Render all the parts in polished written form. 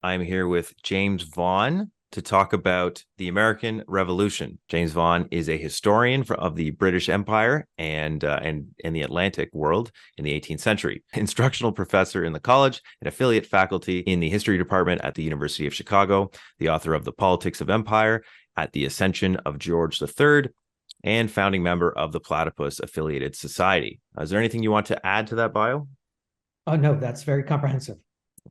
I'm here with James Vaughn to talk about the American Revolution. James Vaughn is a historian of the British Empire and the Atlantic world in the 18th century. Instructional professor in the college and affiliate faculty in the history department at the University of Chicago, the author of The Politics of Empire at the Ascension of George III, and founding member of the Platypus Affiliated Society. Is there anything you want to add to that bio? Oh, no, that's very comprehensive.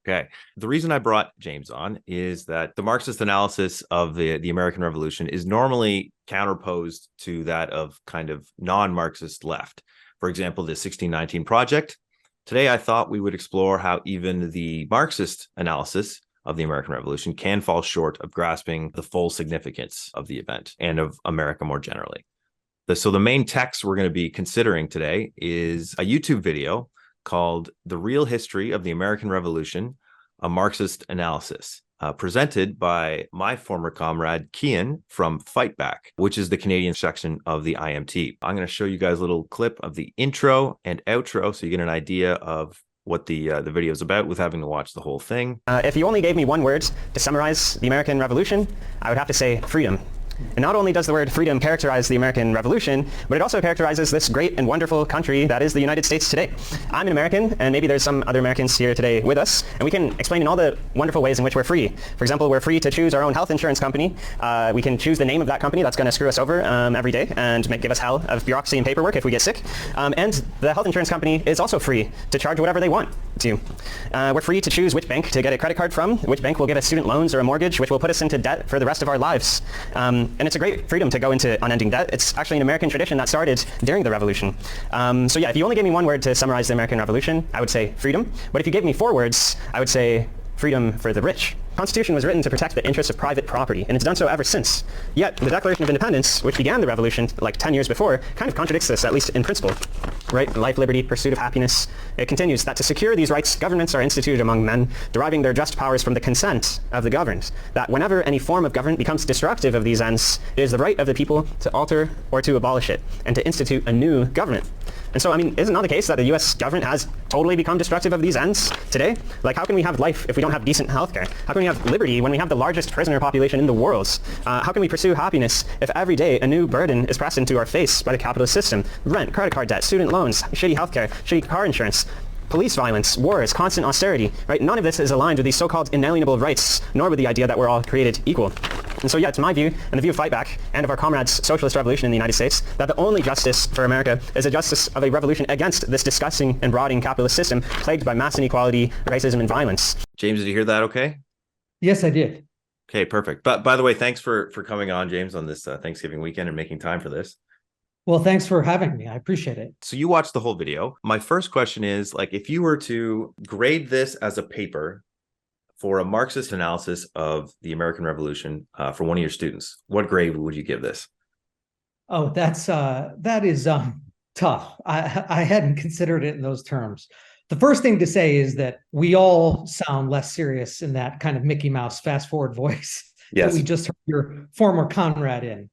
Okay. The reason I brought James on is that the Marxist analysis of the American Revolution is normally counterposed to that of kind of non-Marxist left. For example, the 1619 Project. Today, I thought we would explore how even the Marxist analysis of the American Revolution can fall short of grasping the full significance of the event and of America more generally. So the main text we're going to be considering today is a YouTube video called The Real History of the American Revolution, a Marxist Analysis, presented by my former comrade, Kian, from Fight Back, which is the Canadian section of the IMT. I'm going to show you guys a little clip of the intro and outro so you get an idea of what the video is about with having to watch the whole thing. If you only gave me one word to summarize the American Revolution, I would have to say freedom. And not only does the word freedom characterize the American Revolution, but it also characterizes this great and wonderful country that is the United States today. I'm an American, and maybe there's some other Americans here today with us, and we can explain in all the wonderful ways in which we're free. For example, we're free to choose our own health insurance company. We can choose the name of that company that's going to screw us over every day and give us hell of bureaucracy and paperwork if we get sick. And the health insurance company is also free to charge whatever they want to. We're free to choose which bank to get a credit card from, which bank will give us student loans or a mortgage, which will put us into debt for the rest of our lives. And it's a great freedom to go into unending debt. It's actually an American tradition that started during the Revolution. So yeah, if you only gave me one word to summarize the American Revolution, I would say freedom. But if you gave me four words, I would say freedom for the rich. The Constitution was written to protect the interests of private property, and it's done so ever since. Yet, the Declaration of Independence, which began the revolution like 10 years before, kind of contradicts this, at least in principle. Right? Life, liberty, pursuit of happiness. It continues that to secure these rights, governments are instituted among men, deriving their just powers from the consent of the governed. That whenever any form of government becomes destructive of these ends, it is the right of the people to alter or to abolish it, and to institute a new government. And so, I mean, is it not the case that the U.S. government has totally become destructive of these ends today? Like, how can we have life if we don't have decent healthcare? How can we have liberty when we have the largest prisoner population in the world? How can we pursue happiness if every day a new burden is pressed into our face by the capitalist system? Rent, credit card debt, student loans, shitty healthcare, shitty car insurance, police violence, wars, constant austerity, right? None of this is aligned with these so-called inalienable rights, nor with the idea that we're all created equal. And so yeah, it's my view, and the view of Fight Back, and of our comrades' socialist revolution in the United States, that the only justice for America is a justice of a revolution against this disgusting and broadening capitalist system plagued by mass inequality, racism, and violence. James, did you hear that okay? Yes, I did. Okay, perfect. But by the way, thanks for coming on, James, on this Thanksgiving weekend and making time for this. Well, thanks for having me. I appreciate it. So you watched the whole video. My first question is, like, if you were to grade this as a paper for a Marxist analysis of the American Revolution for one of your students, what grade would you give this? Oh, that is tough. I hadn't considered it in those terms. The first thing to say is that we all sound less serious in that kind of Mickey Mouse fast forward voice Yes. that we just heard your former comrade in.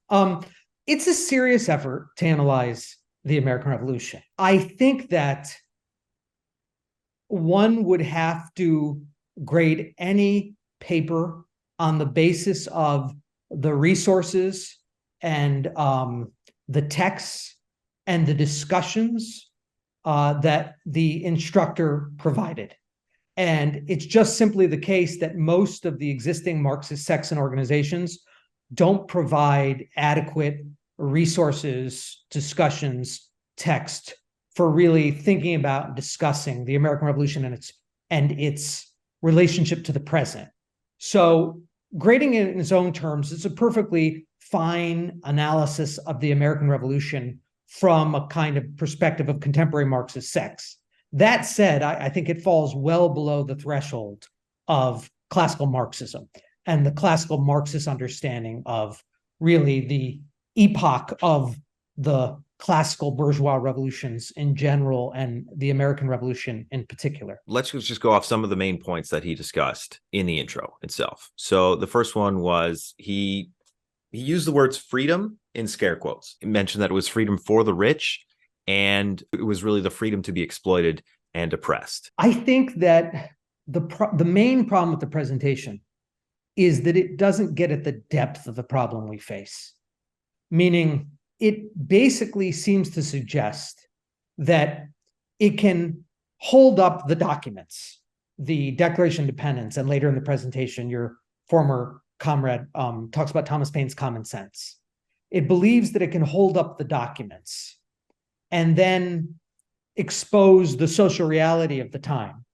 It's a serious effort to analyze the American Revolution. I think that one would have to grade any paper on the basis of the resources and the texts and the discussions that the instructor provided. And it's just simply the case that most of the existing Marxist sects and organizations don't provide adequate resources, discussions, text for really thinking about and discussing the American Revolution and its relationship to the present. So grading it in its own terms, it's a perfectly fine analysis of the American Revolution from a kind of perspective of contemporary Marxist sects. That said, I think it falls well below the threshold of classical Marxism and the classical Marxist understanding of really the epoch of the classical bourgeois revolutions in general and the American Revolution in particular. Let's just go off some of the main points that he discussed in the intro itself. So the first one was he used the words freedom in scare quotes. He mentioned that it was freedom for the rich, and it was really the freedom to be exploited and oppressed. I think that the main problem with the presentation is that it doesn't get at the depth of the problem we face. Meaning, it basically seems to suggest that it can hold up the documents, the Declaration of Independence, and later in the presentation, your former comrade talks about Thomas Paine's common sense. It believes that it can hold up the documents and then expose the social reality of the time,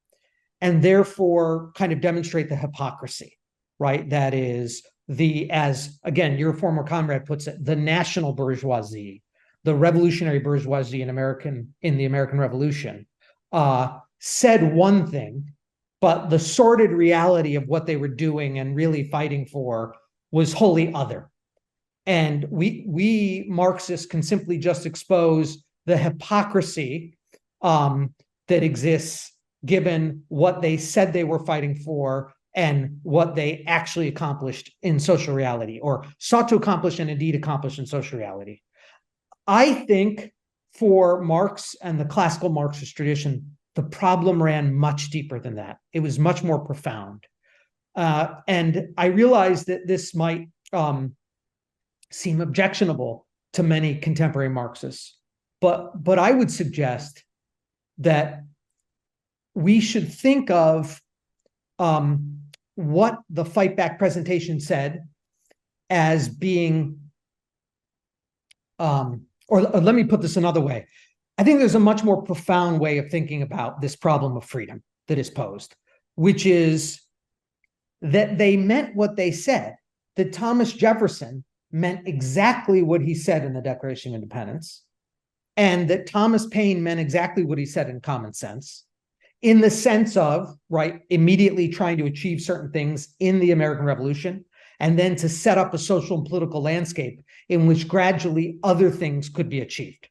and therefore kind of demonstrate the hypocrisy, right? That is as again, your former comrade puts it, the national bourgeoisie, the revolutionary bourgeoisie in the American Revolution, said one thing, but the sordid reality of what they were doing and really fighting for was wholly other. And we Marxists can simply just expose the hypocrisy that exists given what they said they were fighting for and what they actually accomplished in social reality, or sought to accomplish and indeed accomplished in social reality. I think for Marx and the classical Marxist tradition, the problem ran much deeper than that. It was much more profound. And I realize that this might seem objectionable to many contemporary Marxists, but I would suggest that we should think of what the Fight Back presentation said as being, or let me put this another way. I think there's a much more profound way of thinking about this problem of freedom that is posed, which is that they meant what they said, that Thomas Jefferson meant exactly what he said in the Declaration of Independence, and that Thomas Paine meant exactly what he said in Common Sense, in the sense of, right, immediately trying to achieve certain things in the American Revolution, and then to set up a social and political landscape in which gradually other things could be achieved.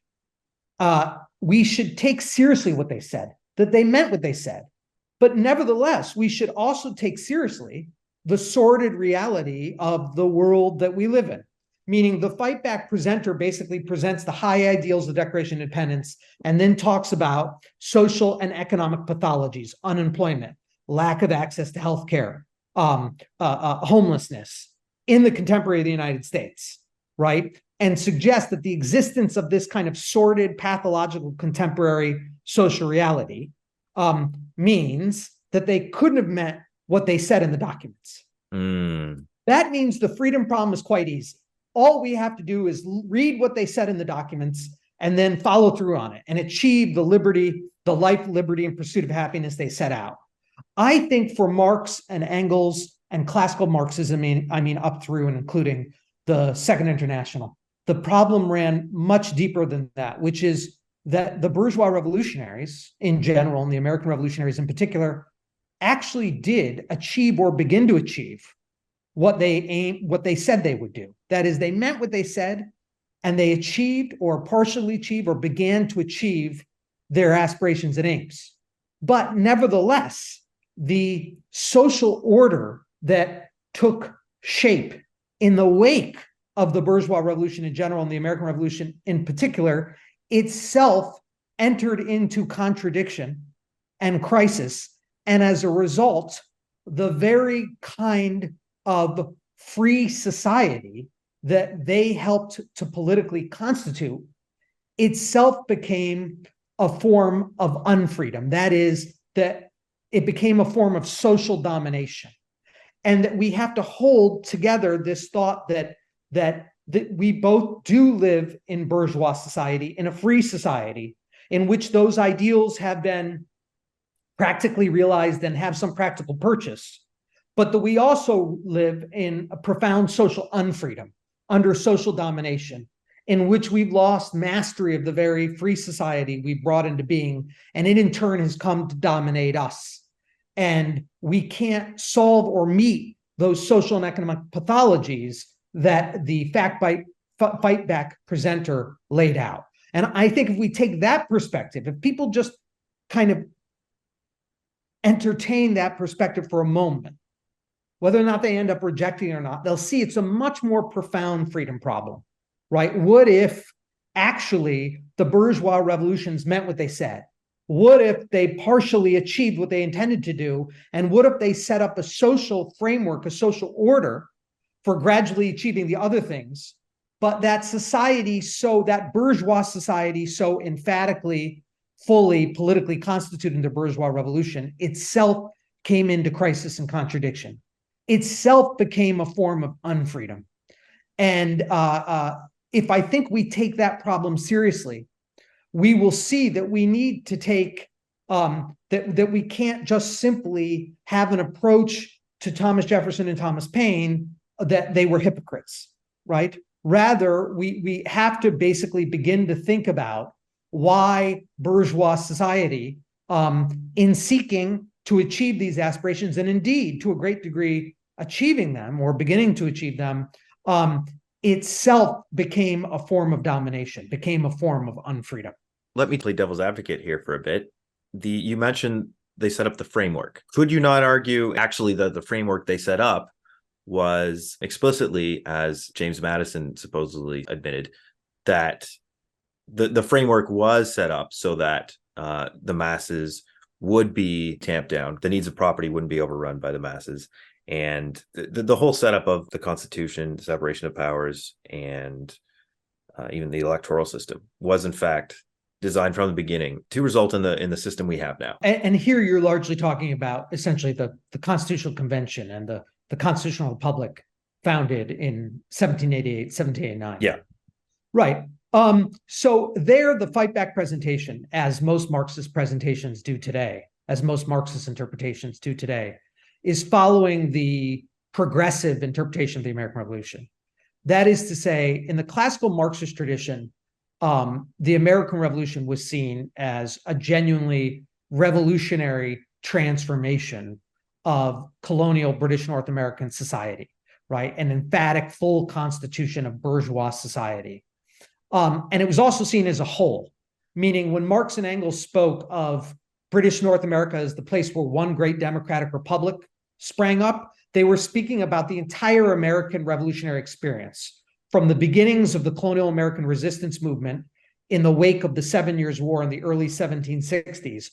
We should take seriously what they said, that they meant what they said. But nevertheless, we should also take seriously the sordid reality of the world that we live in. Meaning the Fight Back presenter basically presents the high ideals of the Declaration of Independence and then talks about social and economic pathologies, unemployment, lack of access to healthcare, homelessness in the contemporary of the United States, right? And suggest that the existence of this kind of sordid, pathological contemporary social reality means that they couldn't have meant what they said in the documents. That means the freedom problem is quite easy. All we have to do is read what they said in the documents and then follow through on it and achieve the liberty, the life, liberty, and pursuit of happiness they set out. I think for Marx and Engels and classical Marxism, I mean up through and including the Second International, the problem ran much deeper than that, which is that the bourgeois revolutionaries in general, and the American revolutionaries in particular, actually did achieve or begin to achieve what they said they would do. That is, they meant what they said, and they achieved or partially achieved or began to achieve their aspirations and aims. But nevertheless, the social order that took shape in the wake of the bourgeois revolution in general and the American Revolution in particular, itself entered into contradiction and crisis. And as a result, the very kind of free society that they helped to politically constitute itself became a form of unfreedom. That is, that it became a form of social domination. And that we have to hold together this thought that we both do live in bourgeois society, in a free society, in which those ideals have been practically realized and have some practical purchase, but that we also live in a profound social unfreedom under social domination, in which we've lost mastery of the very free society we brought into being, and it in turn has come to dominate us. And we can't solve or meet those social and economic pathologies that the Fight Back presenter laid out. And I think if we take that perspective, if people just kind of entertain that perspective for a moment, whether or not they end up rejecting it or not, they'll see it's a much more profound freedom problem, right? What if actually the bourgeois revolutions meant what they said? What if they partially achieved what they intended to do? And what if they set up a social framework, a social order for gradually achieving the other things? But that society, so that bourgeois society, so emphatically, fully politically constituted the bourgeois revolution, itself came into crisis and contradiction. Itself became a form of unfreedom. And if I think we take that problem seriously, we will see that we need to take that we can't just simply have an approach to Thomas Jefferson and Thomas Paine that they were hypocrites, right? Rather, we have to basically begin to think about why bourgeois society, in seeking to achieve these aspirations, and indeed to a great degree achieving them or beginning to achieve them, itself became a form of domination, became a form of unfreedom. Let me play devil's advocate here for a bit. You mentioned they set up the framework. Could you not argue actually the framework they set up was explicitly, as James Madison supposedly admitted, that the framework was set up so that the masses would be tamped down, the needs of property wouldn't be overrun by the masses, and the whole setup of the Constitution, the separation of powers, and even the electoral system was in fact designed from the beginning to result in the system we have now. And here you're largely talking about essentially the Constitutional Convention and the Constitutional Republic founded in 1788, 1789. Yeah. Right. So there, the fight back presentation, as most Marxist presentations do today, as most Marxist interpretations do today, is following the progressive interpretation of the American Revolution. That is to say, in the classical Marxist tradition, the American Revolution was seen as a genuinely revolutionary transformation of colonial British North American society, right? An emphatic full constitution of bourgeois society. And it was also seen as a whole, meaning when Marx and Engels spoke of British North America as the place where one great democratic republic sprang up, they were speaking about the entire American revolutionary experience, from the beginnings of the colonial American resistance movement in the wake of the 7 Years' War in the early 1760s,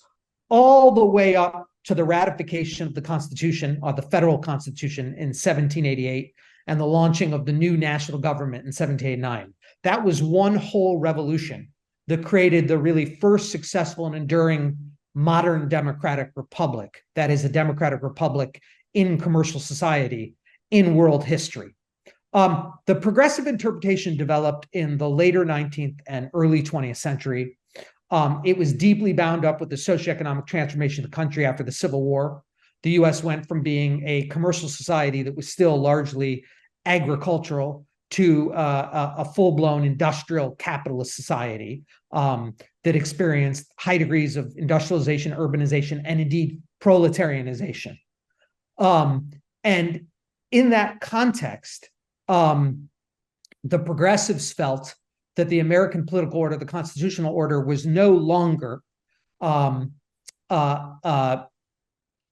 all the way up to the ratification of the Constitution, or the federal Constitution, in 1788, and the launching of the new national government in 1789. That was one whole revolution that created the really first successful and enduring modern democratic republic, that is a democratic republic in commercial society in world history. The progressive interpretation developed in the later 19th and early 20th century. It was deeply bound up with the socioeconomic transformation of the country after the Civil War. The US went from being a commercial society that was still largely agricultural to a full-blown industrial capitalist society that experienced high degrees of industrialization, urbanization, and indeed proletarianization. And in that context, the progressives felt that the American political order, the constitutional order, was no longer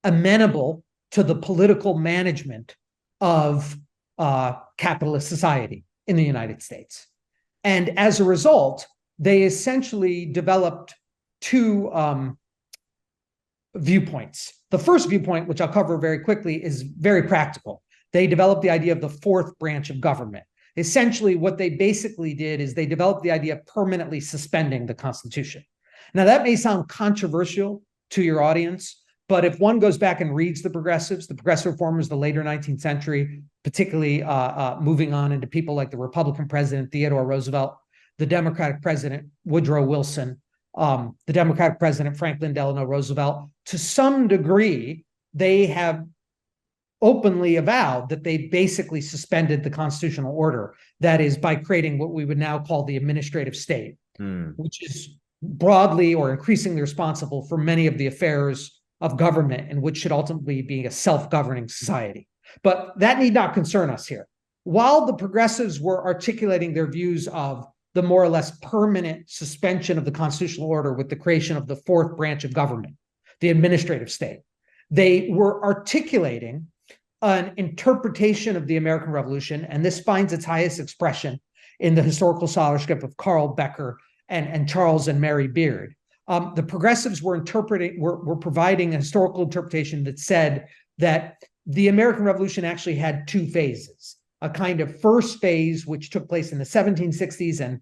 amenable to the political management of capitalist society in the United States. And as a result, they essentially developed two viewpoints. The first viewpoint, which I'll cover very quickly, is very practical. They developed the idea of the fourth branch of government. Essentially, what they basically did is they developed the idea of permanently suspending the Constitution. Now, that may sound controversial to your audience, but if one goes back and reads the progressive reformers of the later 19th century, particularly moving on into people like the Republican president Theodore Roosevelt, the Democratic president Woodrow Wilson, the Democratic president Franklin Delano Roosevelt, to some degree, they have openly avowed that they basically suspended the constitutional order. That is, by creating what we would now call the administrative state, which is broadly or increasingly responsible for many of the affairs of government and which should ultimately be a self-governing society. But that need not concern us here. While the progressives were articulating their views of the more or less permanent suspension of the constitutional order with the creation of the fourth branch of government, the administrative state, they were articulating an interpretation of the American Revolution, and this finds its highest expression in the historical scholarship of Carl Becker and Charles and Mary Beard, The progressives were providing a historical interpretation that said that the American Revolution actually had two phases. A kind of first phase, which took place in the 1760s and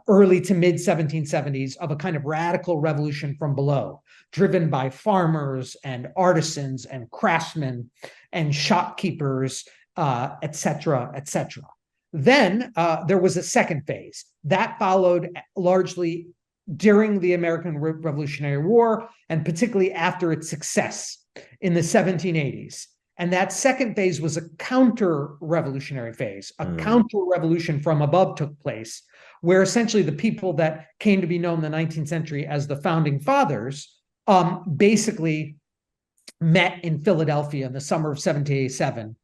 early to mid 1770s, of a kind of radical revolution from below, driven by farmers and artisans and craftsmen and shopkeepers, et cetera, et cetera. Then there was a second phase that followed largely during the American Revolutionary War, and particularly after its success in the 1780s. And that second phase was a counter-revolutionary phase. A counter-revolution from above took place, where essentially the people that came to be known in the 19th century as the Founding Fathers basically met in Philadelphia in the summer of 1787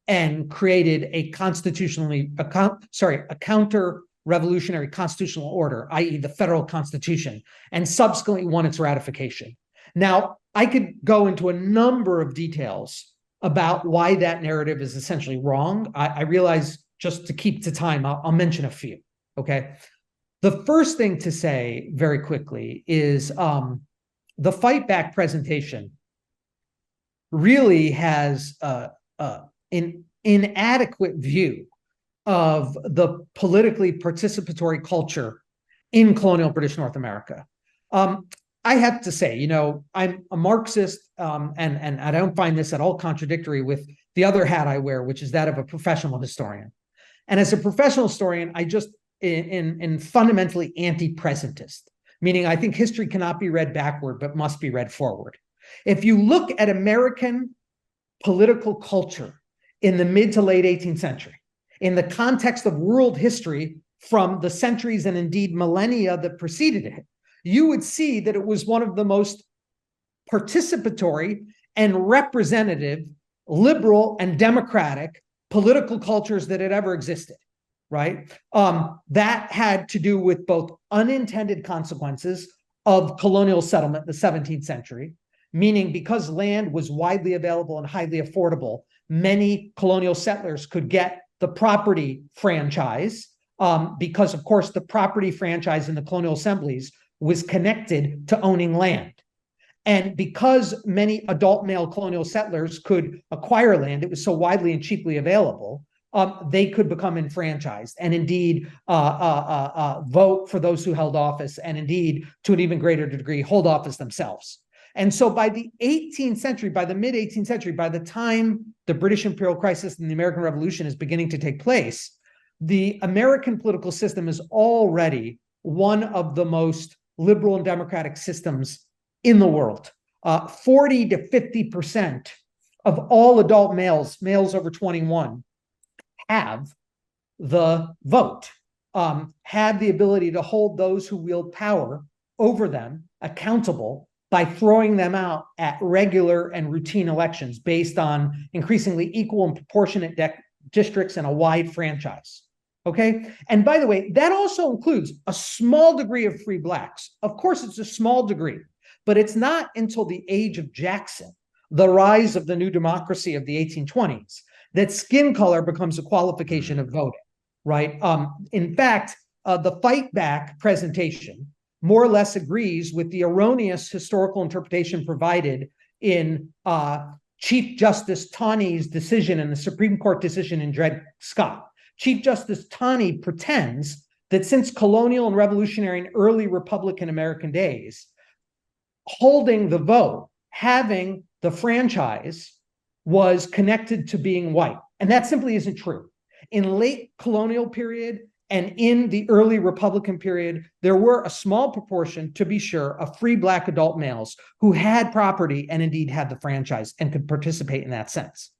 and created a counter-revolutionary constitutional order, i.e. the federal constitution, and subsequently won its ratification. Now, I could go into a number of details about why that narrative is essentially wrong. I realize, just to keep to time, I'll mention a few, okay? The first thing to say very quickly is the Fight Back presentation really has an inadequate view of the politically participatory culture in colonial British North America. I have to say, you know, I'm a Marxist, and I don't find this at all contradictory with the other hat I wear, which is that of a professional historian. And as a professional historian, I just in fundamentally anti-presentist, meaning I think history cannot be read backward, but must be read forward. If you look at American political culture in the mid to late 18th century, in the context of world history from the centuries and indeed millennia that preceded it, you would see that it was one of the most participatory and representative, liberal and democratic political cultures that had ever existed, right? That had to do with both unintended consequences of colonial settlement in the 17th century, meaning because land was widely available and highly affordable, many colonial settlers could get the property franchise, because, of course, the property franchise in the colonial assemblies was connected to owning land. And because many adult male colonial settlers could acquire land, it was so widely and cheaply available, they could become enfranchised and indeed vote for those who held office, and indeed, to an even greater degree, hold office themselves. And so by the 18th century, by the mid 18th century, by the time the British imperial crisis and the American Revolution is beginning to take place, the American political system is already one of the most liberal and democratic systems in the world. 40 to 50% of all adult males over 21, have the vote, have the ability to hold those who wield power over them accountable by throwing them out at regular and routine elections based on increasingly equal and proportionate districts and a wide franchise. Okay. And by the way, that also includes a small degree of free blacks. Of course, it's a small degree, but it's not until the age of Jackson, the rise of the new democracy of the 1820s, that skin color becomes a qualification of voting, right? In fact, the Fight Back presentation more or less agrees with the erroneous historical interpretation provided in Chief Justice Taney's decision in the Supreme Court decision in Dred Scott. Chief Justice Taney pretends that since colonial and revolutionary and early Republican American days, holding the vote, having the franchise, was connected to being white. And that simply isn't true. In late colonial period and in the early Republican period, there were a small proportion, to be sure, of free black adult males who had property and indeed had the franchise and could participate in that sense.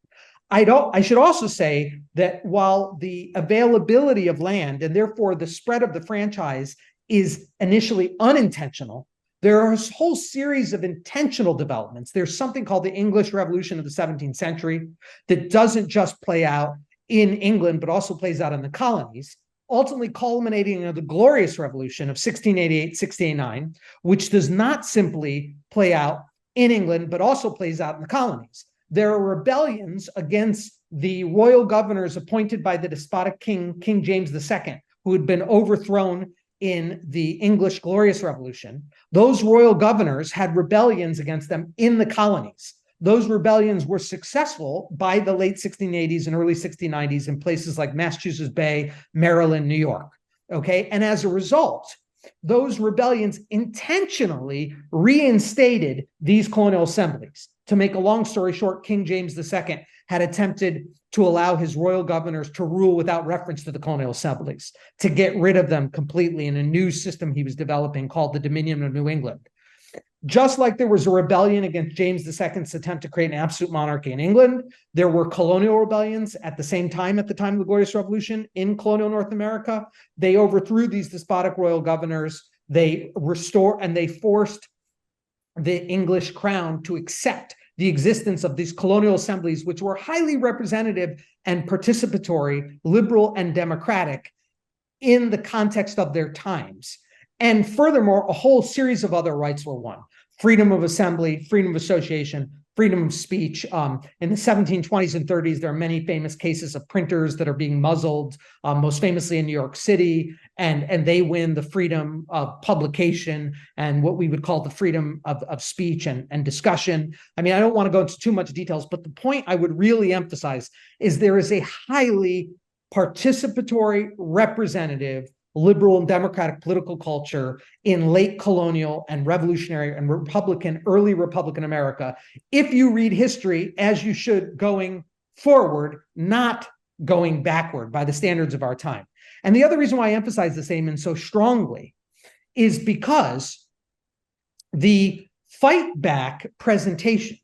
I should also say that while the availability of land and therefore the spread of the franchise is initially unintentional, there are a whole series of intentional developments. There's something called the English Revolution of the 17th century that doesn't just play out in England, but also plays out in the colonies, ultimately culminating in the Glorious Revolution of 1688, 1689, which does not simply play out in England, but also plays out in the colonies. There are rebellions against the royal governors appointed by the despotic king, King James II, who had been overthrown in the English Glorious Revolution, those royal governors had rebellions against them in the colonies. Those rebellions were successful by the late 1680s and early 1690s in places like Massachusetts Bay, Maryland, New York. Okay. And as a result, those rebellions intentionally reinstated these colonial assemblies. To make a long story short, King James II had attempted to allow his royal governors to rule without reference to the colonial assemblies, to get rid of them completely in a new system he was developing called the Dominion of New England. Just like there was a rebellion against James II's attempt to create an absolute monarchy in England, there were colonial rebellions at the same time, at the time of the Glorious Revolution in colonial North America. They overthrew these despotic royal governors. They restored and they forced the English crown to accept the existence of these colonial assemblies, which were highly representative and participatory, liberal and democratic in the context of their times. And furthermore, a whole series of other rights were won. Freedom of assembly, freedom of association, freedom of speech. In the 1720s and 30s, there are many famous cases of printers that are being muzzled, most famously in New York City, and they win the freedom of publication and what we would call the freedom of speech and discussion. I mean, I don't want to go into too much details, but the point I would really emphasize is there is a highly participatory, representative, liberal and democratic political culture in late colonial and revolutionary and early Republican America. If you read history, as you should, going forward, not going backward by the standards of our time. And the other reason why I emphasize this, Eamon, so strongly is because the fight back presentation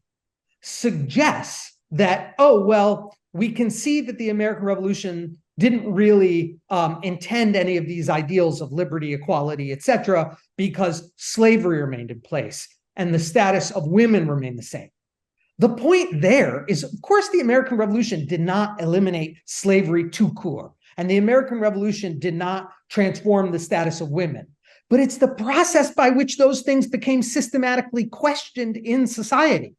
suggests that, oh, well, we can see that the American Revolution didn't really intend any of these ideals of liberty, equality, et cetera, because slavery remained in place and the status of women remained the same. The point there is, of course, the American Revolution did not eliminate slavery tout court, and the American Revolution did not transform the status of women. But it's the process by which those things became systematically questioned in society.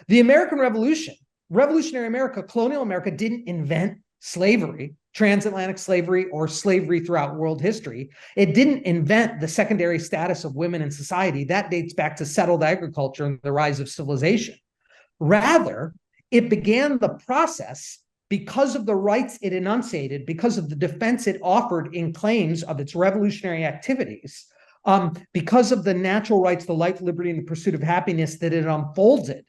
The American Revolution, revolutionary America, colonial America, didn't invent slavery, transatlantic slavery, or slavery throughout world history. It didn't invent the secondary status of women in society. That dates back to settled agriculture and the rise of civilization. Rather, it began the process because of the rights it enunciated, because of the defense it offered in claims of its revolutionary activities, because of the natural rights, the life, liberty, and the pursuit of happiness that it unfolded.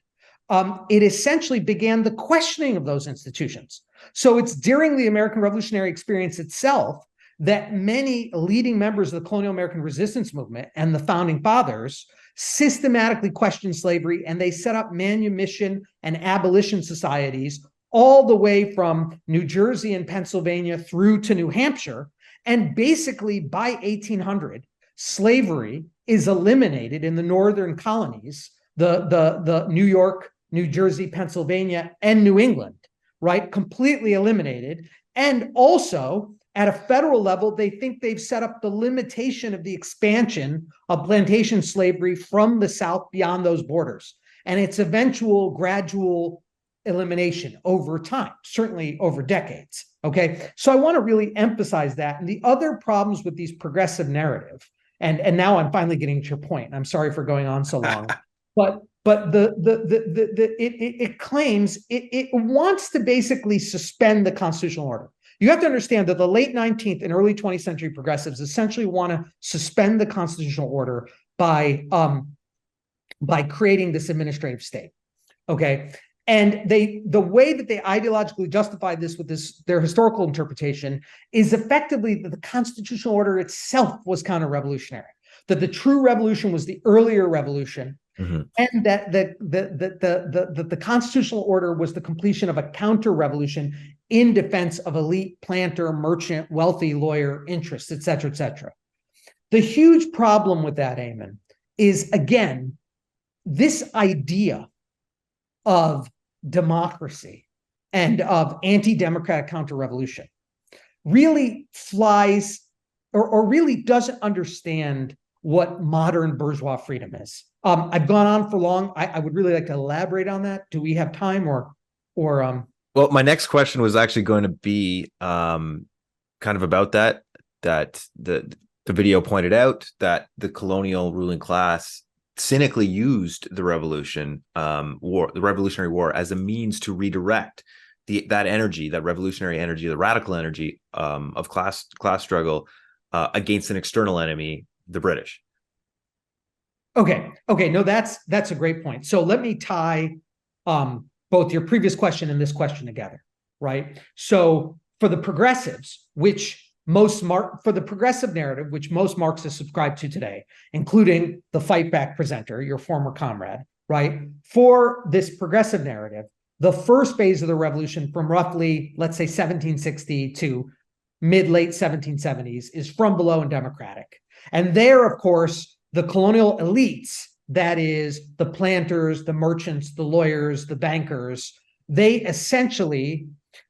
It essentially began the questioning of those institutions. So it's during the American Revolutionary experience itself that many leading members of the colonial American resistance movement and the founding fathers systematically questioned slavery, and they set up manumission and abolition societies all the way from New Jersey and Pennsylvania through to New Hampshire. And basically by 1800, slavery is eliminated in the northern colonies, the New York, New Jersey, Pennsylvania, and New England, right? Completely eliminated. And also at a federal level, they think they've set up the limitation of the expansion of plantation slavery from the South beyond those borders and its eventual gradual elimination over time, certainly over decades. Okay. So I want to really emphasize that. And the other problems with these progressive narrative, and now I'm finally getting to your point. I'm sorry for going on so long, but it claims it wants to basically suspend the constitutional order. You have to understand that the late 19th and early 20th century progressives essentially want to suspend the constitutional order by creating this administrative state. Okay. And the way that they ideologically justify this with their historical interpretation is effectively that the constitutional order itself was counter-revolutionary, that the true revolution was the earlier revolution, mm-hmm. and that the constitutional order was the completion of a counter-revolution in defense of elite planter, merchant, wealthy lawyer interests, et cetera, et cetera. The huge problem with that, Eamon, is, again, this idea of democracy and of anti-democratic counter-revolution really flies or really doesn't understand what modern bourgeois freedom is. I've gone on for long. I would really like to elaborate on that. Do we have time or Well, my next question was actually going to be kind of about that The video pointed out that the colonial ruling class cynically used the Revolutionary War, as a means to redirect that energy, that revolutionary energy, the radical energy of class struggle against an external enemy, the British. Okay. No, that's a great point. So let me tie both your previous question and this question together, right? So for the progressives, for the progressive narrative, which most Marxists subscribe to today, including the Fight Back presenter, your former comrade, right? For this progressive narrative, the first phase of the revolution from roughly, let's say 1760 to mid-late 1770s is from below and democratic. And there, of course, the colonial elites, that is the planters, the merchants, the lawyers, the bankers, they essentially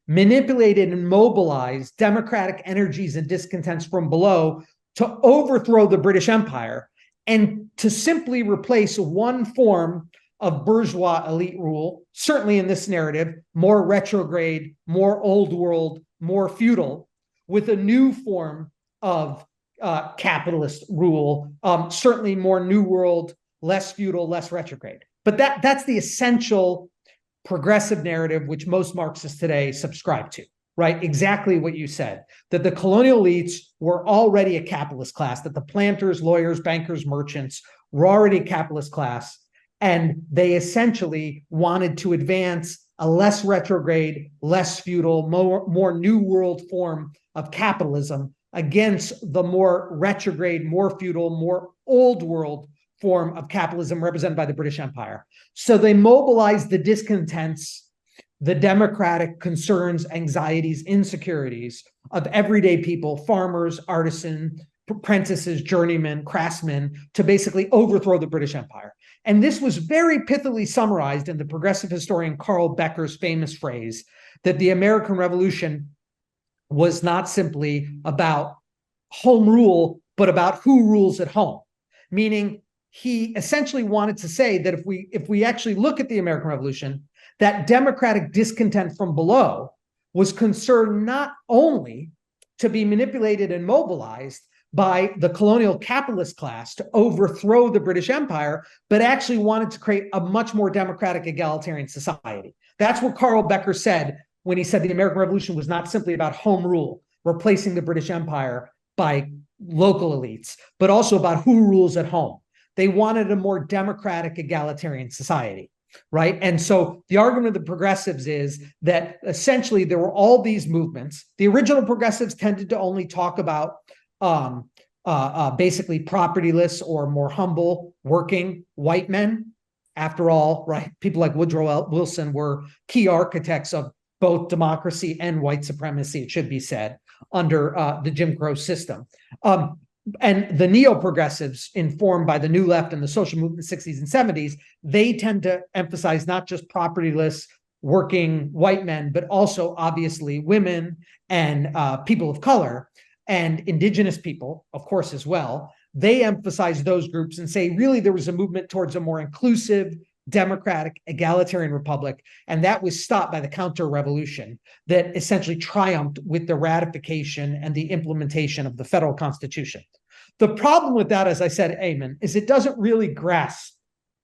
manipulated and mobilized democratic energies and discontents from below to overthrow the British Empire and to simply replace one form of bourgeois elite rule, certainly in this narrative, more retrograde, more old world, more feudal, with a new form of capitalist rule, certainly more new world, less feudal, less retrograde. But that's the essential progressive narrative which most Marxists today subscribe to, right? Exactly what you said, that the colonial elites were already a capitalist class, that the planters, lawyers, bankers, merchants were already a capitalist class, and they essentially wanted to advance a less retrograde, less feudal, more new world form of capitalism against the more retrograde, more feudal, more old world form of capitalism represented by the British Empire. So they mobilized the discontents, the democratic concerns, anxieties, insecurities of everyday people, farmers, artisans, apprentices, journeymen, craftsmen, to basically overthrow the British Empire. And this was very pithily summarized in the progressive historian Carl Becker's famous phrase that the American Revolution was not simply about home rule, but about who rules at home. Meaning, he essentially wanted to say that if we actually look at the American Revolution, that democratic discontent from below was concerned not only to be manipulated and mobilized by the colonial capitalist class to overthrow the British Empire, but actually wanted to create a much more democratic, egalitarian society. That's what Carl Becker said when he said the American Revolution was not simply about home rule, replacing the British Empire by local elites, but also about who rules at home. They wanted a more democratic, egalitarian society, right? And so the argument of the progressives is that essentially there were all these movements. The original progressives tended to only talk about basically propertyless or more humble working white men. After all, right, people like Woodrow Wilson were key architects of both democracy and white supremacy, it should be said, under the Jim Crow system. And the neo-progressives, informed by the New Left and the social movement in the 60s and 70s, they tend to emphasize not just propertyless working white men, but also obviously women and people of color and indigenous people, of course, as well. They emphasize those groups and say, really, there was a movement towards a more inclusive, democratic, egalitarian republic, and that was stopped by the counter-revolution that essentially triumphed with the ratification and the implementation of the federal constitution. The problem with that, as I said, Eamon, is it doesn't really grasp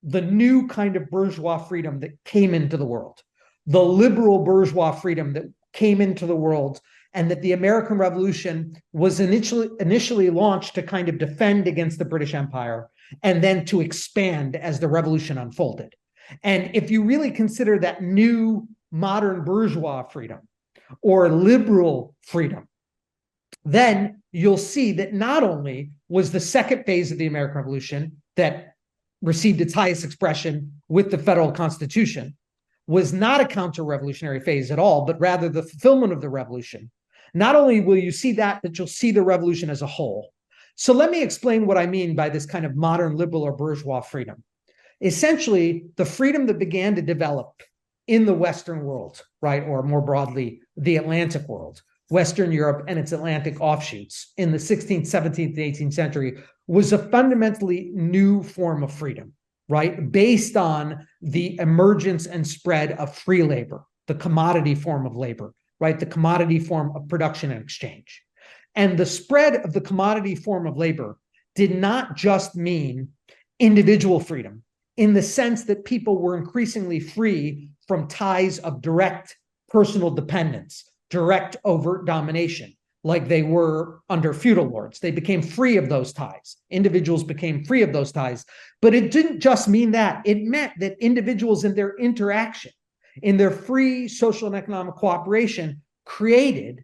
the new kind of bourgeois freedom that came into the world, the liberal bourgeois freedom that came into the world, and that the American Revolution was initially launched to kind of defend against the British Empire and then to expand as the revolution unfolded. And if you really consider that new modern bourgeois freedom or liberal freedom, then you'll see that not only was the second phase of the American Revolution that received its highest expression with the federal constitution was not a counter-revolutionary phase at all, but rather the fulfillment of the revolution. Not only will you see that, but you'll see the revolution as a whole. So let me explain what I mean by this kind of modern liberal or bourgeois freedom. Essentially, the freedom that began to develop in the Western world, right, or more broadly, the Atlantic world, Western Europe and its Atlantic offshoots in the 16th, 17th, and 18th century was a fundamentally new form of freedom, right, based on the emergence and spread of free labor, the commodity form of labor, right, the commodity form of production and exchange. And the spread of the commodity form of labor did not just mean individual freedom in the sense that people were increasingly free from ties of direct personal dependence, direct overt domination, like they were under feudal lords. They became free of those ties. Individuals became free of those ties. But it didn't just mean that. It meant that individuals in their interaction, in their free social and economic cooperation, created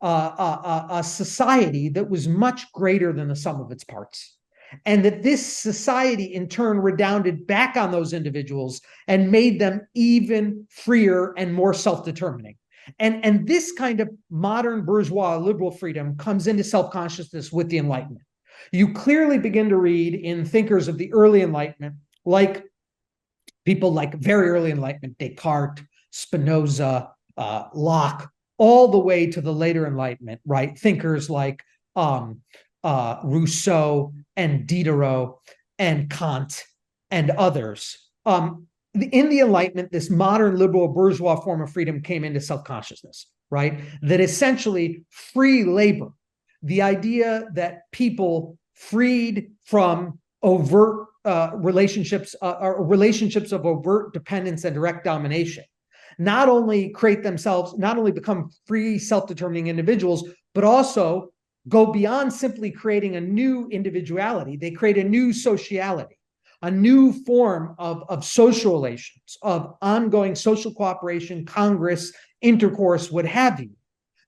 a society that was much greater than the sum of its parts. And that this society in turn redounded back on those individuals and made them even freer and more self-determining. And this kind of modern bourgeois liberal freedom comes into self-consciousness with the Enlightenment. You clearly begin to read in thinkers of the early Enlightenment, like people like very early Enlightenment, Descartes, Spinoza, Locke, all the way to the later Enlightenment, right? Thinkers like Rousseau and Diderot and Kant and others. In the Enlightenment, this modern liberal bourgeois form of freedom came into self-consciousness, right? That essentially free labor, the idea that people freed from overt relationships of overt dependence and direct domination, not only become free, self-determining individuals, but also go beyond simply creating a new individuality. They create a new sociality, a new form of social relations, of ongoing social cooperation, congress, intercourse, what have you,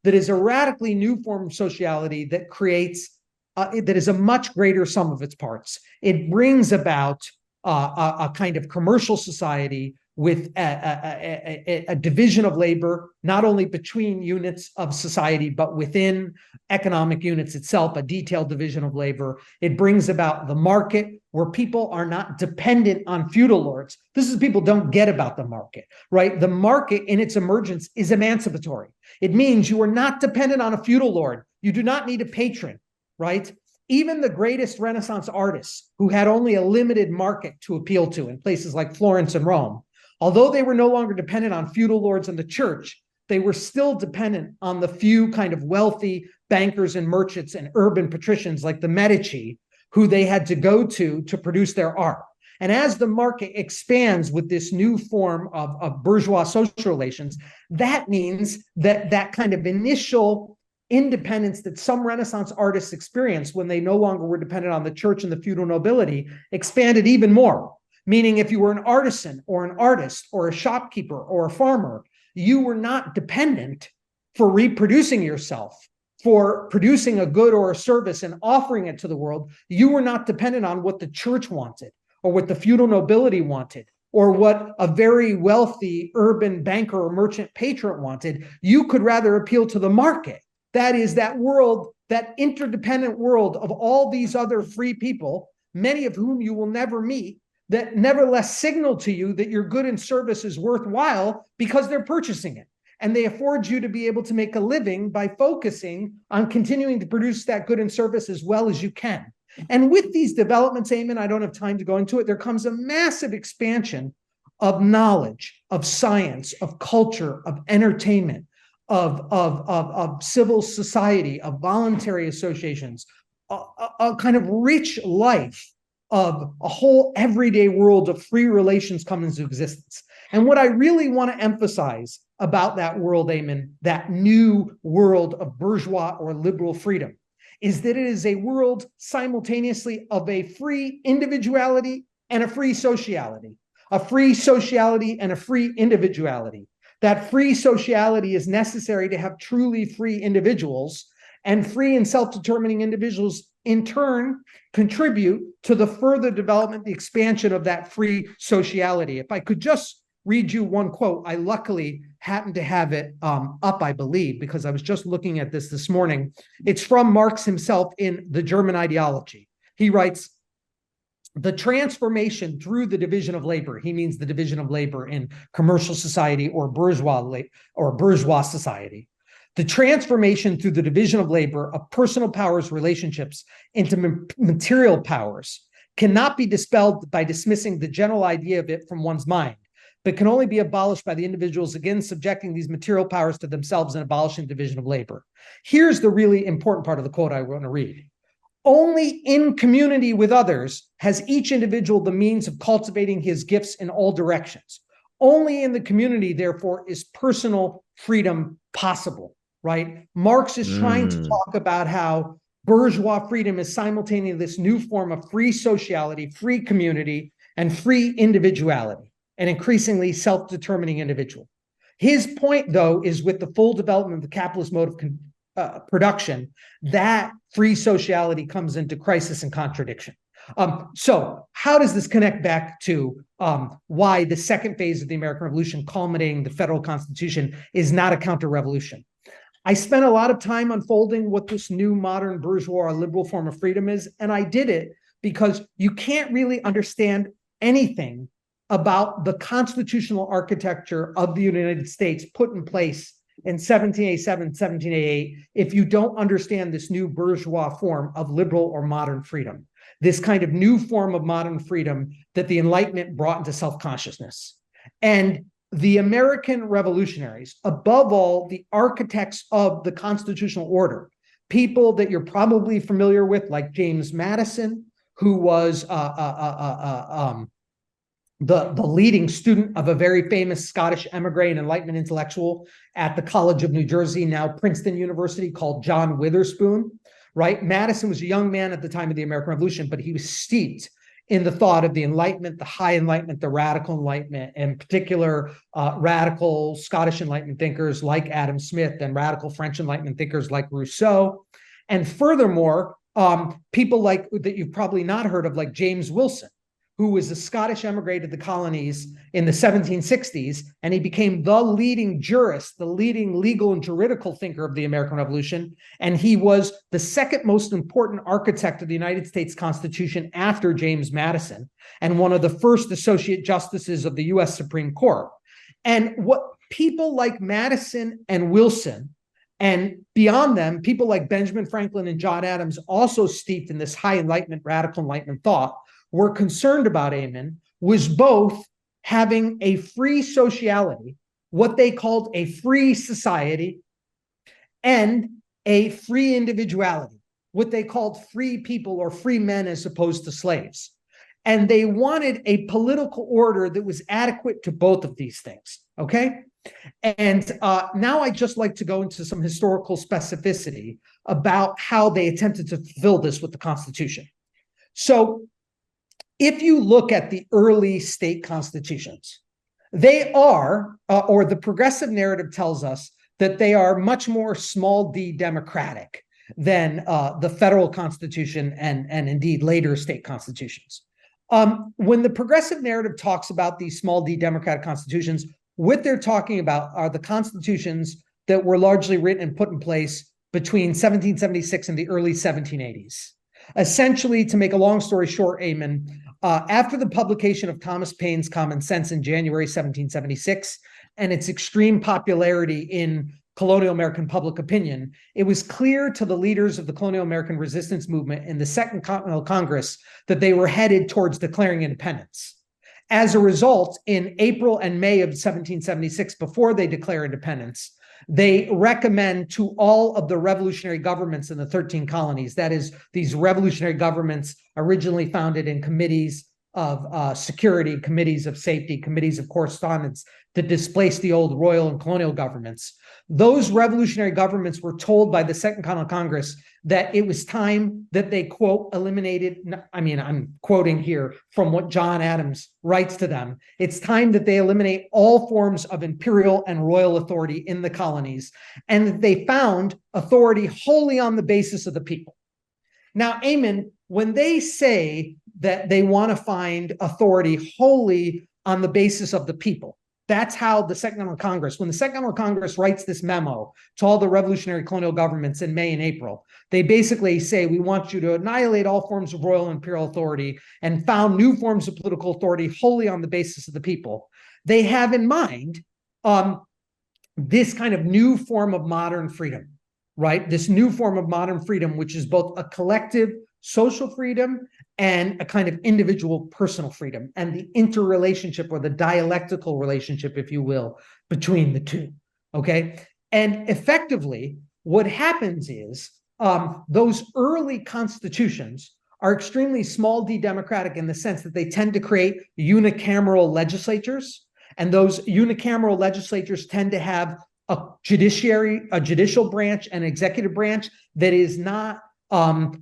that is a radically new form of sociality that creates, that is a much greater sum of its parts. It brings about a kind of commercial society with a division of labor, not only between units of society, but within economic units itself, a detailed division of labor. It brings about the market, where people are not dependent on feudal lords. This is people don't get about the market, right? The market in its emergence is emancipatory. It means you are not dependent on a feudal lord. You do not need a patron, right? Even the greatest Renaissance artists, who had only a limited market to appeal to in places like Florence and Rome, although they were no longer dependent on feudal lords and the church, they were still dependent on the few kind of wealthy bankers and merchants and urban patricians like the Medici, who they had to go to produce their art. And as the market expands with this new form of bourgeois social relations, that means that that kind of initial independence that some Renaissance artists experienced when they no longer were dependent on the church and the feudal nobility expanded even more. Meaning if you were an artisan or an artist or a shopkeeper or a farmer, you were not dependent for reproducing yourself, for producing a good or a service and offering it to the world. You were not dependent on what the church wanted or what the feudal nobility wanted or what a very wealthy urban banker or merchant patron wanted. You could rather appeal to the market. That is that world, that interdependent world of all these other free people, many of whom you will never meet, that nevertheless signal to you that your good and service is worthwhile because they're purchasing it. And they afford you to be able to make a living by focusing on continuing to produce that good and service as well as you can. And with these developments, Eamon, I don't have time to go into it, there comes a massive expansion of knowledge, of science, of culture, of entertainment, of civil society, of voluntary associations, a kind of rich life of a whole everyday world of free relations come into existence. And what I really want to emphasize about that world, Eamon, that new world of bourgeois or liberal freedom, is that it is a world simultaneously of a free individuality and a free sociality, a free sociality and a free individuality. That free sociality is necessary to have truly free individuals, and free and self-determining individuals in turn contribute to the further development, the expansion of that free sociality. If I could just read you one quote, I luckily happen to have it up, I believe, because I was just looking at this morning. It's from Marx himself in The German Ideology. He writes, "The transformation through the division of labor," he means the division of labor in commercial society or bourgeois society, "the transformation through the division of labor of personal powers relationships into material powers cannot be dispelled by dismissing the general idea of it from one's mind. but can only be abolished by the individuals, again, subjecting these material powers to themselves and abolishing division of labor. Here's the really important part of the quote I want to read. Only in community with others has each individual the means of cultivating his gifts in all directions. Only in the community, therefore, is personal freedom possible, right? Marx is trying to talk about how bourgeois freedom is simultaneously this new form of free sociality, free community, and free individuality, an increasingly self-determining individual. His point, though, is with the full development of the capitalist mode of production, that free sociality comes into crisis and contradiction. So how does this connect back to why the second phase of the American Revolution, culminating the federal constitution, is not a counter-revolution? I spent a lot of time unfolding what this new modern bourgeois liberal form of freedom is, and I did it because you can't really understand anything about the constitutional architecture of the United States put in place in 1787, 1788, if you don't understand this new bourgeois form of liberal or modern freedom, this kind of new form of modern freedom that the Enlightenment brought into self-consciousness. And the American revolutionaries, above all, the architects of the constitutional order, people that you're probably familiar with, like James Madison, who was the leading student of a very famous Scottish emigre and Enlightenment intellectual at the College of New Jersey, now Princeton University, called John Witherspoon, right? Madison was a young man at the time of the American Revolution, but he was steeped in the thought of the Enlightenment, the high Enlightenment, the radical Enlightenment, in particular, radical Scottish Enlightenment thinkers like Adam Smith and radical French Enlightenment thinkers like Rousseau. And furthermore, people like that you've probably not heard of, like James Wilson, who was a Scottish emigre to the colonies in the 1760s, and he became the leading jurist, the leading legal and juridical thinker of the American Revolution, and he was the second most important architect of the United States Constitution after James Madison, and one of the first associate justices of the U.S. Supreme Court. And what people like Madison and Wilson, and beyond them, people like Benjamin Franklin and John Adams, also steeped in this high Enlightenment, radical Enlightenment thought, were concerned about, Eamon, was both having a free sociality, what they called a free society, and a free individuality, what they called free people or free men as opposed to slaves. And they wanted a political order that was adequate to both of these things, okay? And now I'd just like to go into some historical specificity about how they attempted to fulfill this with the Constitution. So, if you look at the early state constitutions, they are, or the progressive narrative tells us that they are much more small d democratic than the federal constitution and indeed later state constitutions. When the progressive narrative talks about these small d democratic constitutions, what they're talking about are the constitutions that were largely written and put in place between 1776 and the early 1780s. Essentially, to make a long story short, Eamon, after the publication of Thomas Paine's Common Sense in January 1776 and its extreme popularity in colonial American public opinion, it was clear to the leaders of the colonial American resistance movement in the Second Continental Congress that they were headed towards declaring independence. As a result, in April and May of 1776, before they declare independence, they recommend to all of the revolutionary governments in the 13 colonies, that is, these revolutionary governments originally founded in committees of security, committees of safety, committees of correspondence that displaced the old royal and colonial governments. Those revolutionary governments were told by the Second Continental Congress that it was time that they, quote, eliminated, I'm quoting here from what John Adams writes to them. It's time that they eliminate all forms of imperial and royal authority in the colonies, and that they found authority wholly on the basis of the people. Now, Eamon, when they say that they want to find authority wholly on the basis of the people, that's how the Second Continental Congress, when the Second Continental Congress writes this memo to all the revolutionary colonial governments in May and April, they basically say, we want you to annihilate all forms of royal and imperial authority and found new forms of political authority wholly on the basis of the people. They have in mind this kind of new form of modern freedom, right? This new form of modern freedom, which is both a collective social freedom and a kind of individual personal freedom, and the interrelationship or the dialectical relationship, if you will, between the two. Okay. And effectively, what happens is those early constitutions are extremely small d democratic in the sense that they tend to create unicameral legislatures. And those unicameral legislatures tend to have a judicial branch and executive branch that is not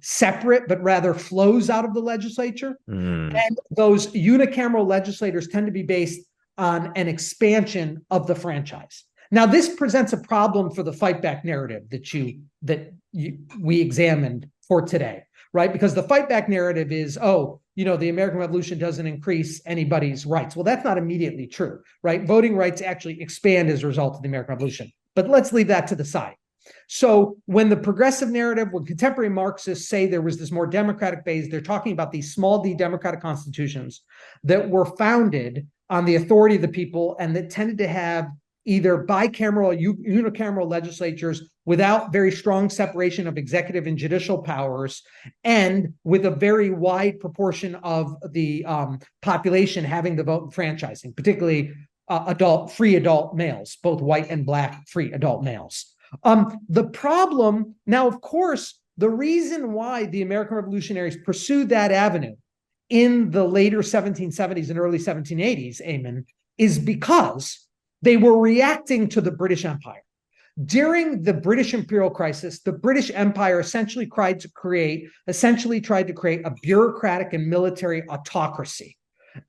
separate, but rather flows out of the legislature. And those unicameral legislators tend to be based on an expansion of the franchise. Now, this presents a problem for the fight back narrative that we examined for today, right? Because the fight back narrative is, the American Revolution doesn't increase anybody's rights. Well, that's not immediately true, right? Voting rights actually expand as a result of the American Revolution. But let's leave that to the side. So when the progressive narrative, when contemporary Marxists say there was this more democratic base, they're talking about these small d democratic constitutions that were founded on the authority of the people and that tended to have either bicameral or unicameral legislatures without very strong separation of executive and judicial powers, and with a very wide proportion of the population having the vote in franchising, particularly free adult males, both white and black free adult males. The problem now, of course, the reason why the American revolutionaries pursued that avenue in the later 1770s and early 1780s, Eamon, is because they were reacting to the British Empire. During the British imperial crisis, the British Empire essentially tried to create a bureaucratic and military autocracy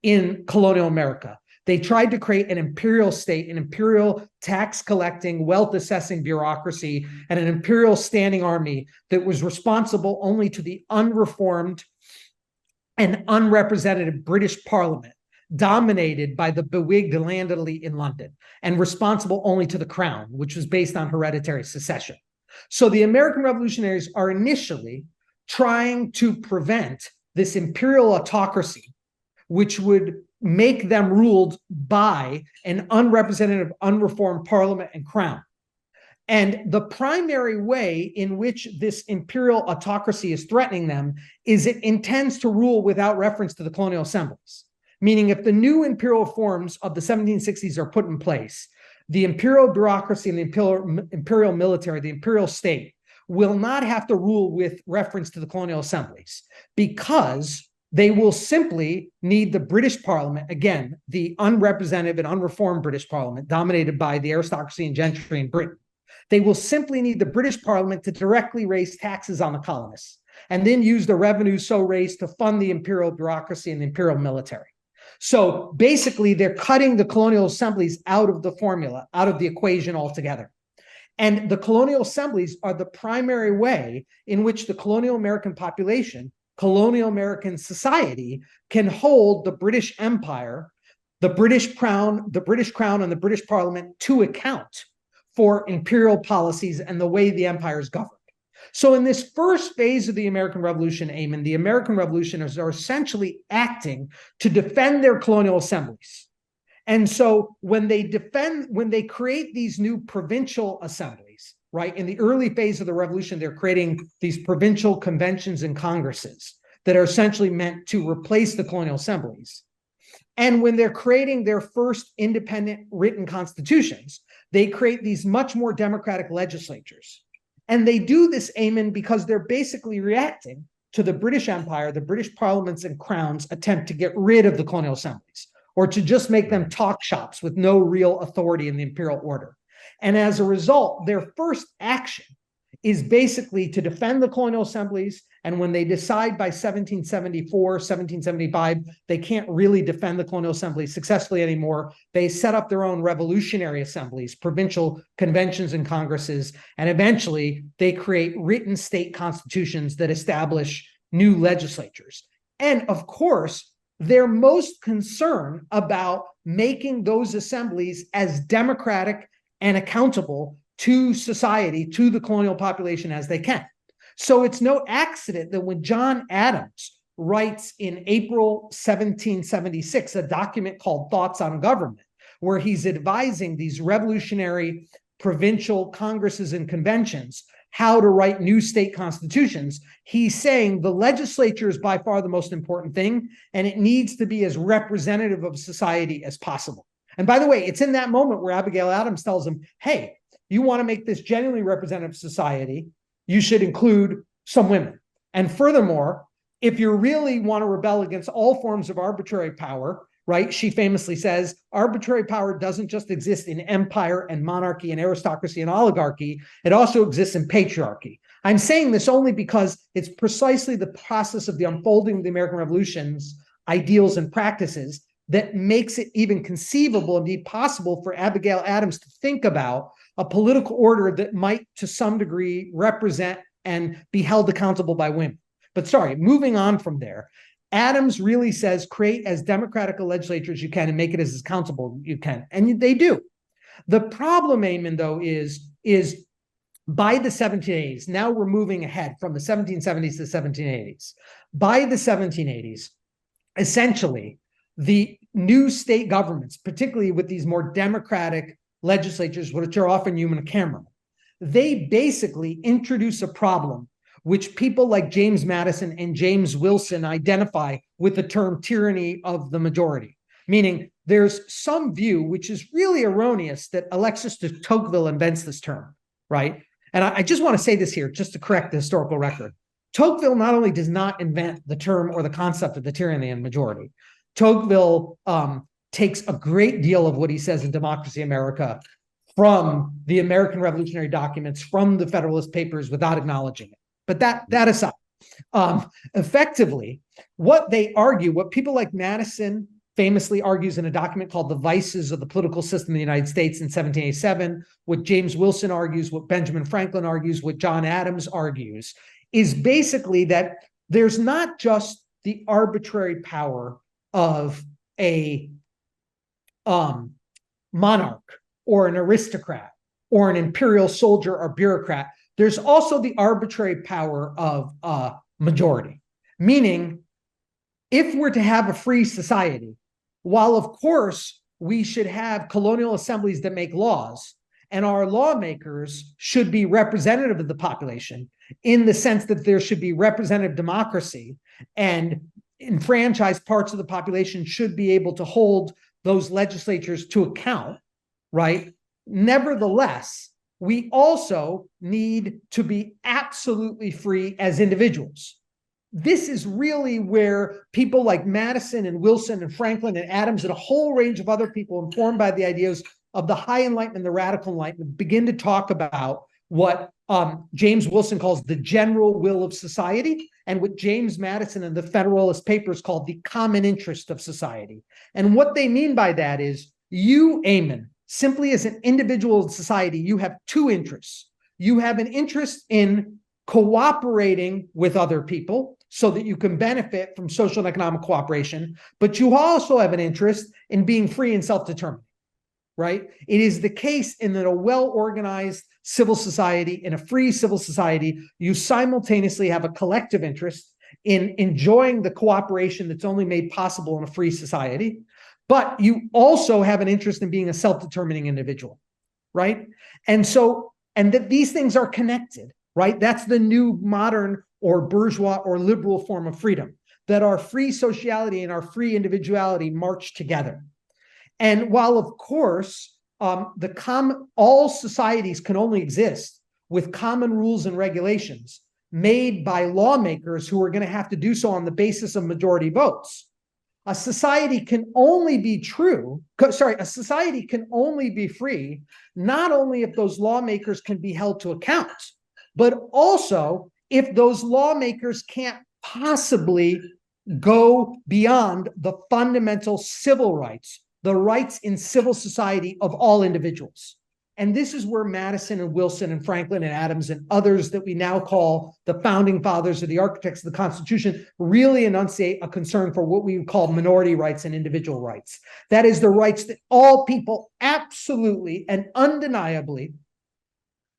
in colonial America. They tried to create an imperial state, an imperial tax collecting, wealth assessing bureaucracy, and an imperial standing army that was responsible only to the unreformed and unrepresented British Parliament, dominated by the bewigged land elite in London, and responsible only to the crown, which was based on hereditary succession. So the American revolutionaries are initially trying to prevent this imperial autocracy, which would make them ruled by an unrepresentative, unreformed parliament and crown. And the primary way in which this imperial autocracy is threatening them is it intends to rule without reference to the colonial assemblies. Meaning, if the new imperial forms of the 1760s are put in place, the imperial bureaucracy and the imperial military, the imperial state, will not have to rule with reference to the colonial assemblies, because they will simply need the British Parliament, again, the unrepresentative and unreformed British Parliament, dominated by the aristocracy and gentry in Britain. They will simply need the British Parliament to directly raise taxes on the colonists, and then use the revenues so raised to fund the imperial bureaucracy and the imperial military. So basically, they're cutting the colonial assemblies out of the formula, out of the equation altogether. And the colonial assemblies are the primary way in which the colonial American population, colonial American society, can hold the British Empire, the British Crown, and the British Parliament to account for imperial policies and the way the empire is governed. So in this first phase of the American Revolution, Eamon, the American revolutionaries are essentially acting to defend their colonial assemblies. And so when they create these new provincial assemblies, right, in the early phase of the revolution, they're creating these provincial conventions and congresses that are essentially meant to replace the colonial assemblies. And when they're creating their first independent written constitutions, they create these much more democratic legislatures. And they do this, Eamon, because they're basically reacting to the British Empire, the British parliaments and crowns' attempt to get rid of the colonial assemblies, or to just make them talk shops with no real authority in the imperial order. And as a result, their first action is basically to defend the colonial assemblies. And when they decide by 1774, 1775, they can't really defend the colonial assemblies successfully anymore, they set up their own revolutionary assemblies, provincial conventions and congresses, and eventually they create written state constitutions that establish new legislatures. And of course, they're most concerned about making those assemblies as democratic and accountable to society, to the colonial population as they can. So it's no accident that when John Adams writes in April 1776 a document called Thoughts on Government, where he's advising these revolutionary provincial congresses and conventions how to write new state constitutions. He's saying the legislature is by far the most important thing, and it needs to be as representative of society as possible. And by the way, it's in that moment where Abigail Adams tells him, hey, you want to make this genuinely representative society, you should include some women. And furthermore, if you really want to rebel against all forms of arbitrary power, right, she famously says, arbitrary power doesn't just exist in empire and monarchy and aristocracy and oligarchy, it also exists in patriarchy. I'm saying this only because it's precisely the process of the unfolding of the American Revolution's ideals and practices that makes it even conceivable, indeed possible, for Abigail Adams to think about a political order that might, to some degree, represent and be held accountable by women. But sorry, moving on from there, Adams really says create as democratic a legislature as you can and make it as accountable you can. And they do. The problem, Eamon, though, is by the 1780s, now we're moving ahead from the 1770s to the 1780s. By the 1780s, essentially, the new state governments, particularly with these more democratic legislatures, which are often unicameral, they basically introduce a problem which people like James Madison and James Wilson identify with the term tyranny of the majority. Meaning there's some view, which is really erroneous, that Alexis de Tocqueville invents this term, right? And I just want to say this here, just to correct the historical record. Tocqueville not only does not invent the term or the concept of the tyranny of the majority, Tocqueville takes a great deal of what he says in Democracy America from the American Revolutionary documents, from the Federalist Papers, without acknowledging it. But that aside, effectively, what they argue, what people like Madison famously argues in a document called The Vices of the Political System in the United States in 1787, what James Wilson argues, what Benjamin Franklin argues, what John Adams argues, is basically that there's not just the arbitrary power of a monarch or an aristocrat or an imperial soldier or bureaucrat. There's also the arbitrary power of a majority, meaning if we're to have a free society, while of course we should have colonial assemblies that make laws, and our lawmakers should be representative of the population in the sense that there should be representative democracy, and enfranchised parts of the population should be able to hold those legislatures to account, right? Nevertheless, we also need to be absolutely free as individuals. This is really where people like Madison and Wilson and Franklin and Adams and a whole range of other people informed by the ideas of the high enlightenment and the radical enlightenment begin to talk about what James Wilson calls the general will of society, and what James Madison and the Federalist Papers called the common interest of society. And what they mean by that is, you, Eamon, simply as an individual in society, you have two interests. You have an interest in cooperating with other people so that you can benefit from social and economic cooperation, but you also have an interest in being free and self-determined, right? It is the case in that a well-organized civil society, in a free civil society, you simultaneously have a collective interest in enjoying the cooperation that's only made possible in a free society, but you also have an interest in being a self-determining individual, right? And that these things are connected, right? That's the new modern or bourgeois or liberal form of freedom, that our free sociality and our free individuality march together. And while, of course, all societies can only exist with common rules and regulations made by lawmakers who are going to have to do so on the basis of majority votes, a society can only be free, not only if those lawmakers can be held to account, but also if those lawmakers can't possibly go beyond the fundamental civil rights, the rights in civil society of all individuals. And this is where Madison and Wilson and Franklin and Adams and others that we now call the founding fathers or the architects of the Constitution really enunciate a concern for what we would call minority rights and individual rights. That is the rights that all people absolutely and undeniably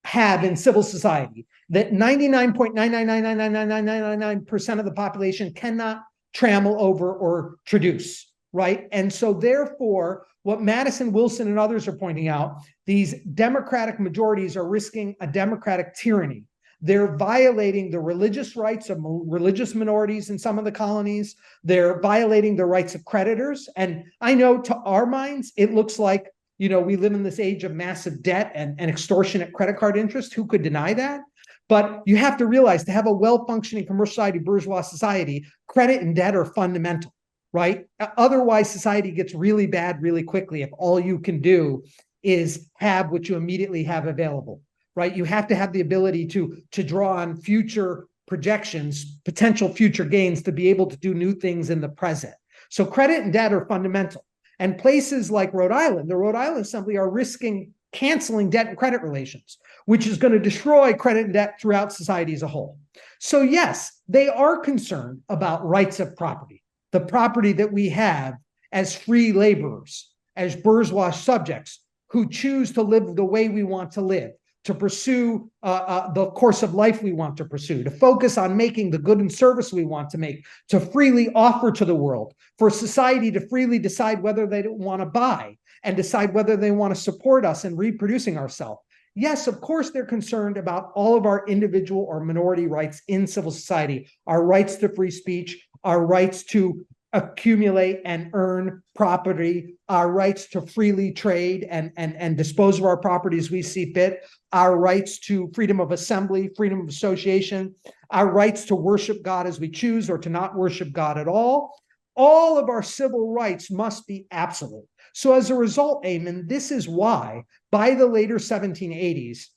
have in civil society, that 99.9999999% of the population cannot trammel over or traduce. Right. And so therefore, what Madison, Wilson, and others are pointing out, these democratic majorities are risking a democratic tyranny. They're violating the religious rights of religious minorities in some of the colonies. They're violating the rights of creditors. And I know to our minds, it looks like, we live in this age of massive debt and extortionate credit card interest. Who could deny that? But you have to realize, to have a well-functioning commercial society, bourgeois society, credit and debt are fundamental, right? Otherwise, society gets really bad really quickly if all you can do is have what you immediately have available, right? You have to have the ability to draw on future projections, potential future gains, to be able to do new things in the present. So credit and debt are fundamental. And places like Rhode Island, the Rhode Island Assembly, are risking canceling debt and credit relations, which is going to destroy credit and debt throughout society as a whole. So yes, they are concerned about rights of property, the property that we have as free laborers, as bourgeois subjects who choose to live the way we want to live, to pursue the course of life we want to pursue, to focus on making the good and service we want to make, to freely offer to the world, for society to freely decide whether they want to buy and decide whether they want to support us in reproducing ourselves. Yes, of course, they're concerned about all of our individual or minority rights in civil society, our rights to free speech, our rights to accumulate and earn property, our rights to freely trade and dispose of our property as we see fit, our rights to freedom of assembly, freedom of association, our rights to worship God as we choose or to not worship God at all. All of our civil rights must be absolute. So as a result, Eamon, this is why by the later 1780s,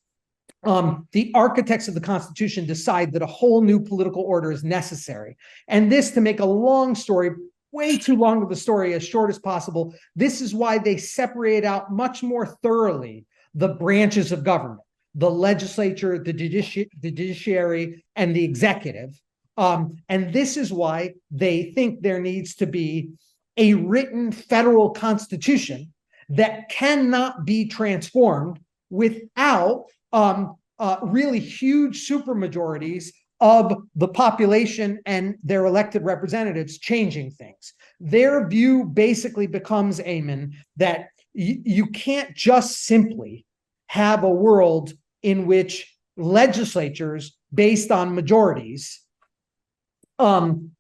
the architects of the Constitution decide that a whole new political order is necessary. And this, to make a long story, way too long of the story, as short as possible, this is why they separate out much more thoroughly the branches of government, the legislature, the judiciary, and the executive. And this is why they think there needs to be a written federal constitution that cannot be transformed without really huge supermajorities of the population and their elected representatives changing things. Their view basically becomes, Eamon, that you can't just simply have a world in which legislatures based on majorities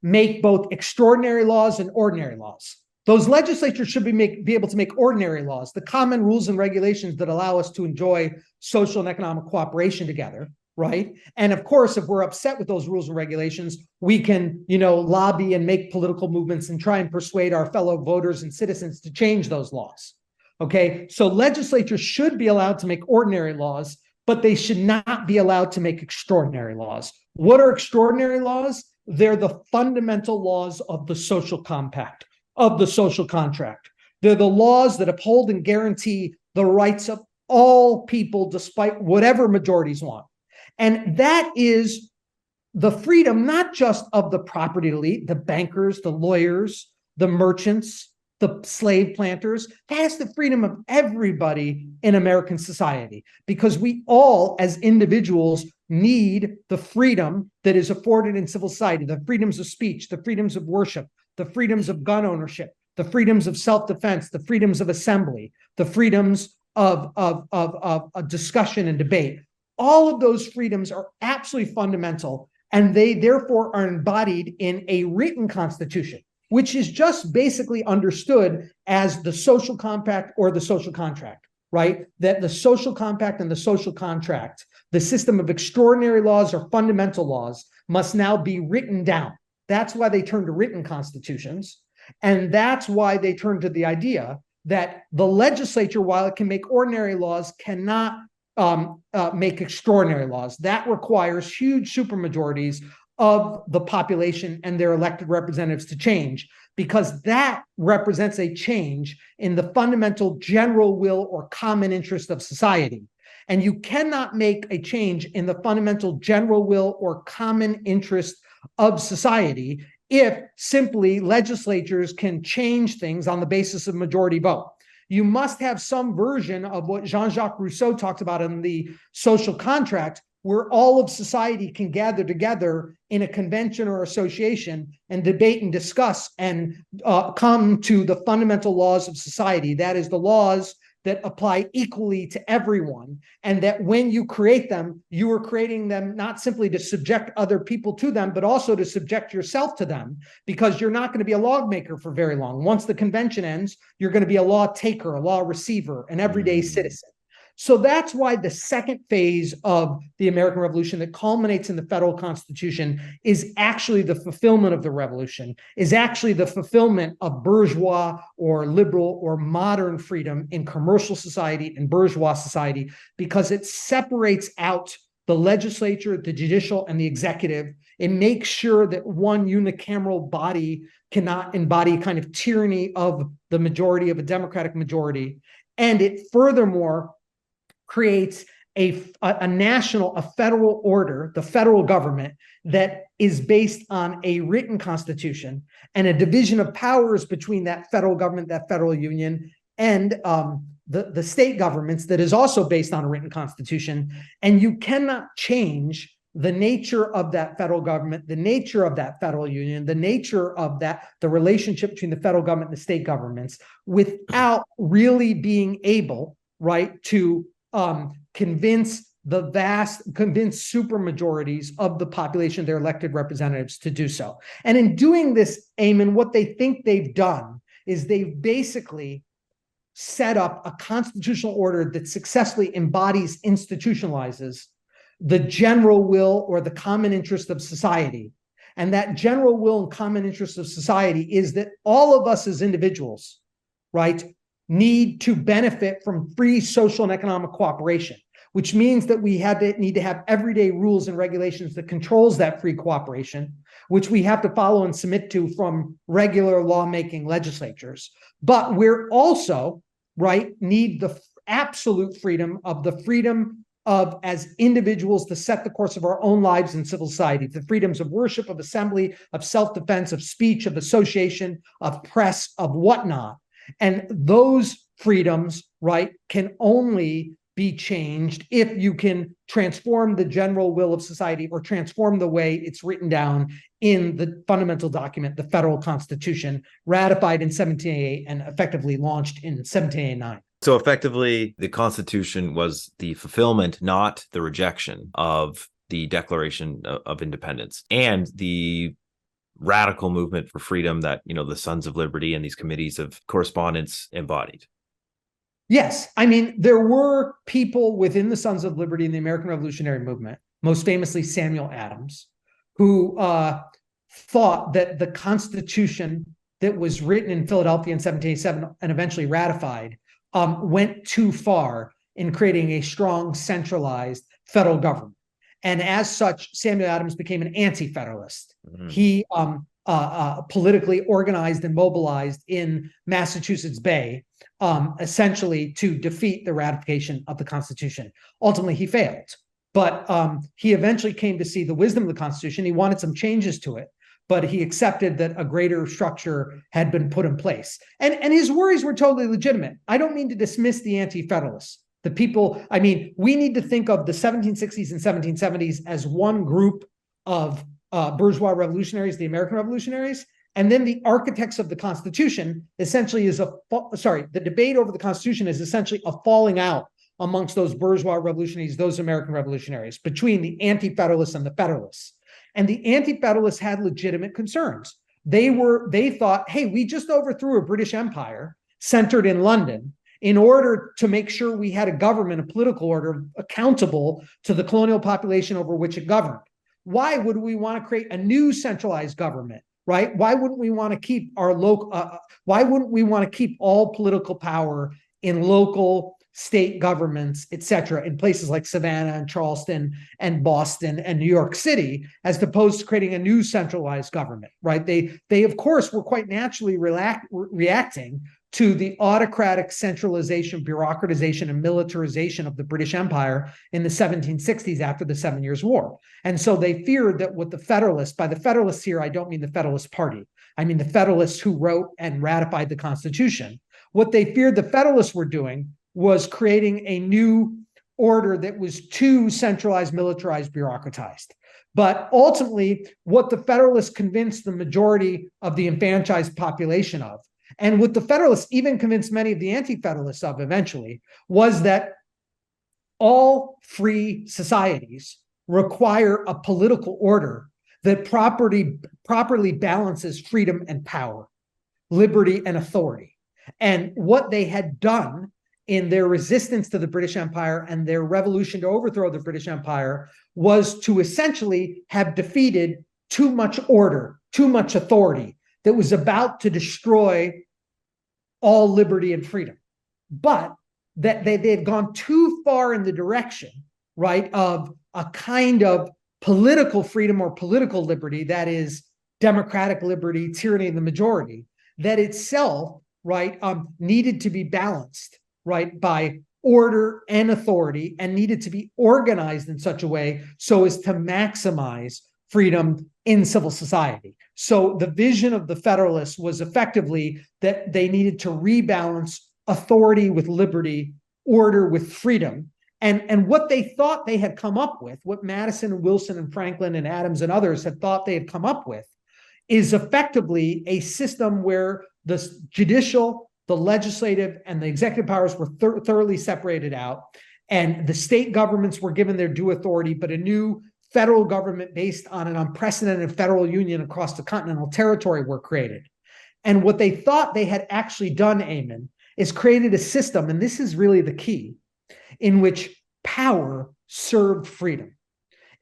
make both extraordinary laws and ordinary laws. Those legislatures should be able to make ordinary laws, the common rules and regulations that allow us to enjoy social and economic cooperation together, right? And of course, if we're upset with those rules and regulations, we can, lobby and make political movements and try and persuade our fellow voters and citizens to change those laws. Okay, so legislatures should be allowed to make ordinary laws, but they should not be allowed to make extraordinary laws. What are extraordinary laws? They're the fundamental laws of the social compact, of the social contract. They're the laws that uphold and guarantee the rights of all people, despite whatever majorities want. And that is the freedom, not just of the property elite, the bankers, the lawyers, the merchants, the slave planters. That is the freedom of everybody in American society, because we all, as individuals, need the freedom that is afforded in civil society, the freedoms of speech, the freedoms of worship, the freedoms of gun ownership, the freedoms of self-defense, the freedoms of assembly, the freedoms of discussion and debate. All of those freedoms are absolutely fundamental, and they therefore are embodied in a written constitution, which is just basically understood as the social compact or the social contract, right? That the social compact and the social contract, the system of extraordinary laws or fundamental laws, must now be written down. That's why they turn to written constitutions. And that's why they turn to the idea that the legislature, while it can make ordinary laws, cannot make extraordinary laws. That requires huge supermajorities of the population and their elected representatives to change, because that represents a change in the fundamental general will or common interest of society. And you cannot make a change in the fundamental general will or common interest of society if simply legislatures can change things on the basis of majority vote. You must have some version of what Jean-Jacques Rousseau talks about in the social contract, where all of society can gather together in a convention or association and debate and discuss and come to the fundamental laws of society. That is, the laws that apply equally to everyone, and that when you create them, you are creating them not simply to subject other people to them, but also to subject yourself to them, because you're not going to be a lawmaker for very long. Once the convention ends, you're going to be a law taker, a law receiver, an everyday citizen. So that's why the second phase of the American Revolution that culminates in the federal Constitution is actually the fulfillment of the revolution, is actually the fulfillment of bourgeois or liberal or modern freedom in commercial society and bourgeois society, because it separates out the legislature, the judicial, and the executive. It makes sure that one unicameral body cannot embody kind of tyranny of the majority, of a democratic majority. And it furthermore creates a federal order, the federal government, that is based on a written constitution and a division of powers between that federal government, that federal union, and the state governments, that is also based on a written constitution. And you cannot change the nature of that federal government, the nature of that federal union, the nature of the relationship between the federal government and the state governments, without really being able, right, to convince super majorities of the population, their elected representatives, to do so. And in doing this, Eamon, what they think they've done is they've basically set up a constitutional order that successfully embodies, institutionalizes the general will or the common interest of society. And that general will and common interest of society is that all of us as individuals, right, need to benefit from free social and economic cooperation, which means that we need to have everyday rules and regulations that controls that free cooperation, which we have to follow and submit to from regular lawmaking legislatures. But we're also, right, need the absolute freedom of, as individuals, to set the course of our own lives in civil society, the freedoms of worship, of assembly, of self-defense, of speech, of association, of press, of whatnot. And those freedoms, right, can only be changed if you can transform the general will of society, or transform the way it's written down in the fundamental document, the federal Constitution, ratified in 1788 and effectively launched in 1789. So effectively, the Constitution was the fulfillment, not the rejection, of the Declaration of Independence and the radical movement for freedom that, the Sons of Liberty and these committees of correspondence embodied. Yes. I mean, there were people within the Sons of Liberty in the American Revolutionary Movement, most famously Samuel Adams, who thought that the Constitution that was written in Philadelphia in 1787 and eventually ratified went too far in creating a strong, centralized federal government. And as such, Samuel Adams became an anti-federalist. Mm-hmm. He politically organized and mobilized in Massachusetts Bay, essentially to defeat the ratification of the Constitution. Ultimately, he failed, but he eventually came to see the wisdom of the Constitution. He wanted some changes to it, but he accepted that a greater structure had been put in place. And his worries were totally legitimate. I don't mean to dismiss the anti-federalists. The people, I mean, we need to think of the 1760s and 1770s as one group of bourgeois revolutionaries, the American revolutionaries, and then the architects of the Constitution essentially is the debate over the Constitution is essentially a falling out amongst those bourgeois revolutionaries, those American revolutionaries, between the anti-federalists and the federalists. And the anti-federalists had legitimate concerns. They thought, hey, we just overthrew a British Empire centered in London in order to make sure we had a government, a political order accountable to the colonial population over which it governed. Why would we want to create a new centralized government, right? Why wouldn't we want to keep why wouldn't we want to keep all political power in local state governments, et cetera, in places like Savannah and Charleston and Boston and New York City, as opposed to creating a new centralized government, right? They of course were quite naturally reacting to the autocratic centralization, bureaucratization, and militarization of the British Empire in the 1760s after the 7 Years' War. And so they feared that what the Federalists, by the Federalists here, I don't mean the Federalist Party, I mean the Federalists who wrote and ratified the Constitution. What they feared the Federalists were doing was creating a new order that was too centralized, militarized, bureaucratized. But ultimately, what the Federalists convinced the majority of the enfranchised population of, And what the Federalists even convinced many of the anti-Federalists of eventually was that all free societies require a political order that properly balances freedom and power, liberty and authority. And what they had done in their resistance to the British Empire and their revolution to overthrow the British Empire was to essentially have defeated too much order, too much authority that was about to destroy all liberty and freedom. But that they had gone too far in the direction, right, of a kind of political freedom or political liberty, that is democratic liberty, tyranny of the majority, that itself, right, needed to be balanced, right, by order and authority, and needed to be organized in such a way so as to maximize freedom in civil society. So the vision of the Federalists was effectively that they needed to rebalance authority with liberty, order with freedom. And what they thought they had come up with, what Madison and Wilson and Franklin and Adams and others had thought they had come up with, is effectively a system where the judicial, the legislative, and the executive powers were thoroughly separated out, and the state governments were given their due authority, but a new federal government based on an unprecedented federal union across the continental territory were created. And what they thought they had actually done, Eamon, is created a system, and this is really the key, in which power served freedom,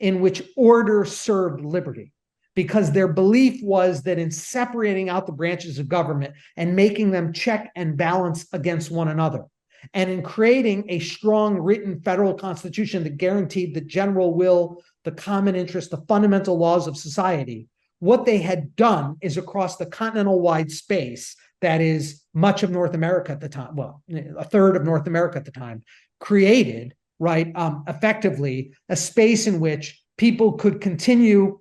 in which order served liberty, because their belief was that in separating out the branches of government and making them check and balance against one another, and in creating a strong written federal constitution that guaranteed the general will, the common interest, the fundamental laws of society, what they had done is across the continental-wide space, that is much of North America at the time, well, a third of North America at the time, created, right, effectively a space in which people could continue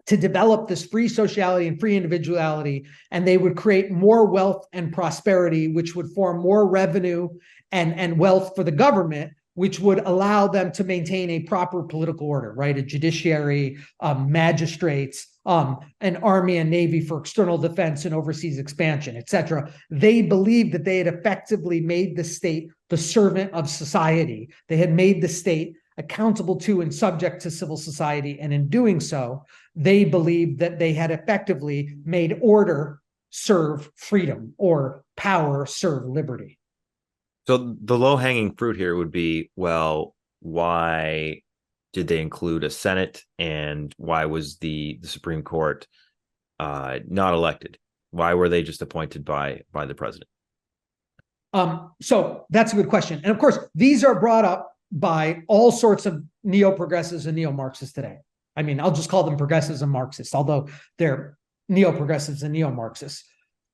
to develop this free sociality and free individuality, and they would create more wealth and prosperity, which would form more revenue and wealth for the government, which would allow them to maintain a proper political order, right? A judiciary, magistrates, an army and navy for external defense and overseas expansion, et cetera. They believed that they had effectively made the state the servant of society. They had made the state accountable to and subject to civil society. And in doing so, they believed that they had effectively made order serve freedom, or power serve liberty. So the low-hanging fruit here would be, well, why did they include a Senate, and why was the Supreme Court not elected? Why were they just appointed by the president? So that's a good question. And of course, these are brought up by all sorts of neo-progressives and neo-Marxists today. I mean, I'll just call them progressives and Marxists, although they're neo-progressives and neo-Marxists.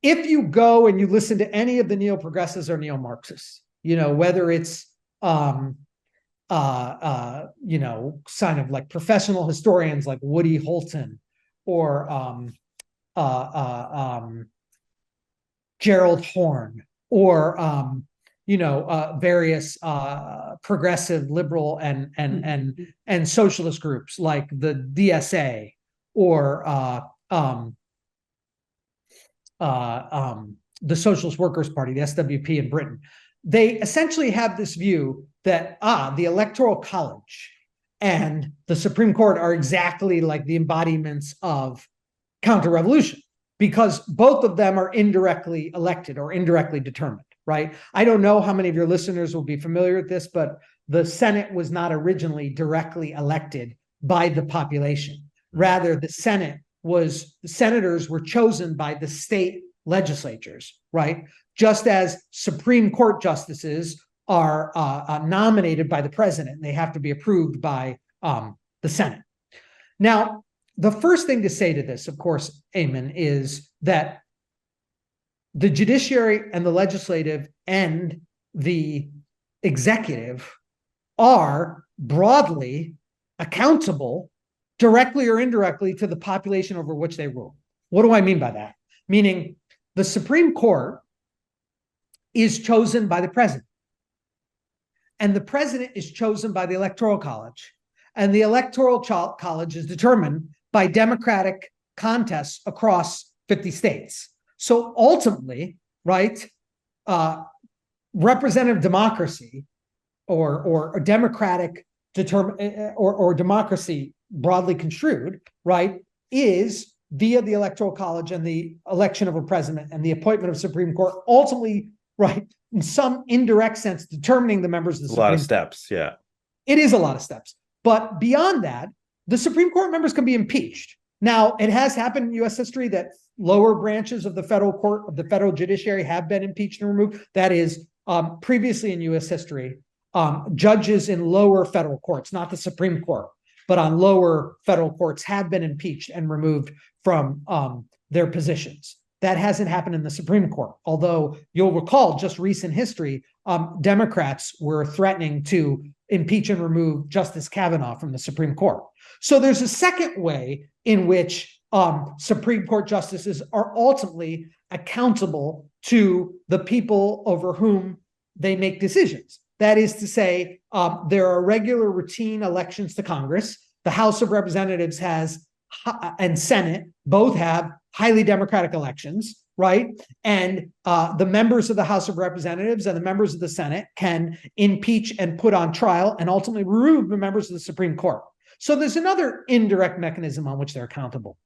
If you go and you listen to any of the neo-progressives or neo-Marxists, you know, whether it's you know, kind of like professional historians like Woody Holton or Gerald Horne, or you know, various progressive, liberal, and socialist groups like the DSA or the Socialist Workers' Party, the SWP in Britain. They essentially have this view that the Electoral College and the Supreme Court are exactly like the embodiments of counter-revolution, because both of them are indirectly elected or indirectly determined, right? I don't know how many of your listeners will be familiar with this, but the Senate was not originally directly elected by the population. Rather, the senators were chosen by the state legislatures, right? Just as Supreme Court justices are nominated by the president, and they have to be approved by the Senate. Now, the first thing to say to this, of course, Eamon, is that the judiciary and the legislative and the executive are broadly accountable, directly or indirectly, to the population over which they rule. What do I mean by that? Meaning the Supreme Court is chosen by the president, and the president is chosen by the Electoral College, and the Electoral College is determined by democratic contests across 50 states. So ultimately, right, representative democracy or democratic or democracy broadly construed, right, is via the Electoral College and the election of a president and the appointment of Supreme Court, ultimately, right, in some indirect sense, determining the members of the Supreme Court. A lot of steps, yeah. It is a lot of steps. But beyond that, the Supreme Court members can be impeached. Now, it has happened in U.S. history that lower branches of the federal court, of the federal judiciary, have been impeached and removed. That is, previously in U.S. history, judges in lower federal courts, not the Supreme Court, but on lower federal courts, have been impeached and removed from their positions. That hasn't happened in the Supreme Court, although you'll recall just recent history, Democrats were threatening to impeach and remove Justice Kavanaugh from the Supreme Court. So there's a second way in which Supreme Court justices are ultimately accountable to the people over whom they make decisions. That is to say, there are regular routine elections to Congress. The House of Representatives has and Senate both have highly democratic elections, right? And the members of the House of Representatives and the members of the Senate can impeach and put on trial and ultimately remove the members of the Supreme Court. So there's another indirect mechanism on which they're accountable.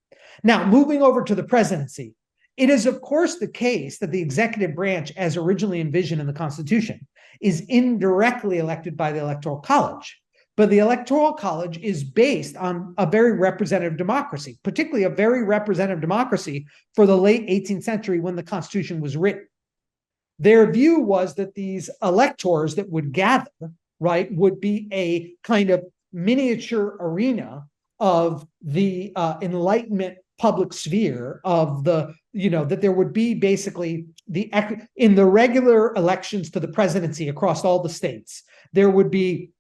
Now, moving over to the presidency, it is, of course, the case that the executive branch, as originally envisioned in the Constitution, is indirectly elected by the Electoral College. But the Electoral College is based on a very representative democracy, particularly a very representative democracy for the late 18th century when the Constitution was written. Their view was that these electors that would gather, right, would be a kind of miniature arena of the Enlightenment public sphere of the, that there would be basically in the regular elections to the presidency across all the states, there would be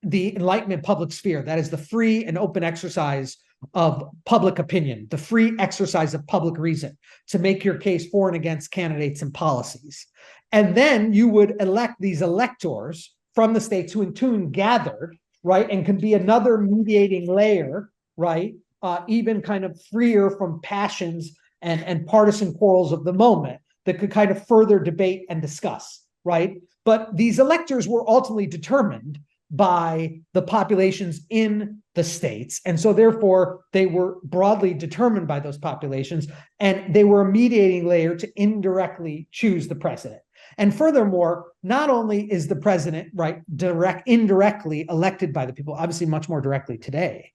the Enlightenment public sphere. That is the free and open exercise of public opinion, the free exercise of public reason to make your case for and against candidates and policies. And then you would elect these electors from the states who in turn gathered, right, and can be another mediating layer, right, even kind of freer from passions and partisan quarrels of the moment that could kind of further debate and discuss, right? But these electors were ultimately determined by the populations in the states. And so therefore, they were broadly determined by those populations, and they were a mediating layer to indirectly choose the president. And furthermore, not only is the president, right, indirectly elected by the people, obviously much more directly today,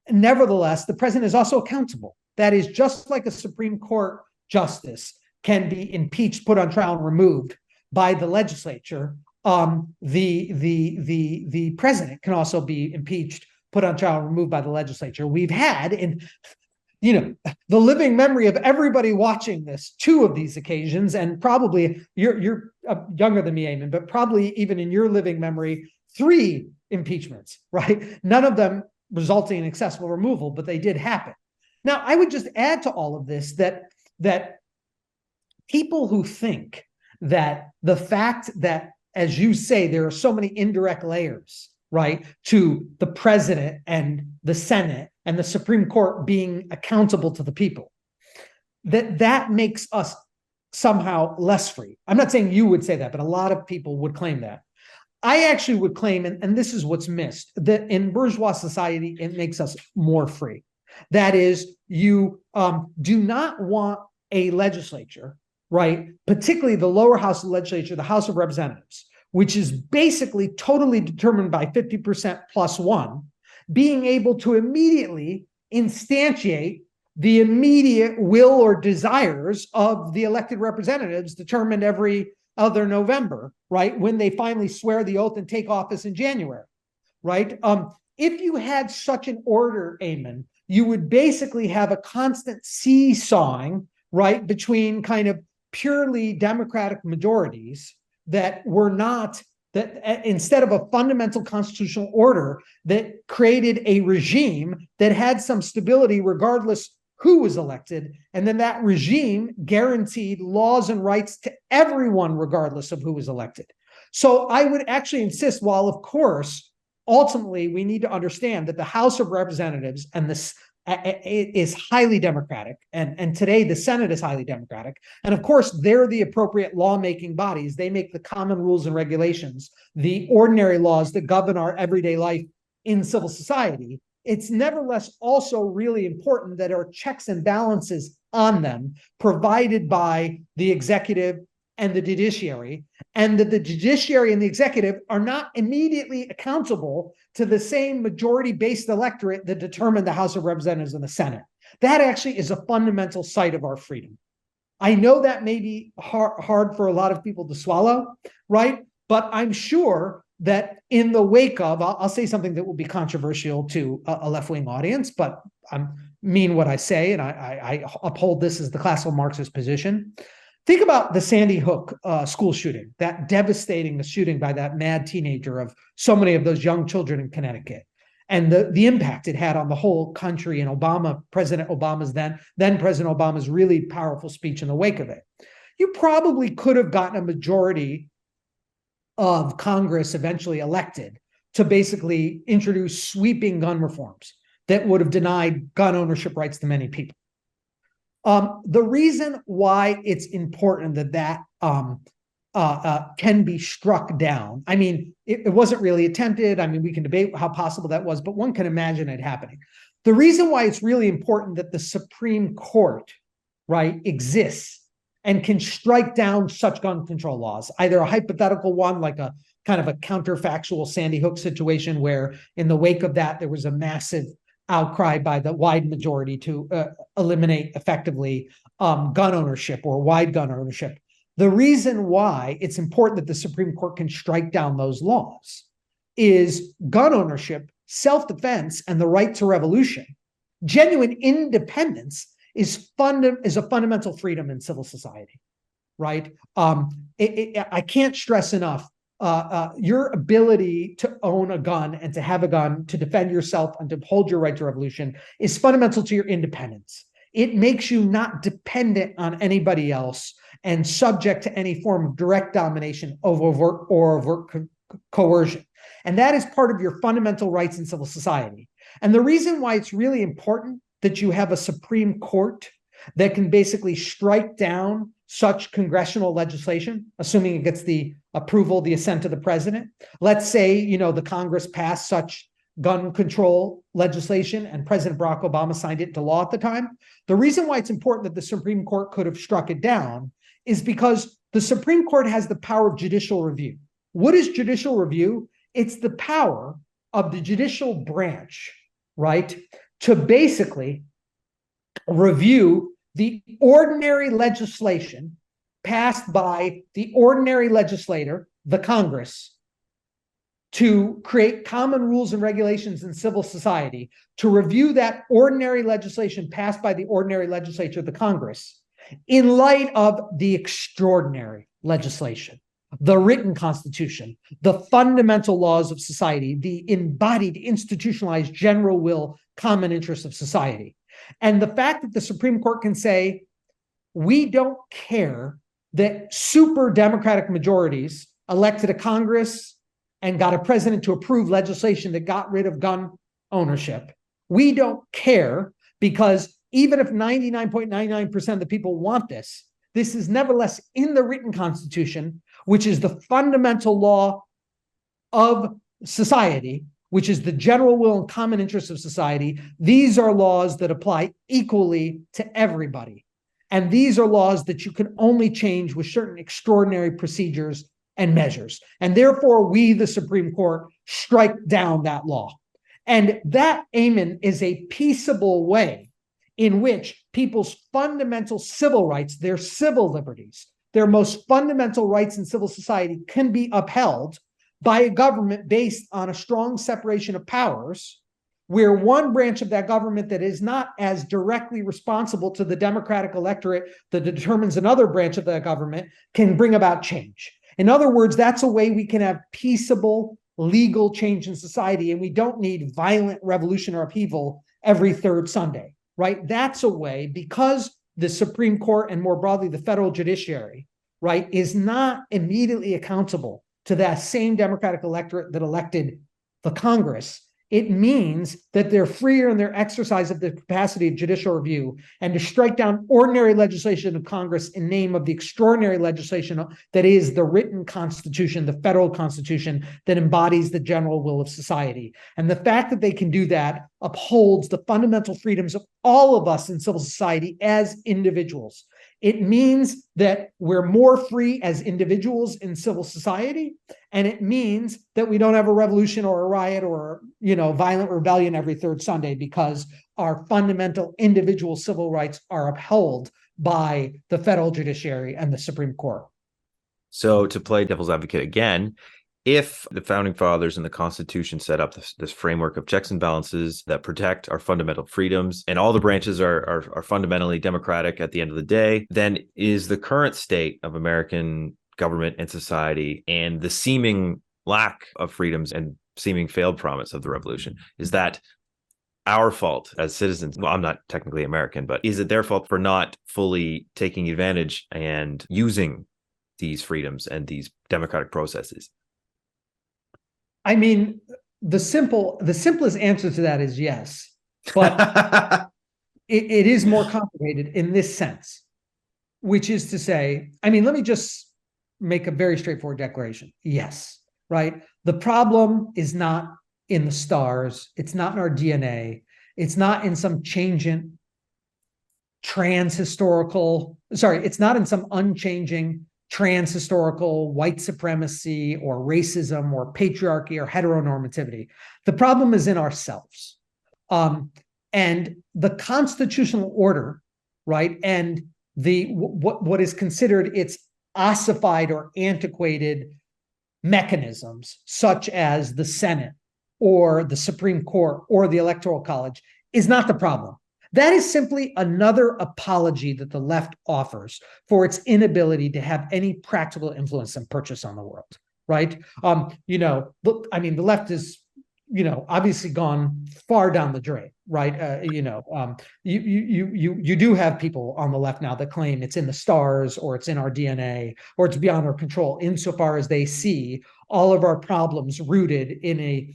nevertheless, the president is also accountable. That is, just like a Supreme Court justice can be impeached, put on trial, and removed by the legislature, the president can also be impeached, put on trial, and removed by the legislature. We've had in the living memory of everybody watching this, 2 of these occasions, and probably you're younger than me, Eamon, but probably even in your living memory, 3 impeachments, right? None of them resulting in accessible removal, but they did happen. Now, I would just add to all of this that people who think that the fact that, as you say, there are so many indirect layers, right, to the president and the Senate and the Supreme Court being accountable to the people, that makes us somehow less free. I'm not saying you would say that, but a lot of people would claim that. I actually would claim, and this is what's missed, that in bourgeois society, it makes us more free. That is, you do not want a legislature, right, particularly the lower house of the legislature, the House of Representatives, which is basically totally determined by 50% plus 1, being able to immediately instantiate the immediate will or desires of the elected representatives determined every other November, right, when they finally swear the oath and take office in January, right? If you had such an order, Eamon, you would basically have a constant seesawing, right, between kind of purely democratic majorities that were not, that instead of a fundamental constitutional order that created a regime that had some stability regardless who was elected, and then that regime guaranteed laws and rights to everyone regardless of who was elected. So I would actually insist, while of course ultimately we need to understand that the House of Representatives and is highly democratic, and today the Senate is highly democratic. And of course, they're the appropriate lawmaking bodies. They make the common rules and regulations, the ordinary laws that govern our everyday life in civil society. It's nevertheless also really important that there are checks and balances on them provided by the executive and the judiciary, and that the judiciary and the executive are not immediately accountable to the same majority-based electorate that determined the House of Representatives and the Senate. That actually is a fundamental site of our freedom. I know that may be hard for a lot of people to swallow, right? But I'm sure that in the wake of, I'll say something that will be controversial to a left-wing audience, but I mean what I say, and I uphold this as the classical Marxist position. Think about the Sandy Hook school shooting, that devastating shooting by that mad teenager of so many of those young children in Connecticut, and the impact it had on the whole country, and President Obama's then President Obama's really powerful speech in the wake of it. You probably could have gotten a majority of Congress eventually elected to basically introduce sweeping gun reforms that would have denied gun ownership rights to many people. The reason why it's important that can be struck down, I mean, it wasn't really attempted. I mean, we can debate how possible that was, but one can imagine it happening. The reason why it's really important that the Supreme Court, right, exists and can strike down such gun control laws, either a hypothetical one, like a kind of a counterfactual Sandy Hook situation, where in the wake of that, there was a massive outcry by the wide majority to eliminate effectively gun ownership or wide gun ownership. The reason why it's important that the Supreme Court can strike down those laws is gun ownership, self-defense, and the right to revolution. Genuine independence is a fundamental freedom in civil society, right? I can't stress enough your ability to own a gun and to have a gun to defend yourself and to hold your right to revolution is fundamental to your independence. It makes you not dependent on anybody else and subject to any form of direct domination of overt coercion. And that is part of your fundamental rights in civil society. And the reason why it's really important that you have a Supreme Court that can basically strike down such congressional legislation, assuming it gets the approval, the assent of the president. Let's say, the Congress passed such gun control legislation and President Barack Obama signed it into law at the time. The reason why it's important that the Supreme Court could have struck it down is because the Supreme Court has the power of judicial review. What is judicial review? It's the power of the judicial branch, right, to basically review the ordinary legislation passed by the ordinary legislator, the Congress, to create common rules and regulations in civil society, to review that ordinary legislation passed by the ordinary legislature, the Congress, in light of the extraordinary legislation, the written constitution, the fundamental laws of society, the embodied, institutionalized general will, common interests of society. And the fact that the Supreme Court can say, we don't care that super democratic majorities elected a Congress and got a president to approve legislation that got rid of gun ownership. We don't care because even if 99.99% of the people want this, this is nevertheless in the written constitution, which is the fundamental law of society, which is the general will and common interests of society. These are laws that apply equally to everybody. And these are laws that you can only change with certain extraordinary procedures and measures. And therefore, we, the Supreme Court, strike down that law. And that, Eamon, is a peaceable way in which people's fundamental civil rights, their civil liberties, their most fundamental rights in civil society can be upheld by a government based on a strong separation of powers, where one branch of that government that is not as directly responsible to the democratic electorate that determines another branch of that government can bring about change. In other words, that's a way we can have peaceable, legal change in society, and we don't need violent revolution or upheaval every third Sunday, right? That's a way, because the Supreme Court and more broadly the federal judiciary, right, is not immediately accountable to that same democratic electorate that elected the Congress. It means that they're freer in their exercise of the capacity of judicial review and to strike down ordinary legislation of Congress in name of the extraordinary legislation that is the written Constitution, the federal Constitution that embodies the general will of society. And the fact that they can do that upholds the fundamental freedoms of all of us in civil society as individuals. It means that we're more free as individuals in civil society, and it means that we don't have a revolution or a riot or, violent rebellion every third Sunday, because our fundamental individual civil rights are upheld by the federal judiciary and the Supreme Court. So to play devil's advocate again, if the founding fathers and the Constitution set up this framework of checks and balances that protect our fundamental freedoms, and all the branches are fundamentally democratic at the end of the day, then is the current state of American government and society and the seeming lack of freedoms and seeming failed promise of the revolution, is that our fault as citizens? Well, I'm not technically American, but is it their fault for not fully taking advantage and using these freedoms and these democratic processes? I mean, the simplest answer to that is yes, but it is more complicated in this sense, which is to say, let me just make a very straightforward declaration. Yes, right? The problem is not in the stars. It's not in our DNA. It's not in some it's not in some unchanging trans-historical white supremacy or racism or patriarchy or heteronormativity. The problem is in ourselves. And the constitutional order, right, and what is considered its ossified or antiquated mechanisms, such as the Senate or the Supreme Court or the Electoral College, is not the problem. That is simply another apology that the left offers for its inability to have any practical influence and purchase on the world, right? The left is, obviously gone far down the drain, right? You do have people on the left now that claim it's in the stars or it's in our DNA or it's beyond our control, insofar as they see all of our problems rooted in a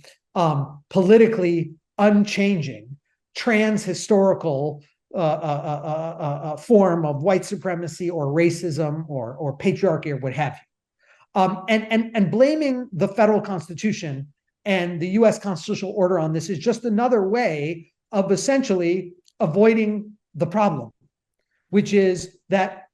politically unchanging trans-historical form of white supremacy or racism or patriarchy or what have you. And blaming the federal Constitution and the U.S. constitutional order on this is just another way of essentially avoiding the problem, which is that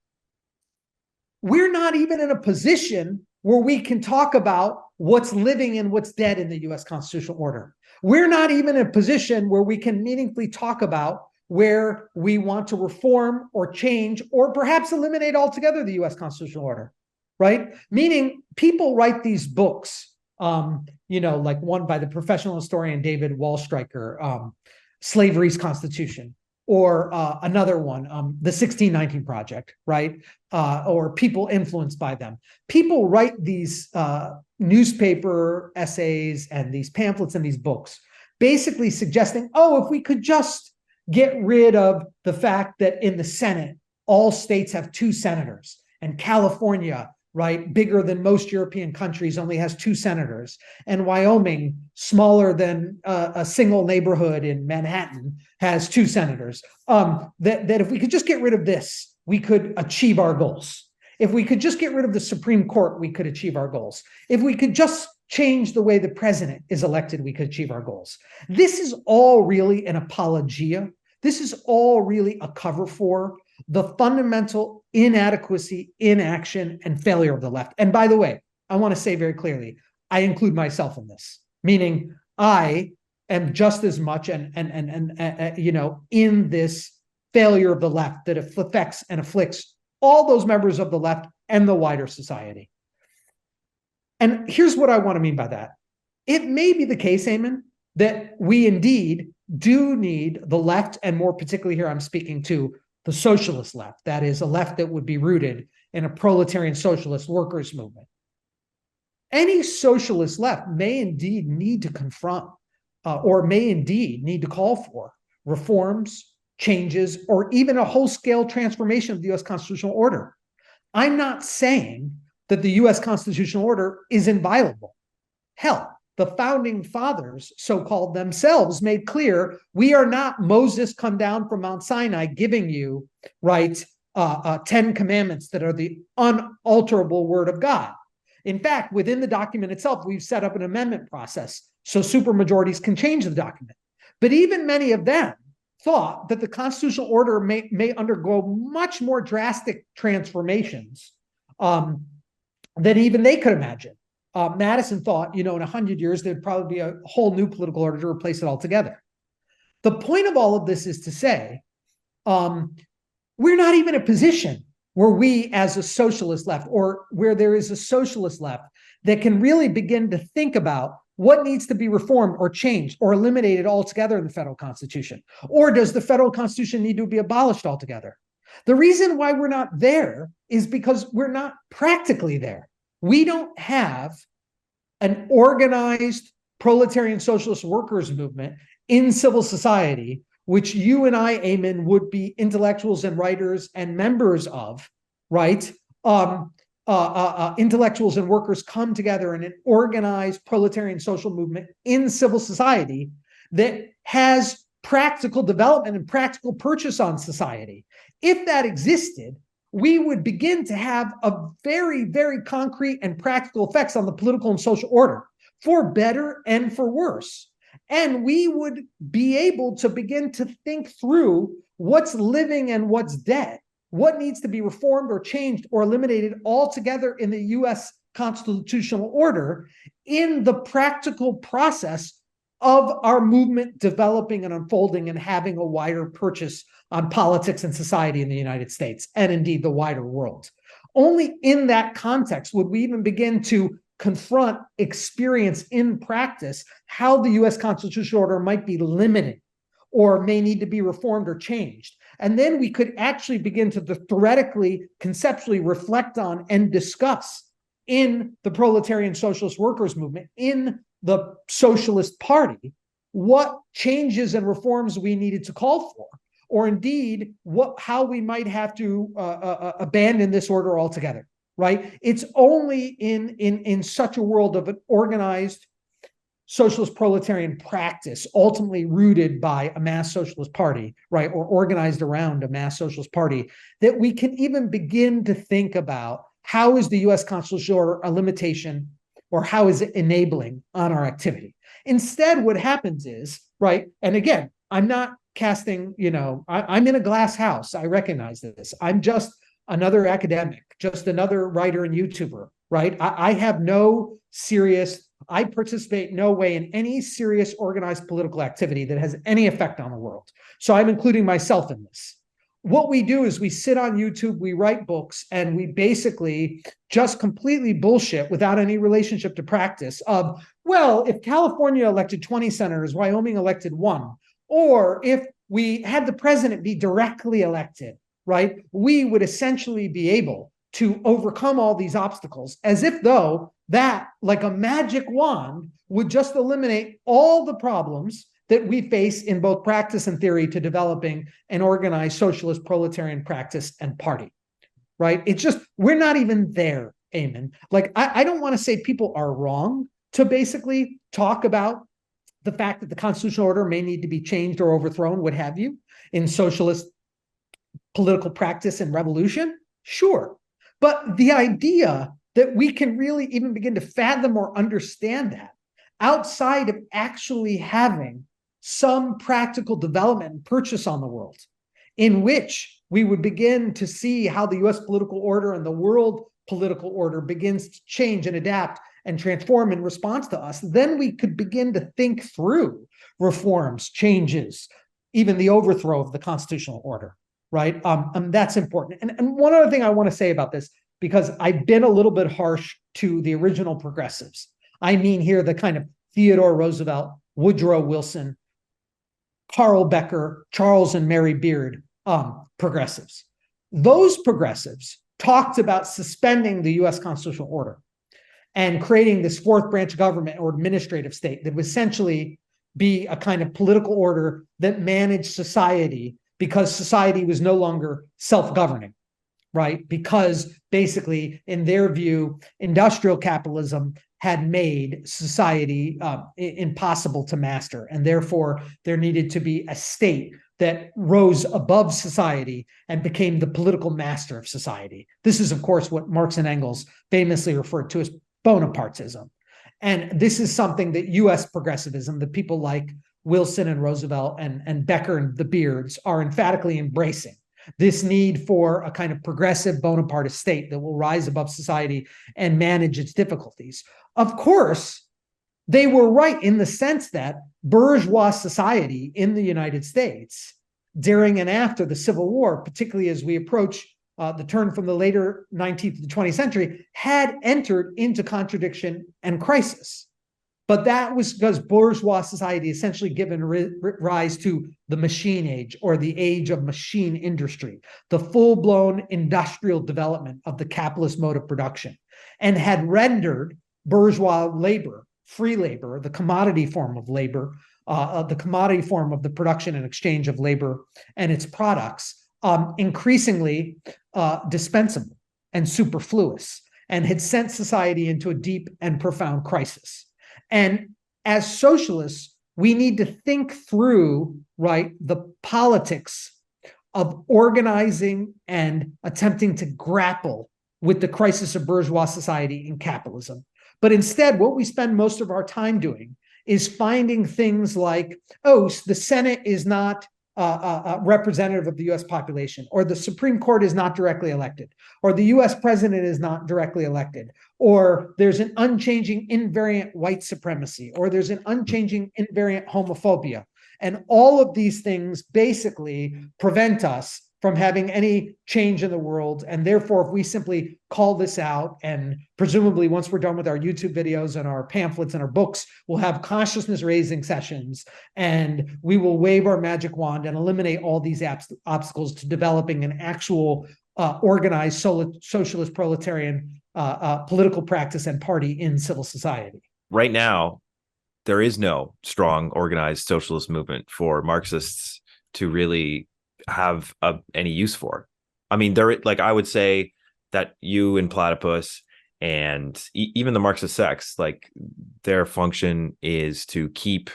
we're not even in a position where we can talk about what's living and what's dead in the U.S. constitutional order. We're not even in a position where we can meaningfully talk about where we want to reform or change or perhaps eliminate altogether the U.S. constitutional order, right? Meaning people write these books, like one by the professional historian David Wallstreicher, Slavery's Constitution, or another one, the 1619 Project, right? Or people influenced by them. People write these newspaper essays and these pamphlets and these books, basically suggesting, if we could just get rid of the fact that in the Senate, all states have 2 senators, and California, right, bigger than most European countries, only has 2 senators, and Wyoming, smaller than a single neighborhood in Manhattan, has 2 senators. That if we could just get rid of this, we could achieve our goals. If we could just get rid of the Supreme Court, we could achieve our goals. If we could just change the way the president is elected, we could achieve our goals. This is all really an apologia. This is all really a cover for the fundamental inadequacy, inaction, and failure of the left. And by the way, I want to say very clearly, I include myself in this, meaning I am just as much in this failure of the left that affects and afflicts all those members of the left and the wider society. And here's what I want to mean by that. It may be the case, Eamon, that we indeed do need the left, and more particularly here I'm speaking to the socialist left, that is a left that would be rooted in a proletarian socialist workers movement. Any socialist left may indeed need to confront or may indeed need to call for reforms, changes, or even a whole-scale transformation of the U.S. constitutional order. I'm not saying that the U.S. constitutional order is inviolable. Hell, the founding fathers, so-called, themselves made clear, we are not Moses come down from Mount Sinai giving you, right, 10 commandments that are the unalterable word of God. In fact, within the document itself, we've set up an amendment process so supermajorities can change the document. But even many of them thought that the constitutional order may undergo much more drastic transformations than even they could imagine. Madison thought, in 100 years, there'd probably be a whole new political order to replace it altogether. The point of all of this is to say, we're not even in a position where we as a socialist left, or where there is a socialist left, that can really begin to think about what needs to be reformed or changed or eliminated altogether in the federal constitution. Or does the federal constitution need to be abolished altogether? The reason why we're not there is because we're not practically there. We don't have an organized proletarian socialist workers movement in civil society, which you and I, Eamon, would be intellectuals and writers and members of, right? Intellectuals and workers come together in an organized proletarian social movement in civil society that has practical development and practical purchase on society. If that existed, we would begin to have a very, very concrete and practical effects on the political and social order, for better and for worse. And we would be able to begin to think through what's living and what's dead, what needs to be reformed or changed or eliminated altogether in the US constitutional order in the practical process of our movement developing and unfolding and having a wider purchase on politics and society in the United States, and indeed the wider world. Only in that context would we even begin to confront, experience in practice how the US constitutional order might be limited or may need to be reformed or changed. And then we could actually begin to theoretically, conceptually reflect on and discuss in the proletarian socialist workers movement, in the Socialist Party, what changes and reforms we needed to call for, or indeed how we might have to abandon this order altogether. Right? It's only in such a world of an organized socialist proletarian practice, ultimately rooted by a mass socialist party, right, or organized around a mass socialist party, that we can even begin to think about how is the US constitutional order a limitation, or how is it enabling on our activity. Instead, what happens is, right, and again, I'm not casting, I'm in a glass house. I recognize this. I'm just another academic, just another writer and YouTuber, right? I have no serious, I participate no way in any serious organized political activity that has any effect on the world. So I'm including myself in this. What we do is we sit on YouTube, we write books, and we basically just completely bullshit without any relationship to practice of, well, if California elected 20 senators, Wyoming elected 1, or if we had the president be directly elected, right, we would essentially be able to overcome all these obstacles, as if though that, like a magic wand, would just eliminate all the problems that we face in both practice and theory to developing an organized socialist proletarian practice and party, right? It's just, we're not even there, Eamon. Like, I don't want to say people are wrong to basically talk about the fact that the constitutional order may need to be changed or overthrown, what have you, in socialist political practice and revolution, sure. But the idea that we can really even begin to fathom or understand that outside of actually having some practical development and purchase on the world, in which we would begin to see how the US political order and the world political order begins to change and adapt and transform in response to us, then we could begin to think through reforms, changes, even the overthrow of the constitutional order. Right? That's important. And one other thing I want to say about this, because I've been a little bit harsh to the original progressives. I mean here the kind of Theodore Roosevelt, Woodrow Wilson, Carl Becker, Charles and Mary Beard progressives. Those progressives talked about suspending the US constitutional order and creating this fourth branch of government or administrative state that would essentially be a kind of political order that managed society, because society was no longer self-governing, right? Because basically, in their view, industrial capitalism had made society impossible to master. And therefore, there needed to be a state that rose above society and became the political master of society. This is, of course, what Marx and Engels famously referred to as Bonapartism. And this is something that US progressivism, the people like Wilson and Roosevelt and Becker and the Beards, are emphatically embracing. This need for a kind of progressive Bonapartist state that will rise above society and manage its difficulties. Of course, they were right in the sense that bourgeois society in the United States during and after the Civil War, particularly as we approach the turn from the later 19th to the 20th century, had entered into contradiction and crisis. But that was because bourgeois society essentially given rise to the machine age, or the age of machine industry, the full-blown industrial development of the capitalist mode of production, and had rendered bourgeois labor, free labor, the commodity form of labor, the commodity form of the production and exchange of labor and its products, increasingly dispensable and superfluous, and had sent society into a deep and profound crisis. And as socialists, we need to think through, right, the politics of organizing and attempting to grapple with the crisis of bourgeois society and capitalism. But instead, what we spend most of our time doing is finding things like, oh, the Senate is not representative of the US population, or the Supreme Court is not directly elected, or the US president is not directly elected, or there's an unchanging invariant white supremacy, or there's an unchanging invariant homophobia. And all of these things basically prevent us from having any change in the world. And therefore, if we simply call this out, and presumably once we're done with our YouTube videos and our pamphlets and our books, we'll have consciousness raising sessions, and we will wave our magic wand and eliminate all these obstacles to developing an actual organized socialist proletarian political practice and party in civil society. Right now, there is no strong organized socialist movement for Marxists to really have any use for. I mean, like, I would say that you and Platypus and even the Marxist sects, like, their function is to keep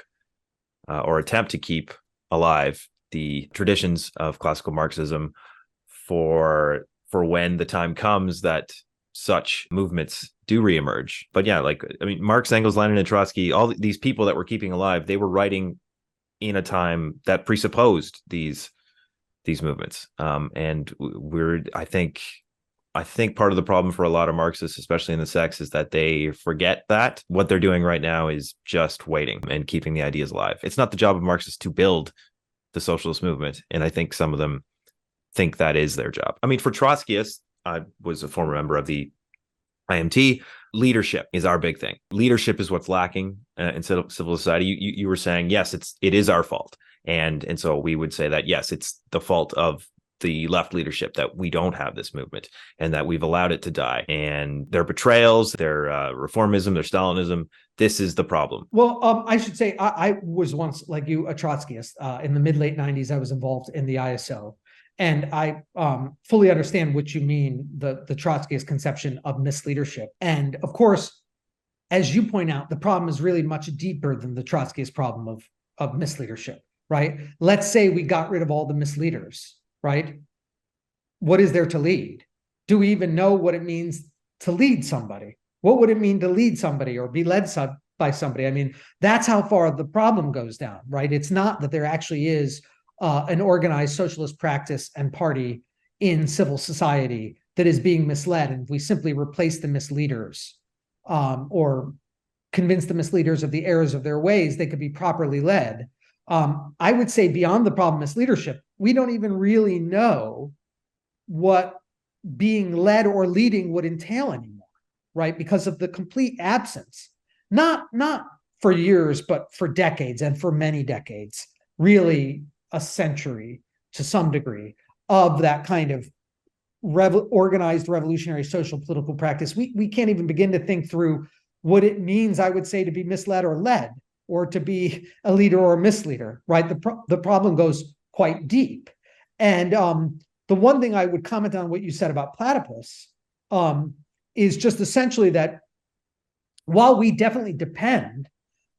or attempt to keep alive the traditions of classical Marxism for when the time comes that such movements do reemerge. But yeah, like, I mean, Marx, Engels, Lenin, and Trotsky, all these people that we're keeping alive, they were writing in a time that presupposed these movements. And I think part of the problem for a lot of Marxists, especially in the sects, is that they forget that what they're doing right now is just waiting and keeping the ideas alive. It's not the job of Marxists to build the socialist movement. And I think some of them think that is their job. I mean, for Trotskyists, I was a former member of the IMT. Leadership is our big thing. Leadership is what's lacking in civil society. You were saying, yes, it is our fault. And so we would say that, yes, it's the fault of the left leadership that we don't have this movement and that we've allowed it to die. And their betrayals, their reformism, their Stalinism, this is the problem. Well, I should say I was once, like you, a Trotskyist. In the mid-late 90s, I was involved in the ISO. And I fully understand what you mean, the Trotskyist conception of misleadership. And of course, as you point out, the problem is really much deeper than the Trotskyist problem of misleadership, right? Let's say we got rid of all the misleaders, right? What is there to lead? Do we even know what it means to lead somebody? What would it mean to lead somebody or be led by somebody? I mean, that's how far the problem goes down, right? It's not that there actually is an organized socialist practice and party in civil society that is being misled. And if we simply replace the misleaders or convince the misleaders of the errors of their ways, they could be properly led. I would say beyond the problem misleadership, we don't even really know what being led or leading would entail anymore, right? Because of the complete absence, not for years, but for decades and for many decades, really a century to some degree, of that kind of organized revolutionary social political practice. We can't even begin to think through what it means, I would say, to be misled or led, or to be a leader or a misleader, right? The problem goes quite deep. And the one thing I would comment on what you said about Platypus is just essentially that while we definitely depend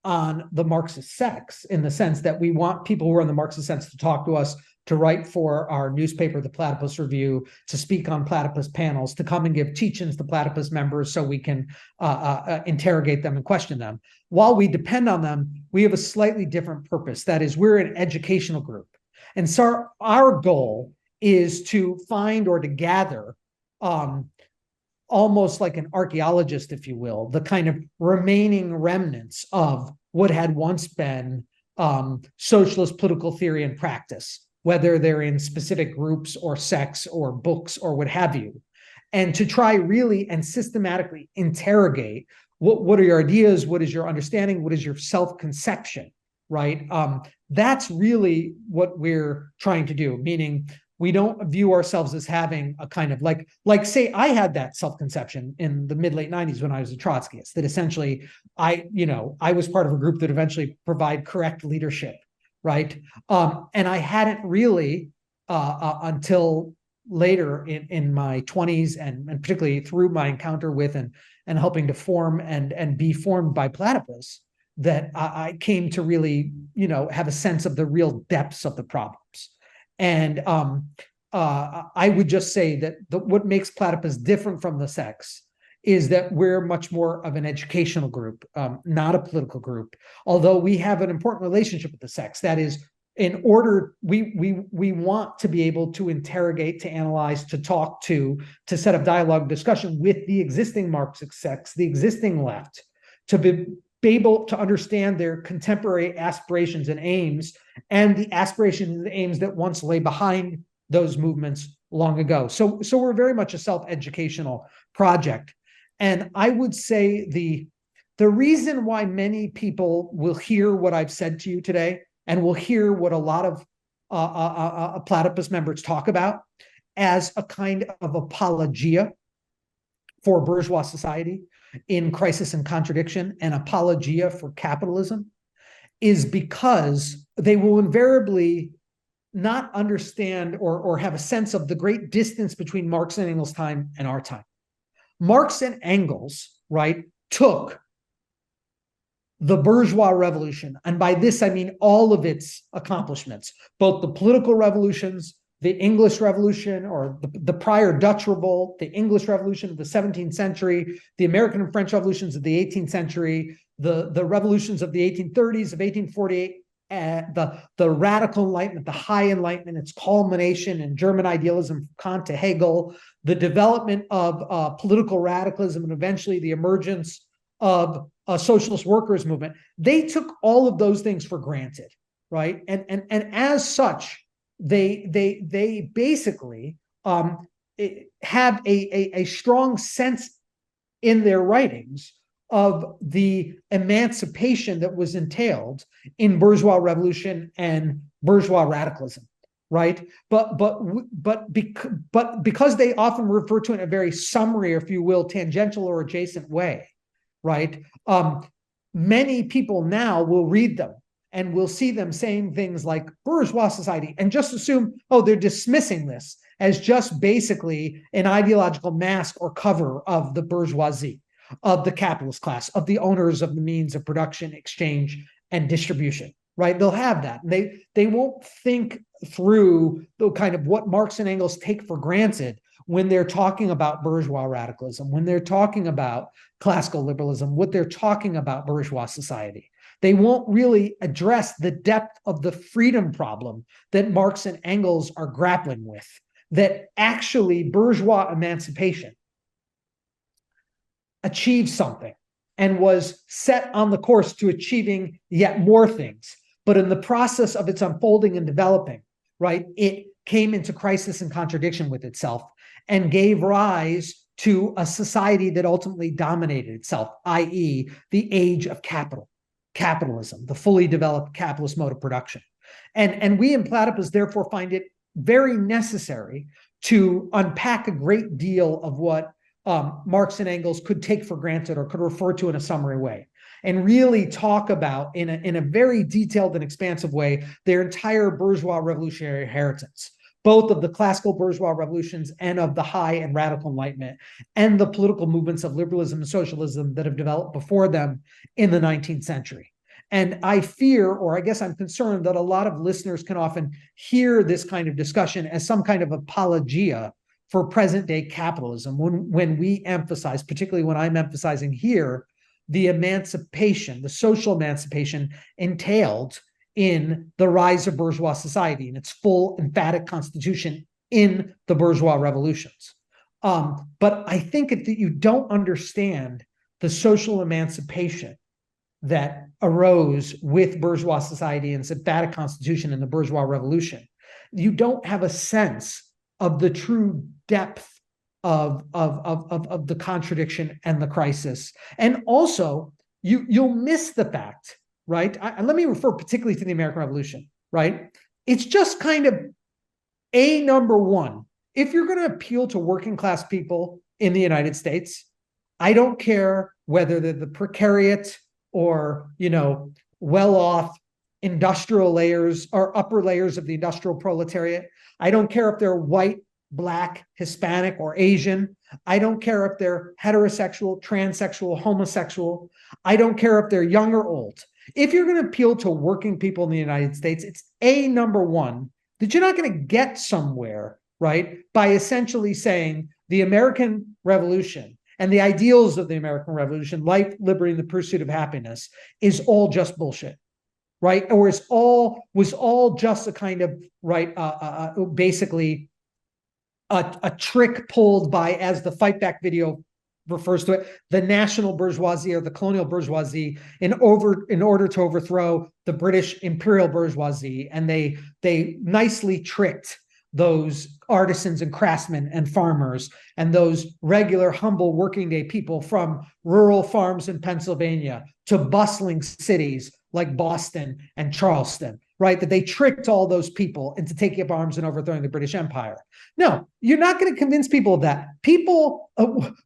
on the Marxist sects in the sense that we want people who are in the Marxist sense to talk to us, to write for our newspaper, the Platypus Review, to speak on Platypus panels, to come and give teach-ins to Platypus members so we can interrogate them and question them. While we depend on them, we have a slightly different purpose. That is, we're an educational group. And so our goal is to find or to gather almost like an archaeologist, if you will, the kind of remaining remnants of what had once been socialist political theory and practice, whether they're in specific groups or sects or books or what have you, and to try really and systematically interrogate what are your ideas, what is your understanding, what is your self-conception, right? That's really what we're trying to do, meaning we don't view ourselves as having a kind of like say I had that self-conception in the mid-late 90s when I was a Trotskyist, that essentially I was part of a group that eventually provide correct leadership, right? And I hadn't really until later in my 20s and particularly through my encounter with and helping to form and be formed by Platypus, that I came to really, have a sense of the real depths of the problems. And I would just say that what makes Platypus different from the sects is that we're much more of an educational group, not a political group, although we have an important relationship with the sects. That is, in order, we want to be able to interrogate, to analyze, to talk to set up dialogue, discussion with the existing Marxist sects, the existing left, to be able to understand their contemporary aspirations and aims, and the aspirations and aims that once lay behind those movements long ago. So we're very much a self-educational project. And I would say the reason why many people will hear what I've said to you today, and will hear what a lot of Platypus members talk about as a kind of apologia for bourgeois society in crisis and contradiction, and apologia for capitalism, is because they will invariably not understand or have a sense of the great distance between Marx and Engels' time and our time. Marx and Engels, right, took the bourgeois revolution, and by this I mean all of its accomplishments, both the political revolutions, the English Revolution, or the prior Dutch Revolt, the English Revolution of the 17th century, the American and French revolutions of the 18th century, the revolutions of the 1830s, of 1848, the radical enlightenment, the high enlightenment, its culmination in German idealism from Kant to Hegel, the development of political radicalism, and eventually the emergence of a socialist workers movement. They took all of those things for granted, right? And as such, they basically have a strong sense in their writings of the emancipation that was entailed in bourgeois revolution and bourgeois radicalism, right? But because they often refer to it in a very summary, or if you will, tangential or adjacent way, right? Many people now will read them and we'll see them saying things like bourgeois society and just assume, oh, they're dismissing this as just basically an ideological mask or cover of the bourgeoisie, of the capitalist class, of the owners of the means of production, exchange, and distribution, right? They'll have that. And they won't think through the kind of what Marx and Engels take for granted when they're talking about bourgeois radicalism, when they're talking about classical liberalism, what they're talking about bourgeois society. They won't really address the depth of the freedom problem that Marx and Engels are grappling with, that actually bourgeois emancipation achieved something and was set on the course to achieving yet more things. But in the process of its unfolding and developing, right, it came into crisis and contradiction with itself and gave rise to a society that ultimately dominated itself, i.e., the age of capitalism, the fully developed capitalist mode of production. And we in Platypus therefore find it very necessary to unpack a great deal of what Marx and Engels could take for granted or could refer to in a summary way, and really talk about in a very detailed and expansive way their entire bourgeois revolutionary inheritance, both of the classical bourgeois revolutions and of the high and radical Enlightenment and the political movements of liberalism and socialism that have developed before them in the 19th century. And I fear, or I guess I'm concerned, that a lot of listeners can often hear this kind of discussion as some kind of apologia for present day capitalism when we emphasize, particularly when I'm emphasizing here, the emancipation, the social emancipation entailed in the rise of bourgeois society and its full emphatic constitution in the bourgeois revolutions. But I think that you don't understand the social emancipation that arose with bourgeois society and its emphatic constitution in the bourgeois revolution. You don't have a sense of the true depth of the contradiction and the crisis. And also, you'll miss the fact, right? Let me refer particularly to the American Revolution, right? It's just kind of a number one. If you're going to appeal to working class people in the United States, I don't care whether they're the precariat or, well-off industrial layers or upper layers of the industrial proletariat. I don't care if they're white, Black, Hispanic, or Asian. I don't care if they're heterosexual, transsexual, homosexual. I don't care if they're young or old. If you're going to appeal to working people in the United States, it's a number one that you're not going to get somewhere, right, by essentially saying the American Revolution and the ideals of the American Revolution, life, liberty, and the pursuit of happiness, is all just bullshit, right? Or was all just a kind of, right, basically a trick pulled by, as the Fight Back video refers to it, the national bourgeoisie or the colonial bourgeoisie in order to overthrow the British imperial bourgeoisie. And they nicely tricked those artisans and craftsmen and farmers and those regular, humble working day people from rural farms in Pennsylvania to bustling cities like Boston and Charleston, right? That they tricked all those people into taking up arms and overthrowing the British Empire. No, you're not going to convince people of that. People,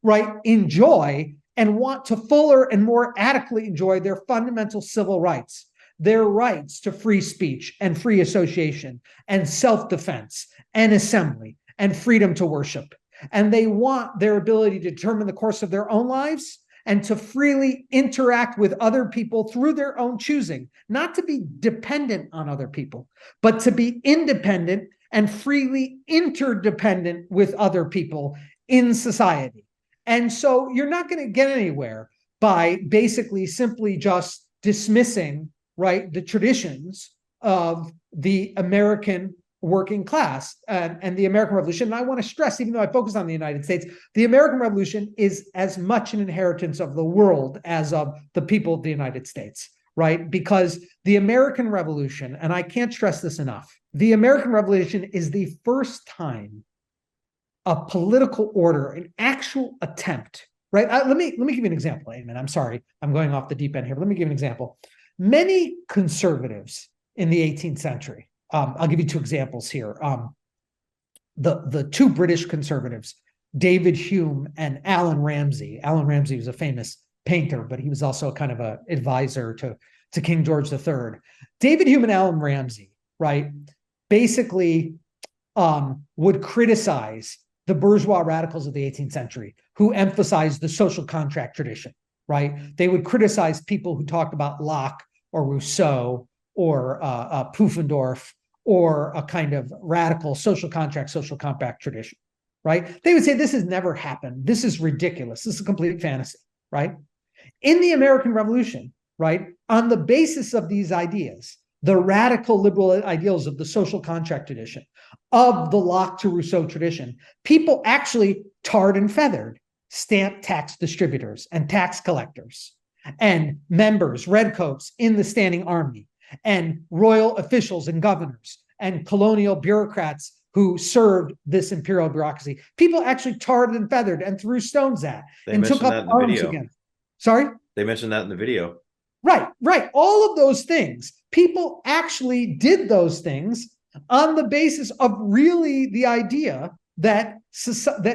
right, enjoy and want to fuller and more adequately enjoy their fundamental civil rights, their rights to free speech and free association and self-defense and assembly and freedom to worship. And they want their ability to determine the course of their own lives and to freely interact with other people through their own choosing, not to be dependent on other people, but to be independent and freely interdependent with other people in society. And so you're not going to get anywhere by basically simply just dismissing, right, the traditions of the American working class and the American Revolution. And I want to stress, even though I focus on the United States, the American Revolution is as much an inheritance of the world as of the people of the United States, right? Because the American Revolution, and I can't stress this enough, the American Revolution is the first time a political order, an actual attempt, right? Let me give you an example, Eamon. I'm sorry, I'm going off the deep end here, but let me give you an example. Many conservatives in the 18th century, I'll give you two examples here. The two British conservatives, David Hume and Allan Ramsay. Allan Ramsay was a famous painter, but he was also kind of an advisor to King George III. David Hume and Allan Ramsay, right, basically would criticize the bourgeois radicals of the 18th century who emphasized the social contract tradition, right? They would criticize people who talked about Locke or Rousseau or Pufendorf or a kind of radical social contract, social compact tradition, right? They would say, this has never happened. This is ridiculous. This is a complete fantasy, right? In the American Revolution, right, on the basis of these ideas, the radical liberal ideals of the social contract tradition, of the Locke to Rousseau tradition, people actually tarred and feathered stamp tax distributors and tax collectors and members, redcoats in the standing army, and royal officials and governors and colonial bureaucrats who served this imperial bureaucracy. People actually tarred and feathered and threw stones at and took up arms against. Sorry? They mentioned that in the video. Right. All of those things. People actually did those things on the basis of really the idea that society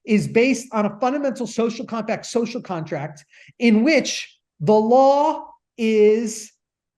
is based on a fundamental social compact, social contract in which the law is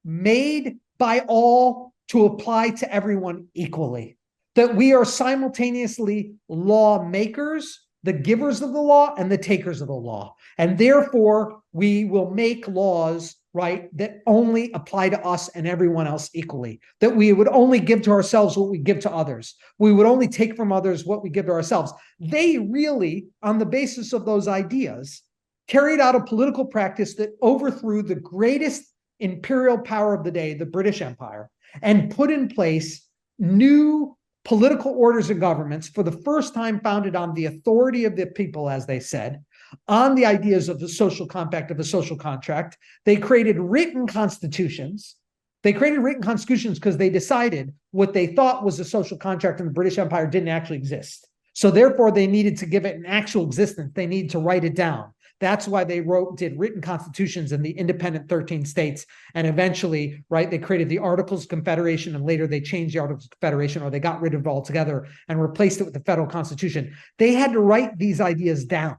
made by all to apply to everyone equally, that we are simultaneously lawmakers, the givers of the law and the takers of the law. And therefore, we will make laws, right, that only apply to us and everyone else equally, that we would only give to ourselves what we give to others. We would only take from others what we give to ourselves. They really, on the basis of those ideas, carried out a political practice that overthrew the greatest imperial power of the day, the British Empire, and put in place new political orders and governments for the first time founded on the authority of the people, as they said, on the ideas of the social compact, of the social contract. They created written constitutions. They created written constitutions because they decided what they thought was a social contract in the British Empire didn't actually exist. So therefore, they needed to give it an actual existence. They needed to write it down. That's why they did written constitutions in the independent 13 states. And eventually, right, they created the Articles of Confederation, and later they changed the Articles of Confederation, or they got rid of it altogether and replaced it with the federal constitution. They had to write these ideas down.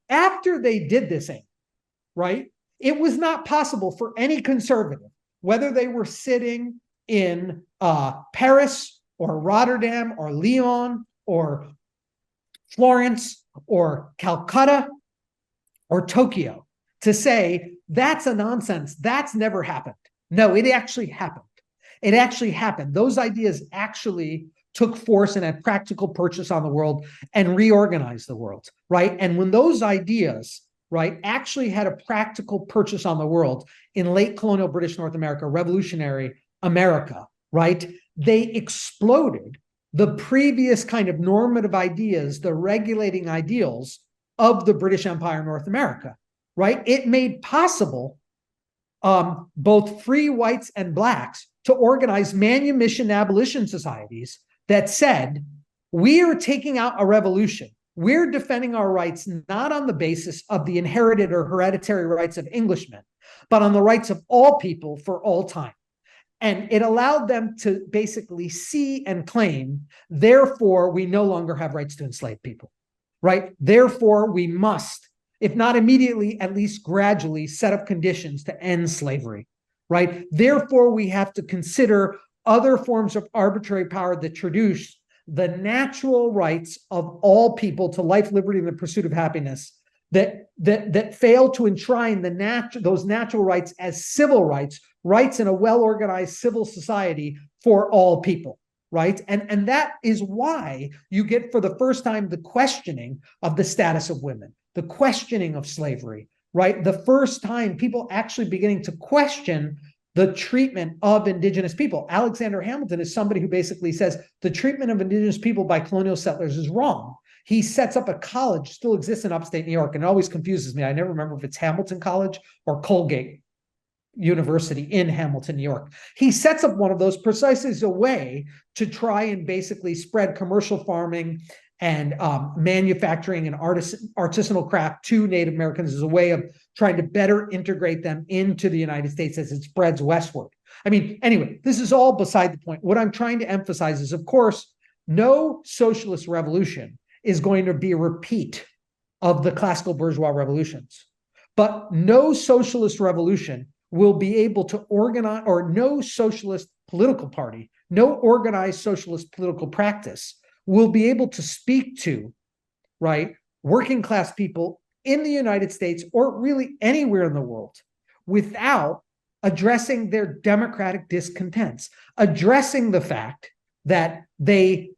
After they did this, right, it was not possible for any conservative, whether they were sitting in Paris or Rotterdam or Lyon or Florence or Calcutta or Tokyo, to say that's a nonsense. That's never happened. No, it actually happened. It actually happened. Those ideas actually took force and had practical purchase on the world and reorganized the world, right? And when those ideas, right, actually had a practical purchase on the world in late colonial British North America, revolutionary America, right, they exploded the previous kind of normative ideas, the regulating ideals of the British Empire, North America, right? It made possible both free whites and blacks to organize manumission abolition societies that said, we are taking out a revolution. We're defending our rights not on the basis of the inherited or hereditary rights of Englishmen, but on the rights of all people for all time. And it allowed them to basically see and claim, therefore, we no longer have rights to enslave people. Right? Therefore, we must, if not immediately, at least gradually set up conditions to end slavery. Right? Therefore, we have to consider other forms of arbitrary power that traduce the natural rights of all people to life, liberty, and the pursuit of happiness that fail to enshrine those natural rights as civil rights, rights in a well-organized civil society for all people. Right? And that is why you get for the first time the questioning of the status of women, the questioning of slavery, right? The first time people actually beginning to question the treatment of indigenous people. Alexander Hamilton is somebody who basically says the treatment of indigenous people by colonial settlers is wrong. He sets up a college, still exists in upstate New York, and it always confuses me. I never remember if it's Hamilton College or Colgate University in Hamilton, New York. He sets up one of those precisely as a way to try and basically spread commercial farming and manufacturing and artisanal craft to Native Americans as a way of trying to better integrate them into the United States as it spreads westward. I mean, anyway, this is all beside the point. What I'm trying to emphasize is, of course, no socialist revolution is going to be a repeat of the classical bourgeois revolutions, but no socialist revolution will be able to organize, or no socialist political party, no organized socialist political practice will be able to speak to, right, working class people in the United States or really anywhere in the world without addressing their democratic discontents, addressing the fact that they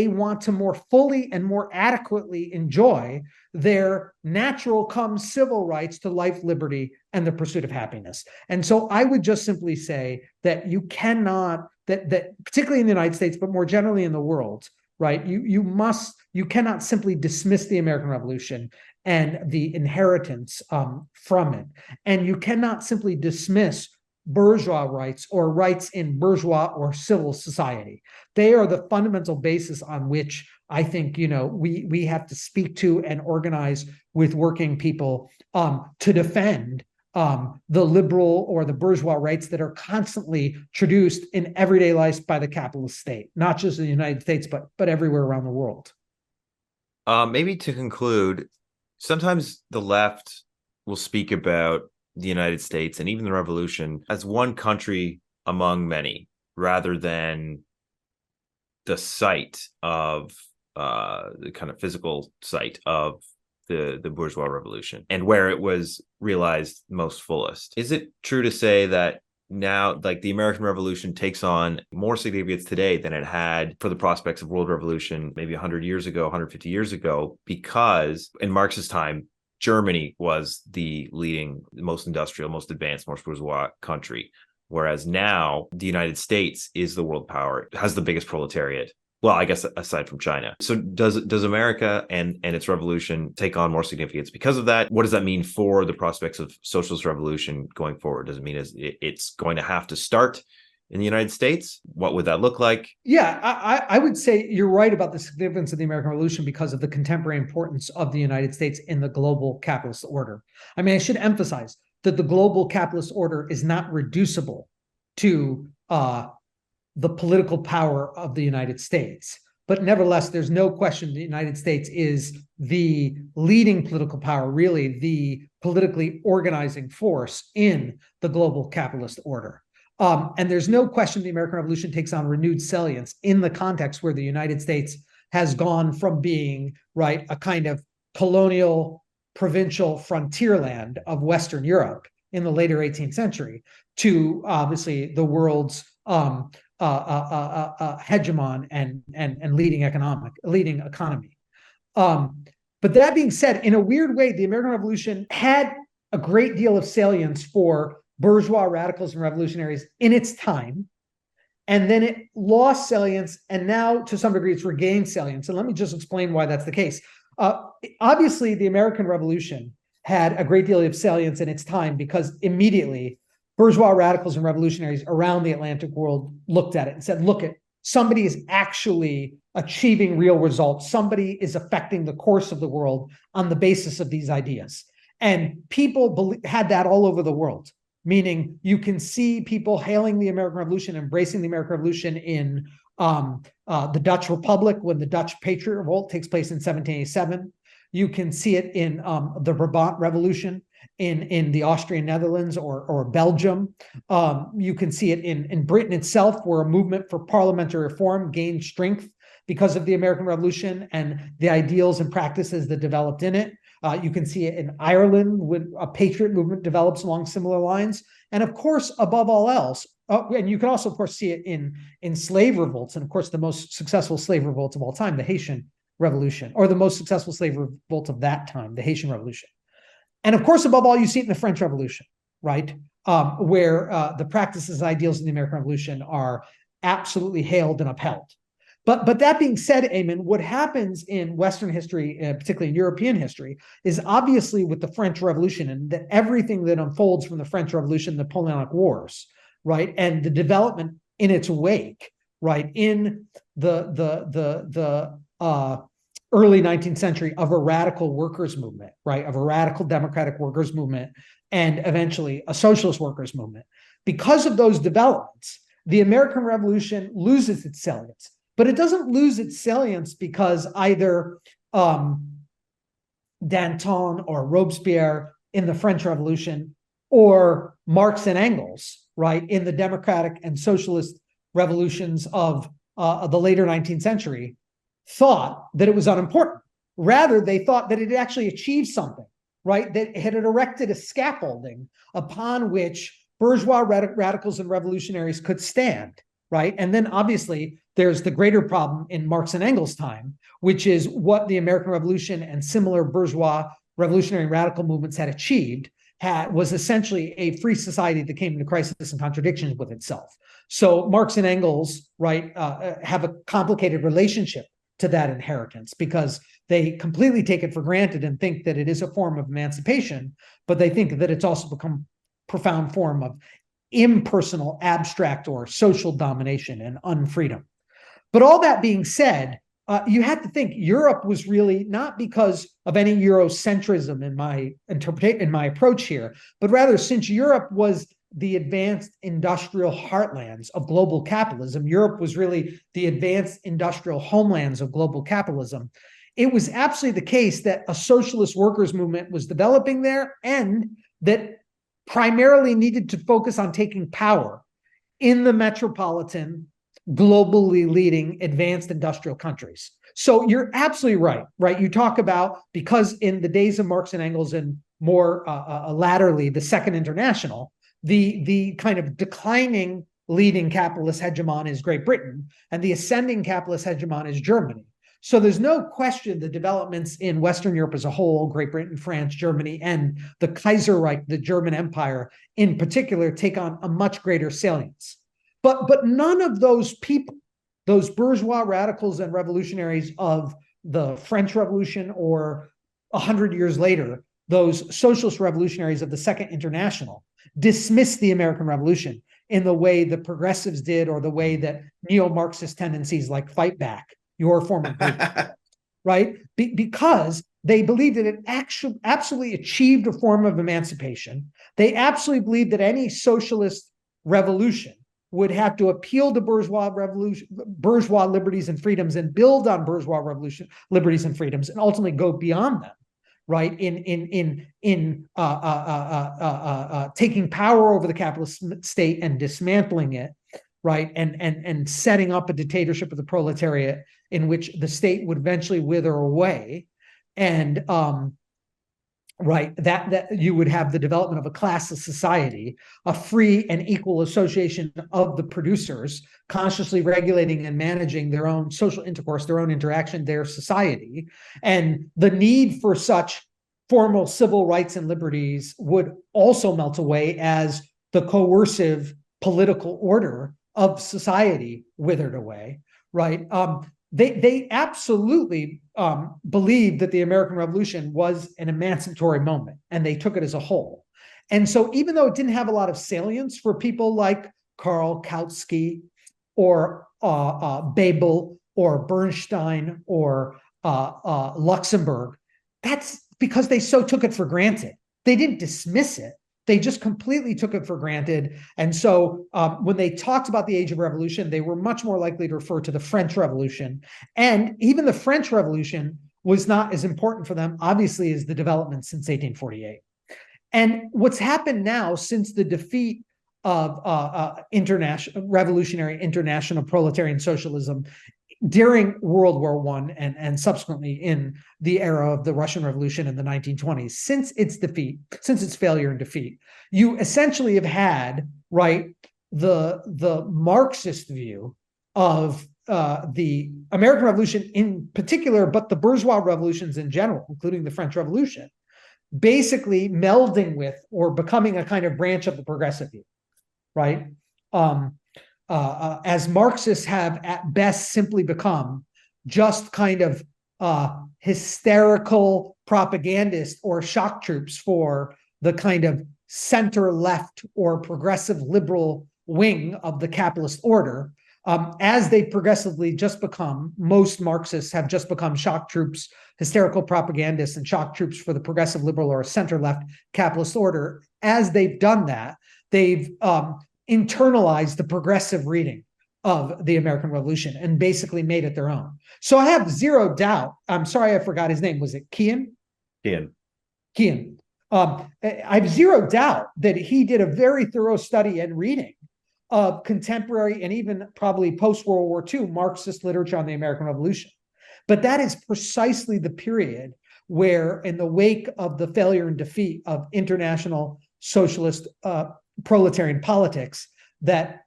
want to more fully and more adequately enjoy their natural come civil rights to life, liberty, and the pursuit of happiness. And so I would just simply say that you cannot, that particularly in the United States, but more generally in the world, right? You cannot simply dismiss the American Revolution and the inheritance from it. And you cannot simply dismiss bourgeois rights or rights in bourgeois or civil society. They are the fundamental basis on which I think, we have to speak to and organize with working people to defend the liberal or the bourgeois rights that are constantly traduced in everyday life by the capitalist state, not just in the United States, but everywhere around the world. Maybe to conclude, sometimes the left will speak about the United States and even the revolution as one country among many, rather than the site of the kind of physical site of the bourgeois revolution and where it was realized most fullest. Is it true to say that now, like, the American Revolution takes on more significance today than it had for the prospects of world revolution maybe 100 years ago, 150 years ago, because in Marx's time, Germany was the leading, most industrial, most advanced, most bourgeois country, whereas now the United States is the world power, has the biggest proletariat. Well, I guess aside from China. So does America and its revolution take on more significance because of that? What does that mean for the prospects of socialist revolution going forward? Does it mean it's going to have to start in the United States? What would that look like? Yeah, I would say you're right about the significance of the American Revolution because of the contemporary importance of the United States in the global capitalist order. I mean, I should emphasize that the global capitalist order is not reducible to the political power of the United States. But nevertheless, there's no question the United States is the leading political power, really the politically organizing force in the global capitalist order. And there's no question the American Revolution takes on renewed salience in the context where the United States has gone from being, right, a kind of colonial, provincial frontier land of Western Europe in the later 18th century to obviously the world's hegemon and leading economy. But that being said, in a weird way, the American Revolution had a great deal of salience for bourgeois radicals and revolutionaries in its time, and then it lost salience, and now to some degree it's regained salience. And let me just explain why that's the case. Obviously, the American Revolution had a great deal of salience in its time because immediately bourgeois radicals and revolutionaries around the Atlantic world looked at it and said, look, somebody is actually achieving real results. Somebody is affecting the course of the world on the basis of these ideas. And people had that all over the world, meaning you can see people hailing the American Revolution, embracing the American Revolution in the Dutch Republic when the Dutch Patriot Revolt takes place in 1787. You can see it in the Brabant Revolution in the Austrian Netherlands or Belgium. You can see it in Britain itself, where a movement for parliamentary reform gained strength because of the American Revolution and the ideals and practices that developed in it. You can see it in Ireland when a patriot movement develops along similar lines. And of course, above all else, and you can also, of course, see it in slave revolts. And of course, the most successful slave revolt of all time, the Haitian Revolution, or the most successful slave revolt of that time, the Haitian Revolution. And of course, above all, you see it in the French Revolution, right? Where the practices and ideals in the American Revolution are absolutely hailed and upheld. But that being said, Eamon, what happens in Western history, particularly in European history, is obviously with the French Revolution and that everything that unfolds from the French Revolution, the Napoleonic Wars, right, and the development in its wake, right, in the early 19th century of a radical workers movement, right, of a radical democratic workers movement, and eventually a socialist workers movement. Because of those developments, the American Revolution loses its salience. But it doesn't lose its salience because either Danton or Robespierre in the French Revolution or Marx and Engels, right, in the democratic and socialist revolutions of the later 19th century, thought that it was unimportant. Rather, they thought that it had actually achieved something, right, that it had erected a scaffolding upon which bourgeois radicals and revolutionaries could stand, right? And then obviously there's the greater problem in Marx and Engels' time, which is what the American Revolution and similar bourgeois revolutionary radical movements had achieved was essentially a free society that came into crisis and contradictions with itself. So Marx and Engels, right, have a complicated relationship to that inheritance because they completely take it for granted and think that it is a form of emancipation, but they think that it's also become a profound form of impersonal, abstract, or social domination and unfreedom. But all that being said, you have to think Europe was really not because of any Eurocentrism in my approach here, but rather since Europe was the advanced industrial heartlands of global capitalism, Europe was really the advanced industrial homelands of global capitalism. It was absolutely the case that a socialist workers movement was developing there and that primarily needed to focus on taking power in the metropolitan, globally leading advanced industrial countries. So you're absolutely right, right? You talk about, because in the days of Marx and Engels and more latterly, the Second International, the kind of declining leading capitalist hegemon is Great Britain, and the ascending capitalist hegemon is Germany. So there's no question the developments in Western Europe as a whole, Great Britain, France, Germany, and the Kaiserreich, the German Empire in particular, take on a much greater salience. But none of those people, those bourgeois radicals and revolutionaries of the French Revolution, or 100 years later, those socialist revolutionaries of the Second International, dismissed the American Revolution in the way the progressives did, or the way that neo-Marxist tendencies like Fight Back, your former group, right? Because they believed that it actually absolutely achieved a form of emancipation. They absolutely believed that any socialist revolution would have to appeal to bourgeois liberties and freedoms, and build on bourgeois liberties and freedoms, and ultimately go beyond them, right? In taking power over the capitalist state and dismantling it, right? And setting up a dictatorship of the proletariat in which the state would eventually wither away, and right, that you would have the development of a classless society, a free and equal association of the producers, consciously regulating and managing their own social intercourse, their own interaction, their society. And the need for such formal civil rights and liberties would also melt away as the coercive political order of society withered away, right? They absolutely believed that the American Revolution was an emancipatory moment, and they took it as a whole. And so even though it didn't have a lot of salience for people like Karl Kautsky or Bebel or Bernstein or Luxemburg, that's because they so took it for granted. They didn't dismiss it. They just completely took it for granted. And so when they talked about the age of revolution, they were much more likely to refer to the French Revolution. And even the French Revolution was not as important for them, obviously, as the development since 1848. And what's happened now since the defeat of revolutionary international proletarian socialism during World War I and subsequently in the era of the Russian Revolution in the 1920s, since its failure and defeat, you essentially have had, right, the Marxist view of the American Revolution in particular, but the bourgeois revolutions in general, including the French Revolution, basically melding with or becoming a kind of branch of the progressive view, right? As Marxists have at best simply become just kind of hysterical propagandists or shock troops for the kind of center-left or progressive liberal wing of the capitalist order. As they progressively just become, most Marxists have just become shock troops, hysterical propagandists, and shock troops for the progressive liberal or center-left capitalist order. As they've done that, they've internalized the progressive reading of the American Revolution and basically made it their own. So I have zero doubt. I'm sorry, I forgot his name. Was it Kean? Kean. I have zero doubt that he did a very thorough study and reading of contemporary and even probably post-World War II Marxist literature on the American Revolution. But that is precisely the period where, in the wake of the failure and defeat of international socialist proletarian politics, that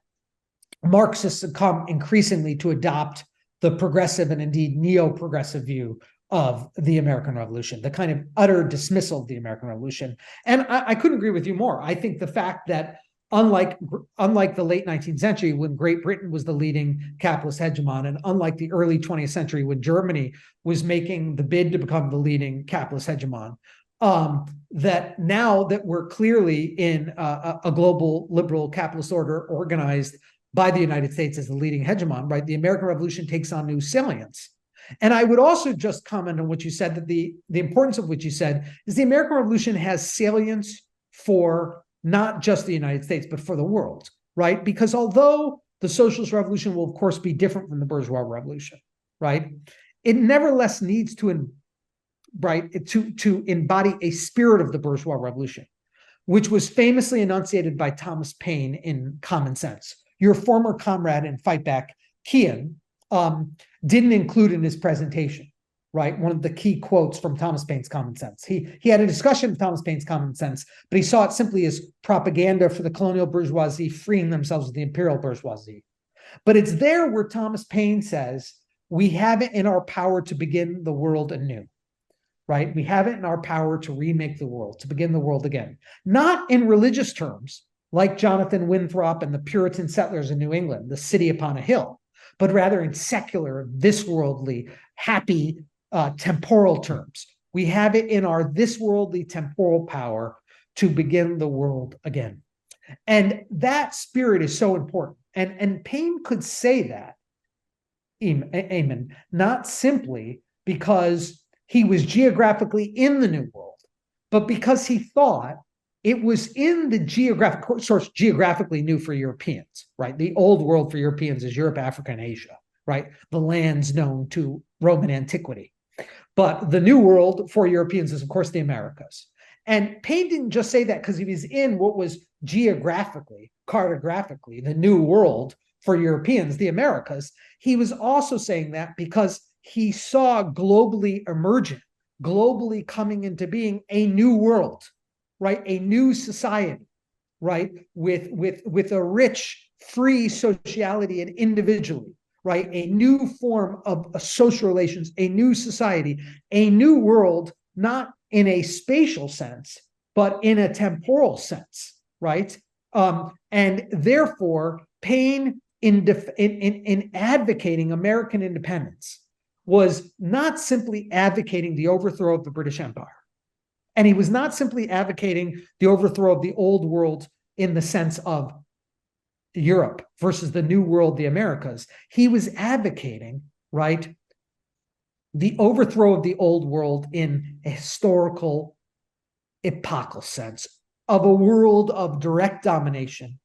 Marxists have come increasingly to adopt the progressive and indeed neo-progressive view of the American Revolution, the kind of utter dismissal of the American Revolution. And I couldn't agree with you more. I think the fact that unlike the late 19th century, when Great Britain was the leading capitalist hegemon, and unlike the early 20th century, when Germany was making the bid to become the leading capitalist hegemon, that now that we're clearly in a global liberal capitalist order organized by the United States as the leading hegemon, right, the American Revolution takes on new salience. And I would also just comment on what you said, that the importance of what you said is the American Revolution has salience for not just the United States, but for the world, right? Because although the socialist revolution will, of course, be different from the bourgeois revolution, right, it nevertheless needs to embody a spirit of the bourgeois revolution, which was famously enunciated by Thomas Paine in Common Sense. your former comrade in Fight Back, Kean, didn't include in his presentation, right? One of the key quotes from Thomas Paine's Common Sense. He had a discussion of Thomas Paine's Common Sense, but he saw it simply as propaganda for the colonial bourgeoisie freeing themselves of the imperial bourgeoisie. But it's there where Thomas Paine says, we have it in our power to begin the world anew, right? We have it in our power to remake the world, to begin the world again. Not in religious terms, like Jonathan Winthrop and the Puritan settlers in New England, the city upon a hill, but rather in secular, this worldly, happy, temporal terms. We have it in our this worldly temporal power to begin the world again. And that spirit is so important. And Paine could say that, Eamon, not simply because he was geographically in the New World, but because he thought it was in the geographic source, geographically new for Europeans, right? The old world for Europeans is Europe, Africa, and Asia, right? The lands known to Roman antiquity. But the New World for Europeans is, of course, the Americas. And Paine didn't just say that because he was in what was geographically, cartographically, the New World for Europeans, the Americas. He was also saying that because he saw globally emerging, globally coming into being a new world, right? A new society, right? With a rich, free sociality and individually, right? A new form of social relations, a new society, a new world, not in a spatial sense, but in a temporal sense, right? And therefore, Paine, in advocating American independence, was not simply advocating the overthrow of the British Empire. And he was not simply advocating the overthrow of the old world in the sense of Europe versus the new world, the Americas. He was advocating, right, the overthrow of the old world in a historical, epochal sense of a world of direct domination,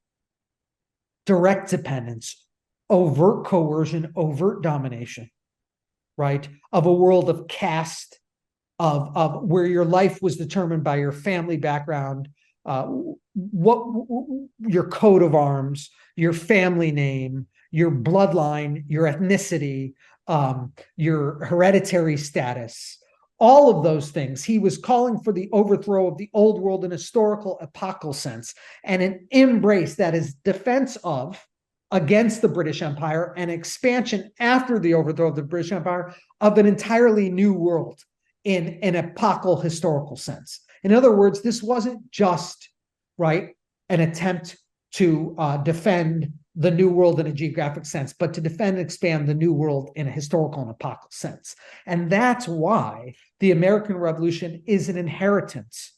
direct dependence, overt coercion, overt domination, right? Of a world of caste, of where your life was determined by your family background, what your coat of arms, your family name, your bloodline, your ethnicity, your hereditary status, all of those things. He was calling for the overthrow of the old world in a historical, epochal sense, and an embrace that is defense of, against the British Empire, and expansion after the overthrow of the British Empire of an entirely new world in an epochal historical sense. In other words, this wasn't just, right, an attempt to defend the new world in a geographic sense, but to defend and expand the new world in a historical and epochal sense. And that's why the American Revolution is an inheritance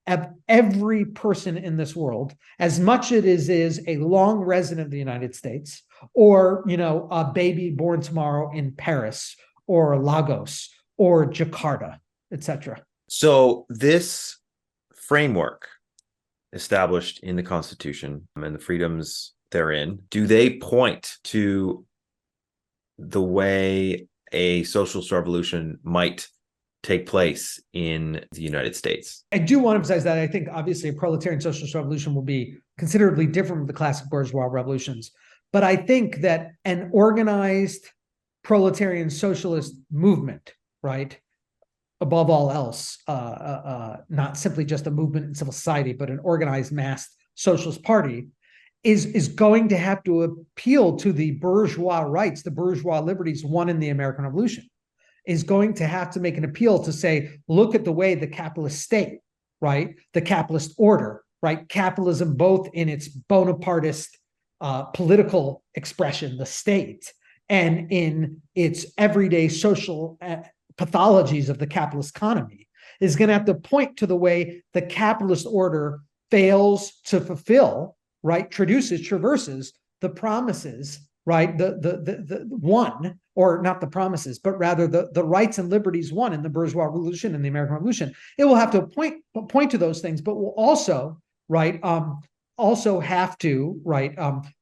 of every person in this world, as much as it is a long resident of the United States, or, you know, a baby born tomorrow in Paris or Lagos or Jakarta, etc. So this framework established in the Constitution and the freedoms therein, do they point to the way a socialist revolution might take place in the United States? I do want to emphasize that I think obviously a proletarian socialist revolution will be considerably different from the classic bourgeois revolutions. But I think that an organized proletarian socialist movement, right, above all else, not simply just a movement in civil society, but an organized mass socialist party, is going to have to appeal to the bourgeois rights, the bourgeois liberties won in the American Revolution, is going to have to make an appeal to say, look at the way the capitalist state, right, the capitalist order, right, capitalism both in its Bonapartist political expression, the state, and in its everyday social pathologies of the capitalist economy, is going to have to point to the way the capitalist order fails to fulfill, right, traverses the promises, right, the one, or not the promises, but rather the rights and liberties won in the bourgeois revolution and the American Revolution. It will have to point to those things, but will also, right, also have to, right,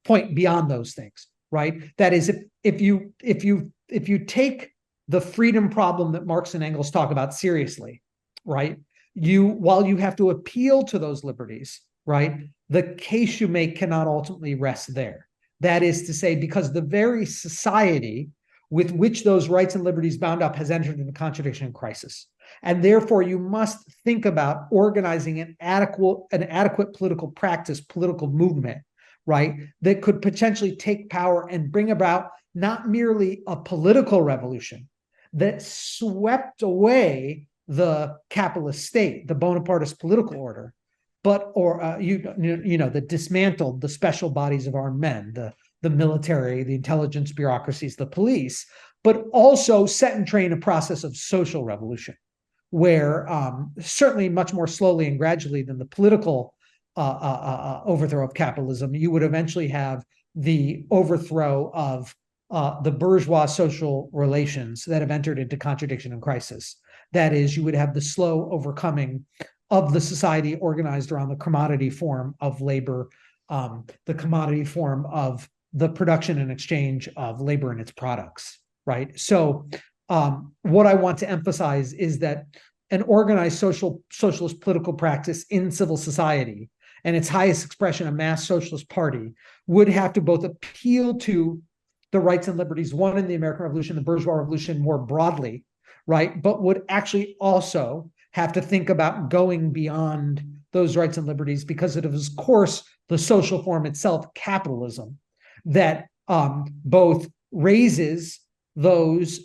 point beyond those things, right? That is, if you take the freedom problem that Marx and Engels talk about seriously, right, while you have to appeal to those liberties, right, the case you make cannot ultimately rest there. That is to say, because the very society with which those rights and liberties bound up has entered into contradiction and crisis. And therefore, you must think about organizing an adequate political practice, political movement, right, that could potentially take power and bring about not merely a political revolution that swept away the capitalist state, the Bonapartist political order, but that dismantled the special bodies of armed men, the military, the intelligence bureaucracies, the police, but also set in train a process of social revolution, where certainly much more slowly and gradually than the political overthrow of capitalism, you would eventually have the overthrow of the bourgeois social relations that have entered into contradiction and crisis. That is, you would have the slow overcoming of the society organized around the commodity form of labor, the commodity form of the production and exchange of labor and its products, right? So what I want to emphasize is that an organized socialist political practice in civil society and its highest expression, a mass socialist party, would have to both appeal to the rights and liberties won in the American Revolution, the bourgeois revolution more broadly, right? But would actually also have to think about going beyond those rights and liberties because it is, of course, the social form itself, capitalism, that both raises those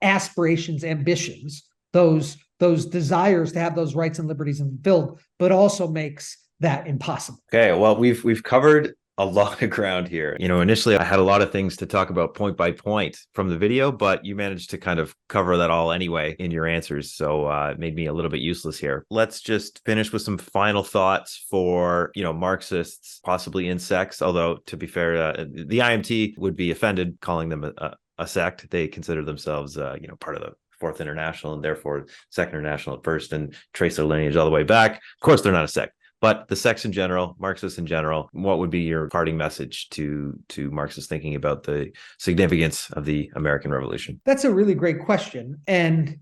aspirations, ambitions, those desires to have those rights and liberties fulfilled, but also makes that impossible. Okay, well, we've covered a lot of ground here. Initially I had a lot of things to talk about point by point from the video, but you managed to kind of cover that all anyway in your answers. So it made me a little bit useless here. Let's just finish with some final thoughts for, Marxists, possibly insects. Although, to be fair, the IMT would be offended calling them a sect. They consider themselves, part of the Fourth International and therefore Second International at first, and trace their lineage all the way back. Of course, they're not a sect. But the sects in general, Marxists in general, what would be your parting message to Marxists thinking about the significance of the American Revolution? That's a really great question. And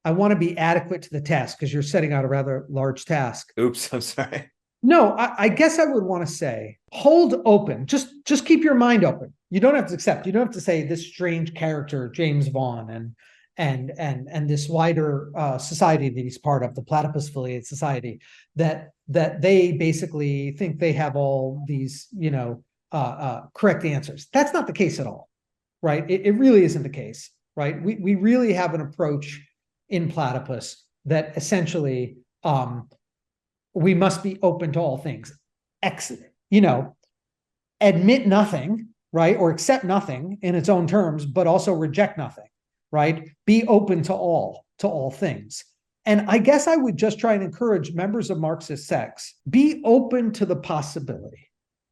I want to be adequate to the task because you're setting out a rather large task. Oops, I'm sorry. No, I guess I would want to say, hold open. Just keep your mind open. You don't have to accept. You don't have to say this strange character, James Vaughn, and this wider society that he's part of, the Platypus affiliate society, that they basically think they have all these, correct answers. That's not the case at all, right? It really isn't the case, right? We really have an approach in Platypus that essentially we must be open to all things, admit nothing, right? Or accept nothing in its own terms, but also reject nothing, right? Be open to all things. And I guess I would just try and encourage members of Marxist sects, be open to the possibility,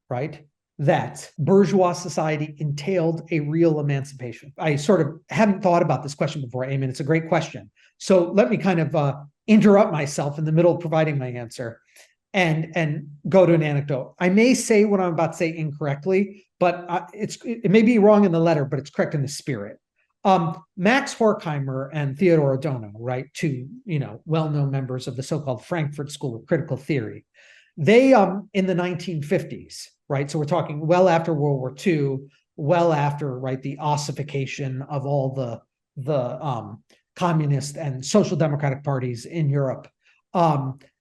right, that bourgeois society entailed a real emancipation. I sort of hadn't thought about this question before, Eamon. It's a great question. So let me kind of interrupt myself in the middle of providing my answer and go to an anecdote. I may say what I'm about to say incorrectly, but it may be wrong in the letter, but it's correct in the spirit. Max Horkheimer and Theodore Adorno, right, two well-known members of the so-called Frankfurt School of Critical Theory, they in the 1950s, right, so we're talking well after World War II, well after, right, the ossification of all the communist and social democratic parties in Europe,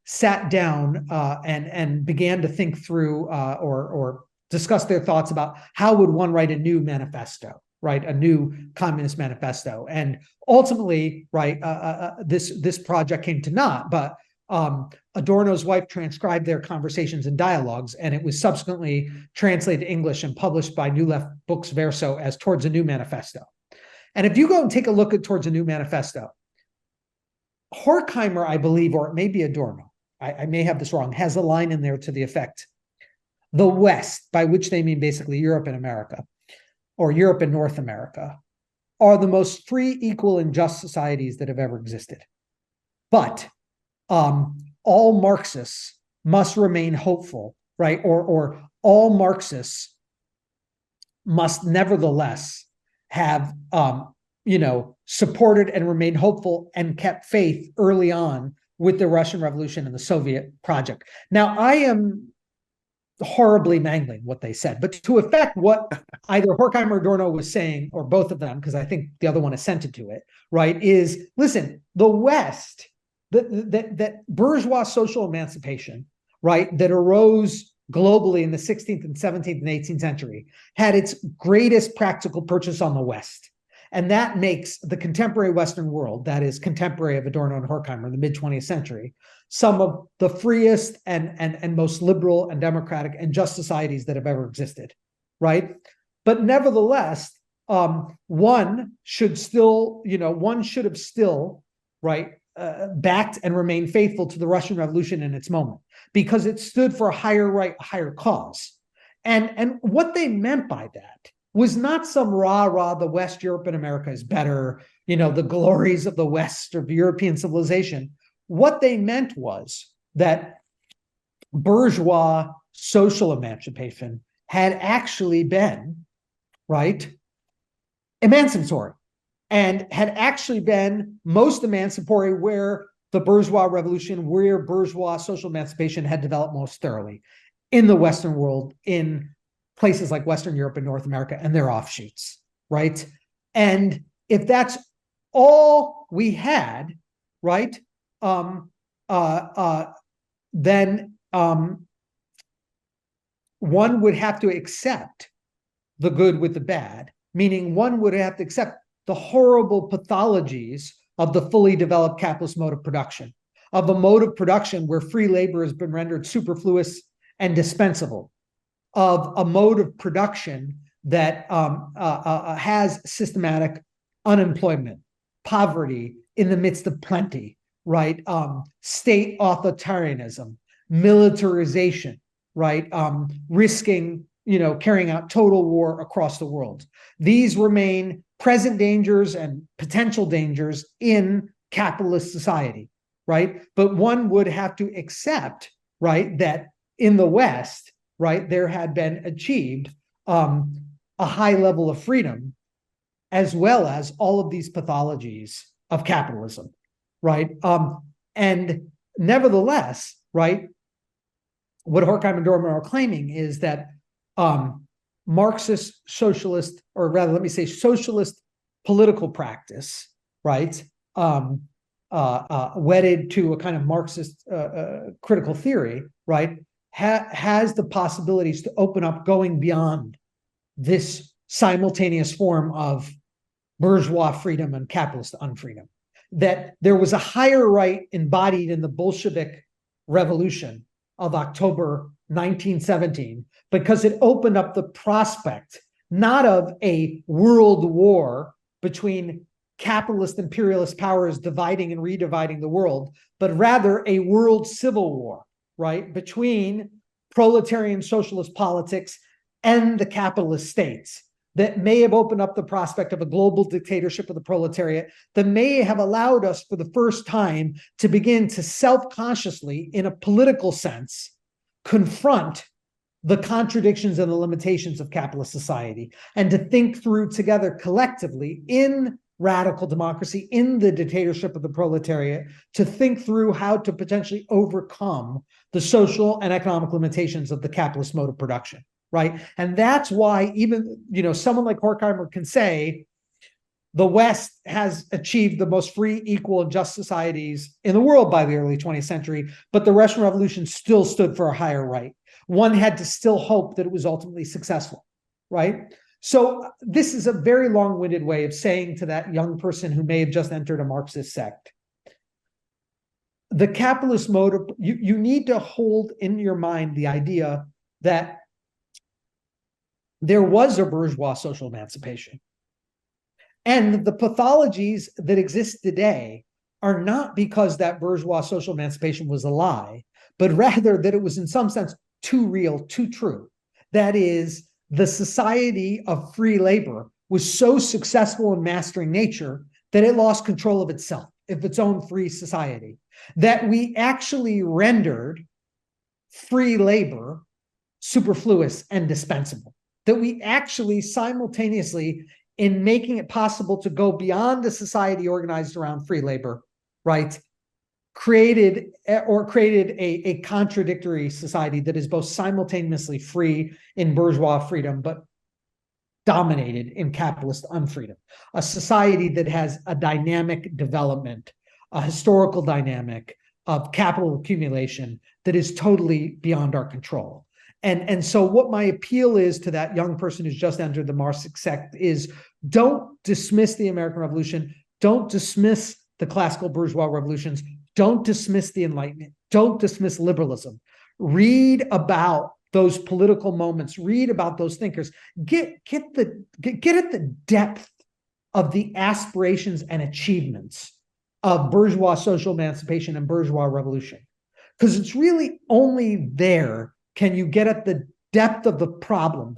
sat down and began to think through or discuss their thoughts about how would one write a new manifesto, right, a new communist manifesto. And ultimately, right, this project came to naught, but Adorno's wife transcribed their conversations and dialogues, and it was subsequently translated to English and published by New Left Books Verso as Towards a New Manifesto. And if you go and take a look at Towards a New Manifesto, Horkheimer, I believe, or it may be Adorno, I may have this wrong, has a line in there to the effect, the West, by which they mean basically Europe and America, or Europe and North America, are the most free, equal, and just societies that have ever existed. But all Marxists must remain hopeful, right? Or all Marxists must nevertheless have, supported and remained hopeful and kept faith early on with the Russian Revolution and the Soviet project. Now, I am horribly mangling what they said, but to effect what either Horkheimer or Adorno was saying, or both of them, because I think the other one assented to it, right, is, listen, the West, that bourgeois social emancipation, right, that arose globally in the 16th and 17th and 18th century had its greatest practical purchase on the West. And that makes the contemporary Western world, that is contemporary of Adorno and Horkheimer in the mid-20th century, some of the freest and most liberal and democratic and just societies that have ever existed, right? But nevertheless, one should have still, right, backed and remained faithful to the Russian Revolution in its moment, because it stood for a higher right, higher cause. And what they meant by that was not some rah-rah, the West, Europe, and America is better, the glories of the West of European civilization. What they meant was that bourgeois social emancipation had actually been, right, emancipatory, and had actually been most emancipatory where the bourgeois revolution, where bourgeois social emancipation had developed most thoroughly in the Western world, in places like Western Europe and North America and their offshoots, right? And if that's all we had, right, then one would have to accept the good with the bad, meaning one would have to accept the horrible pathologies of the fully developed capitalist mode of production, of a mode of production where free labor has been rendered superfluous and dispensable, of a mode of production that has systematic unemployment, poverty in the midst of plenty, right? State authoritarianism, militarization, right? Risking, carrying out total war across the world. These remain present dangers and potential dangers in capitalist society, right? But one would have to accept, right, that in the West, right, there had been achieved a high level of freedom, as well as all of these pathologies of capitalism, right? And nevertheless, right, what Horkheimer and Adorno are claiming is that Marxist socialist, or rather, let me say, socialist political practice, right, wedded to a kind of Marxist critical theory, right, has the possibilities to open up going beyond this simultaneous form of bourgeois freedom and capitalist unfreedom. That there was a higher right embodied in the Bolshevik Revolution of October 1917, because it opened up the prospect not of a world war between capitalist imperialist powers dividing and redividing the world, but rather a world civil war, right, between proletarian socialist politics and the capitalist states, that may have opened up the prospect of a global dictatorship of the proletariat, that may have allowed us for the first time to begin to self-consciously, in a political sense, confront the contradictions and the limitations of capitalist society, and to think through together collectively in radical democracy, in the dictatorship of the proletariat, to think through how to potentially overcome the social and economic limitations of the capitalist mode of production, right? And that's why even, someone like Horkheimer can say the West has achieved the most free, equal, and just societies in the world by the early 20th century, but the Russian Revolution still stood for a higher right. One had to still hope that it was ultimately successful, right? So this is a very long-winded way of saying to that young person who may have just entered a Marxist sect, the capitalist mode of, you need to hold in your mind the idea that there was a bourgeois social emancipation. And the pathologies that exist today are not because that bourgeois social emancipation was a lie, but rather that it was in some sense too real, too true. That is, the society of free labor was so successful in mastering nature that it lost control of itself, of its own free society, that we actually rendered free labor superfluous and dispensable, that we actually simultaneously, in making it possible to go beyond a society organized around free labor, right, created a contradictory society that is both simultaneously free in bourgeois freedom, but dominated in capitalist unfreedom. A society that has a dynamic development, a historical dynamic of capital accumulation that is totally beyond our control. And so what my appeal is to that young person who's just entered the Marxist sect is, don't dismiss the American Revolution, don't dismiss the classical bourgeois revolutions, don't dismiss the Enlightenment, don't dismiss liberalism. Read about those political moments, read about those thinkers, get at the depth of the aspirations and achievements of bourgeois social emancipation and bourgeois revolution. Because it's really only there can you get at the depth of the problem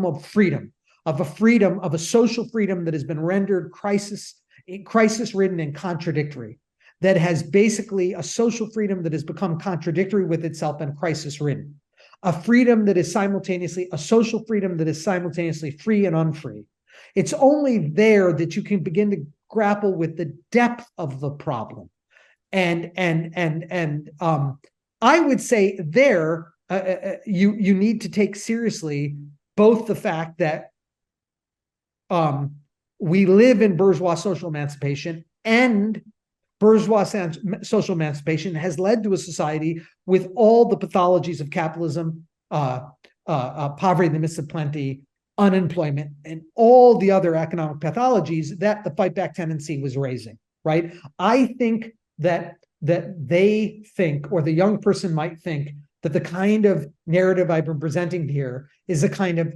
of freedom, of a social freedom that has been rendered crisis-ridden and contradictory, that has basically a social freedom that has become contradictory with itself and crisis-ridden, a freedom that is simultaneously, a social freedom that is simultaneously free and unfree. It's only there that you can begin to grapple with the depth of the problem. And I would say there, you need to take seriously both the fact that we live in bourgeois social emancipation, and bourgeois social emancipation has led to a society with all the pathologies of capitalism, poverty in the midst of plenty, unemployment, and all the other economic pathologies that the fight back tendency was raising, right? I think that they think, or the young person might think, that the kind of narrative I've been presenting here is a kind of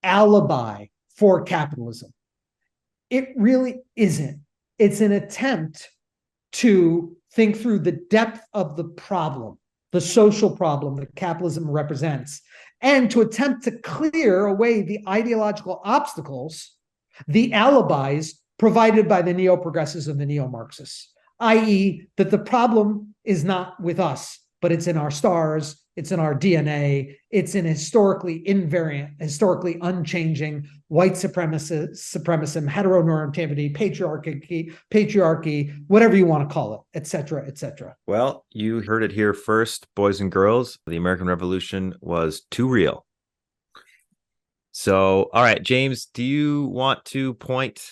alibi for capitalism. It really isn't. It's an attempt to think through the depth of the problem, the social problem that capitalism represents, and to attempt to clear away the ideological obstacles, the alibis provided by the neo-progressives and the neo-Marxists, i.e., that the problem is not with us, but it's in our stars, it's in our DNA, it's in historically invariant, historically unchanging white supremacism, heteronormativity, patriarchy, whatever you want to call it, et cetera, et cetera. Well, you heard it here first, boys and girls. The American Revolution was too real. So, all right, James, do you want to point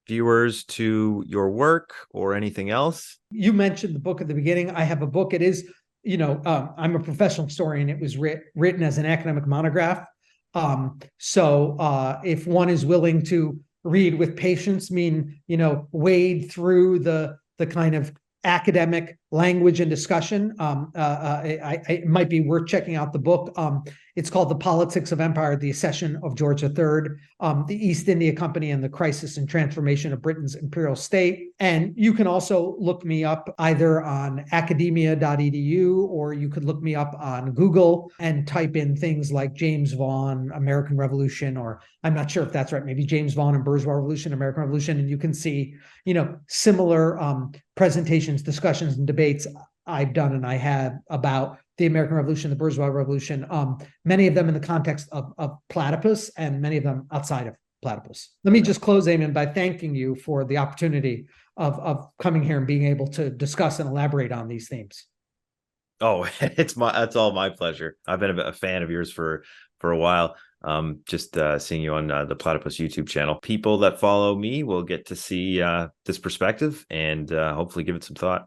viewers to your work or anything else? You mentioned the book at the beginning. I have a book. It is, I'm a professional historian. It was written as an academic monograph. So if one is willing to read with patience, wade through the kind of academic language and discussion, it might be worth checking out the book. It's called The Politics of Empire, the Accession of George III, the East India Company and the Crisis and Transformation of Britain's Imperial State. And you can also look me up either on academia.edu, or you could look me up on Google and type in things like James Vaughn, American Revolution, or I'm not sure if that's right, maybe James Vaughn and Bourgeois Revolution, American Revolution, and you can see, similar presentations, discussions, and debates I've done and I have about the American Revolution, the Bourgeois Revolution, many of them in the context of Platypus and many of them outside of Platypus. Let me just close, Eamon, by thanking you for the opportunity of coming here and being able to discuss and elaborate on these themes. Oh, that's all my pleasure. I've been a fan of yours for a while. Just seeing you on the Platypus YouTube channel. People that follow me will get to see this perspective and hopefully give it some thought.